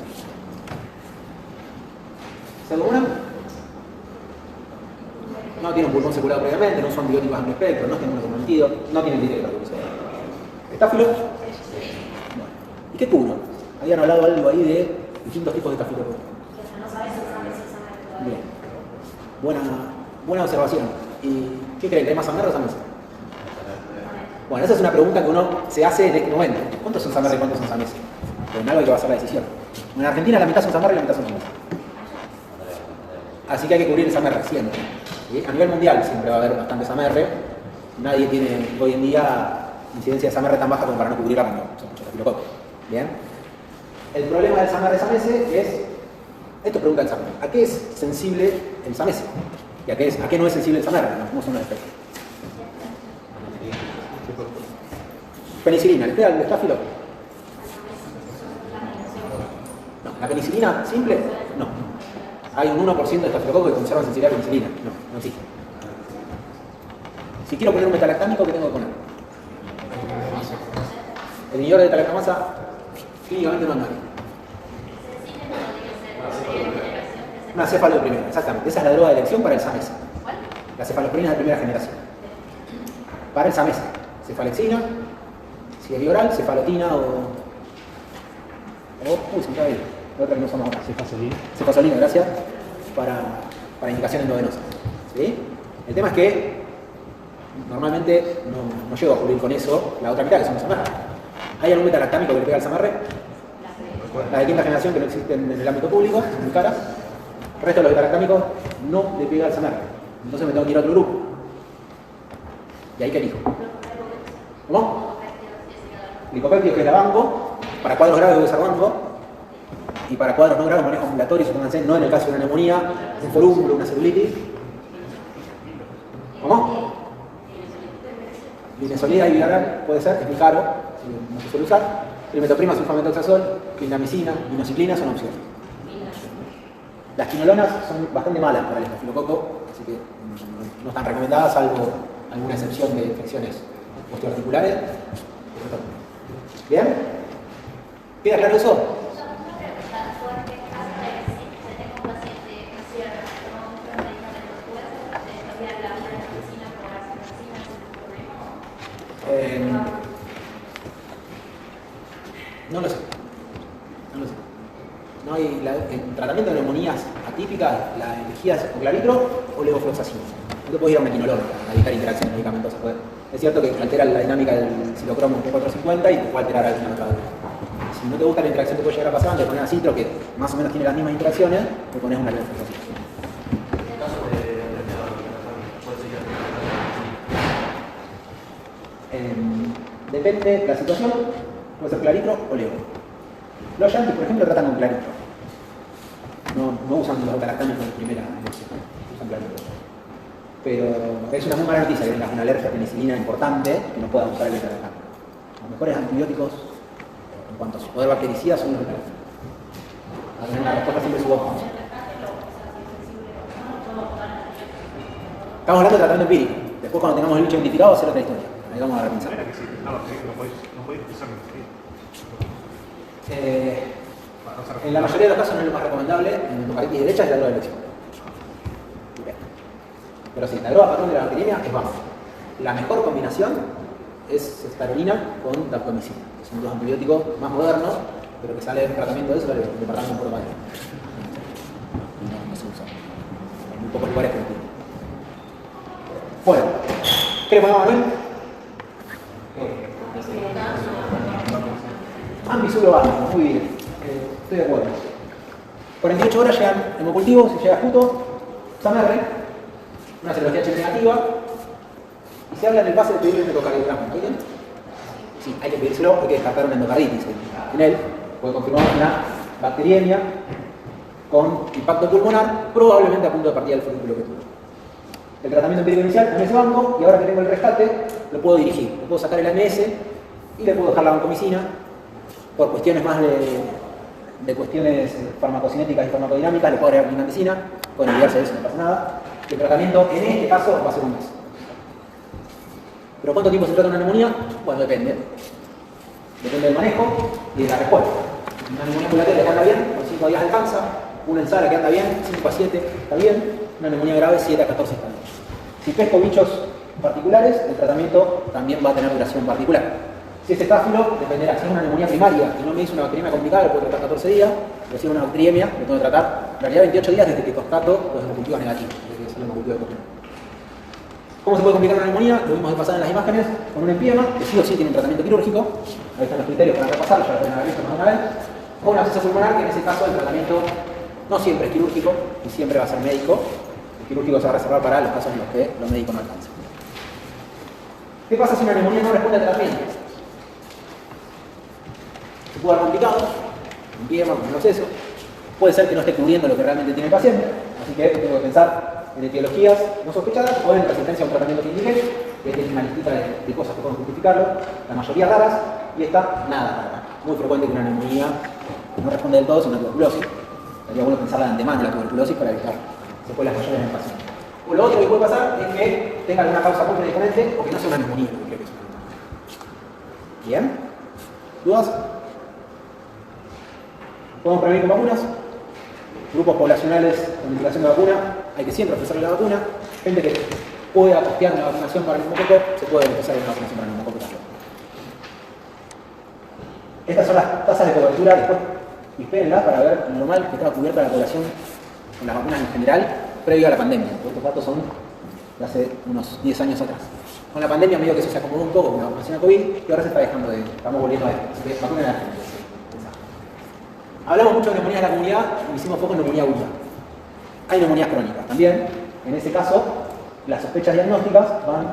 ¿Se alguna? No tiene un pulmón seculado previamente, no son antibióticos amplio espectro, no tienen comprometido, no tienen directo. ¿Estáfilo? Bueno. ¿Y qué cubre? Habían hablado algo ahí de distintos tipos de estáfilo. Bien. Buena observación. ¿Y qué creen? ¿Hay más Samerra o Samesa? Bueno, esa es una pregunta que uno se hace en este momento. ¿Cuántos son Samerra y cuántos son Samesa? Pues en algo hay que basar la decisión. En Argentina la mitad son Samerra y la mitad son Samesa. Así que hay que cubrir el Samerra siempre. ¿Sí? A nivel mundial siempre va a haber bastante Samerra. Nadie tiene hoy en día incidencia de Samerra tan baja como para no cubrirla cuando son muchos estafilococos. ¿Bien? El problema del Samerra Samese es... Esto pregunta el Samerra. ¿A qué es sensible el Samese? ¿Y a qué no es sensible el Samerra? No son los efectos. Penicilina, ¿le pega el estáfilo? No. ¿La penicilina simple? No. Hay un 1% de estafilococo que conserva sensibilidad a penicilina. No existe. Si quiero poner un metalactámico, ¿qué tengo que poner? El inhibidor de beta-lactamasa clínicamente no es malo. Una cefaloprina, exactamente. Esa es la droga de elección para el Samesa. La cefaloprina de primera generación. Para el Samesa. Cefalexina, si es bioral, cefalotina uy, se me está ahí. La otra que no usamos ahora. Cefasolina, gracias. Para indicaciones endovenosas. ¿Sí? El tema es que normalmente no llego a cubrir con eso la otra mitad, que son los Samerra. ¿Hay algún metalactámico que le pega al Samerra? La de quinta generación que no existen en el ámbito público, son muy caras. El resto de los metalactámicos no le pega al Samerra. Entonces me tengo que ir a otro grupo. ¿Y ahí qué elijo? ¿Cómo? Glicopéptido, que es la banco. Para cuadros graves voy a usar banco. Y para cuadros no graves manejo ambulatorio, supónganse, no en el caso de una neumonía, un forúnculo, una celulitis. ¿Cómo? Linesolida y viral puede ser, es muy caro, no se suele usar. Trimetoprima, sulfamethoxazol, clindamicina, minociclina son opciones. Las quinolonas son bastante malas para el estafilococo, así que no están recomendadas, salvo alguna excepción de infecciones osteoarticulares. ¿Bien? ¿Queda claro eso? No lo sé. No hay en tratamiento de neumonías atípicas, la elegías o claritro o levofloxacina. No te puedes ir a un equinologo a evitar interacciones medicamentosas. Es cierto que altera la dinámica del citocromo P450 y te puede alterar alguna otra. Si no te gusta la interacción que puede llegar a pasar, te pones a citro, que más o menos tiene las mismas interacciones, te pones una levofloxacina. Depende de la situación, puede ser claritro o levo. Los yankees, por ejemplo, tratan con claritro. No usan los beta-lactámicos de primera elección, usan claritro. Pero es una muy mala noticia que tengas una alergia a penicilina importante que no puedas usar el beta-lactámico. Los mejores antibióticos en cuanto a su poder bactericida son los beta-lactámicos. A tener una respuesta siempre subóptima. Estamos hablando de tratamiento empírico. Después, cuando tengamos el bicho identificado, va a ser otra historia. Ahí vamos a repensar. No podéis usarlo. En la mayoría de los casos no es lo más recomendable, en endocardititis derecha es la droga de elección. Bien. Pero sí, la droga patrón de la bacteriemia es baja. La mejor combinación es ceftarolina con daptomicina, que son dos antibióticos más modernos, pero que sale del tratamiento de eso del departamento por madre. No se usa. En muy pocos lugares que lo tienen. Bueno, ¿qué le ponemos a Manuel? Ambisuroácido, muy bien. Estoy de acuerdo. 48 horas llegan hemocultivos, si llega justo, SAMR, una serología H negativa, y se habla en el pase de pedir el endocardiograma. ¿Está bien? Sí, hay que pedírselo, hay que descartar una endocarditis en él, puede confirmar una bacteriemia con impacto pulmonar, probablemente a punto de partida del folículo que tuvo. El tratamiento empírico inicial en ese banco, y ahora que tengo el rescate, lo puedo dirigir. Le puedo sacar el AMS y le puedo dejar la vancomicina por cuestiones más de cuestiones farmacocinéticas y farmacodinámicas, le puedo agregar clindamicina, pueden olvidarse de eso, no pasa nada. El tratamiento en este caso va a ser un mes. ¿Pero cuánto tiempo se trata una neumonía? Bueno, depende. Depende del manejo y de la respuesta. Una neumonía ambulatoria que anda bien, con 5 días alcanza. Una en sala que anda bien, 5 a 7 está bien. Una neumonía grave, 7 a 14 está bien. Si pesco bichos particulares, el tratamiento también va a tener duración particular. Si es estáfilo, dependerá. Si es una neumonía primaria y no me hizo una bacteriemia complicada, lo puedo tratar 14 días. Pero si es una bacteriemia, lo tengo que tratar en realidad 28 días desde que constato los hemocultivos negativos, desde que sale el hemocultivo de copia. ¿Cómo se puede complicar una neumonía? Lo vimos de pasada en las imágenes, con un empiema, que sí o sí tiene un tratamiento quirúrgico. Ahí están los criterios para repasarlo, ya lo pueden haber visto más de una vez. O una absceso pulmonar, que en ese caso el tratamiento no siempre es quirúrgico y siempre va a ser médico. El quirúrgico se va a reservar para los casos en los que los médicos no alcanzan. ¿Qué pasa si una neumonía no responde al tratamiento? Se puede dar complicado, un empiema, un proceso. Puede ser que no esté cubriendo lo que realmente tiene el paciente, así que tengo que pensar en etiologías no sospechadas o en resistencia a un tratamiento que indique, que tiene una listita de cosas que pueden justificarlo, la mayoría raras, y esta nada rara. Muy frecuente que una neumonía no responde del todo, es una tuberculosis. Sería bueno pensarla de antemano la tuberculosis para evitar secuelas mayores en el paciente. O lo otro que puede pasar es que tenga alguna causa muy diferente o que no sea una neumonía, lo que creo que es una neumonía. ¿Bien? ¿Dudas? ¿Podemos prevenir con vacunas? Grupos poblacionales con indicación de vacuna, hay que siempre ofrecerle la vacuna. Gente que pueda costear una vacunación para el neumococo, se puede empezar una vacunación para el neumococo también. Estas son las tasas de cobertura, después espérenlas para ver lo normal que estaba cubierta la población con las vacunas en general previo a la pandemia. Estos datos son de hace unos 10 años atrás. Con la pandemia medio que eso se acomodó un poco con la vacunación de COVID y ahora se está dejando de... estamos volviendo a esto. Así que vacunen a la gente. Hablamos mucho de neumonía en la comunidad y hicimos foco en neumonía aguda. Hay neumonías crónicas también. En ese caso, las sospechas diagnósticas van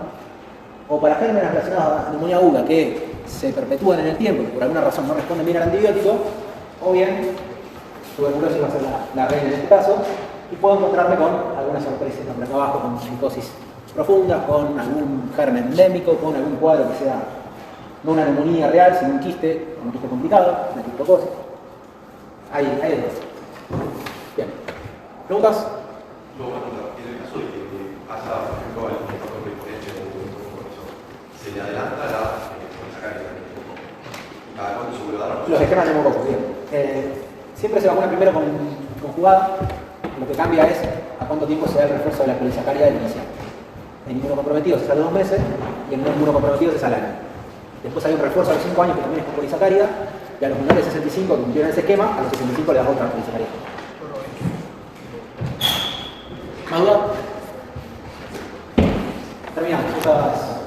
o para gérmenes relacionados a neumonía aguda que se perpetúan en el tiempo y por alguna razón no responden bien al antibiótico, o bien tuberculosis va a ser la reina en este caso, y puedo encontrarme con algunas sorpresas por acá abajo, con psicosis profunda, con algún germen endémico, con algún cuadro que sea no una neumonía real, sino un quiste complicado, una criptocosis. Hay dos. Bien. ¿Preguntas? No, en el caso de que haya, por ejemplo, algún factor recurrente o eso, ¿se le adelanta la polisacaria? ¿Cada cuánto se vuelve a dar? Los esquemas de neumococo, bien. Siempre se vacuna primero con jugada. Lo que cambia es a cuánto tiempo se da el refuerzo de la polisacaria del inicial. En inmunocomprometidos se sale 2 meses y en no inmunocomprometidos se sale al año. Después hay un refuerzo a los 5 años que también es con polisacaria. Y a los menores de 65 que cumplieron ese esquema, a los 65 le das otra polisacaria. ¿Más duda? Terminamos. Esas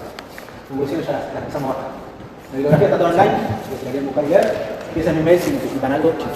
conclusiones ya las empezamos acá. La bibliografía está toda online, si la quieren buscar y leer. Empieza en mi mail si necesitan algo. Chao.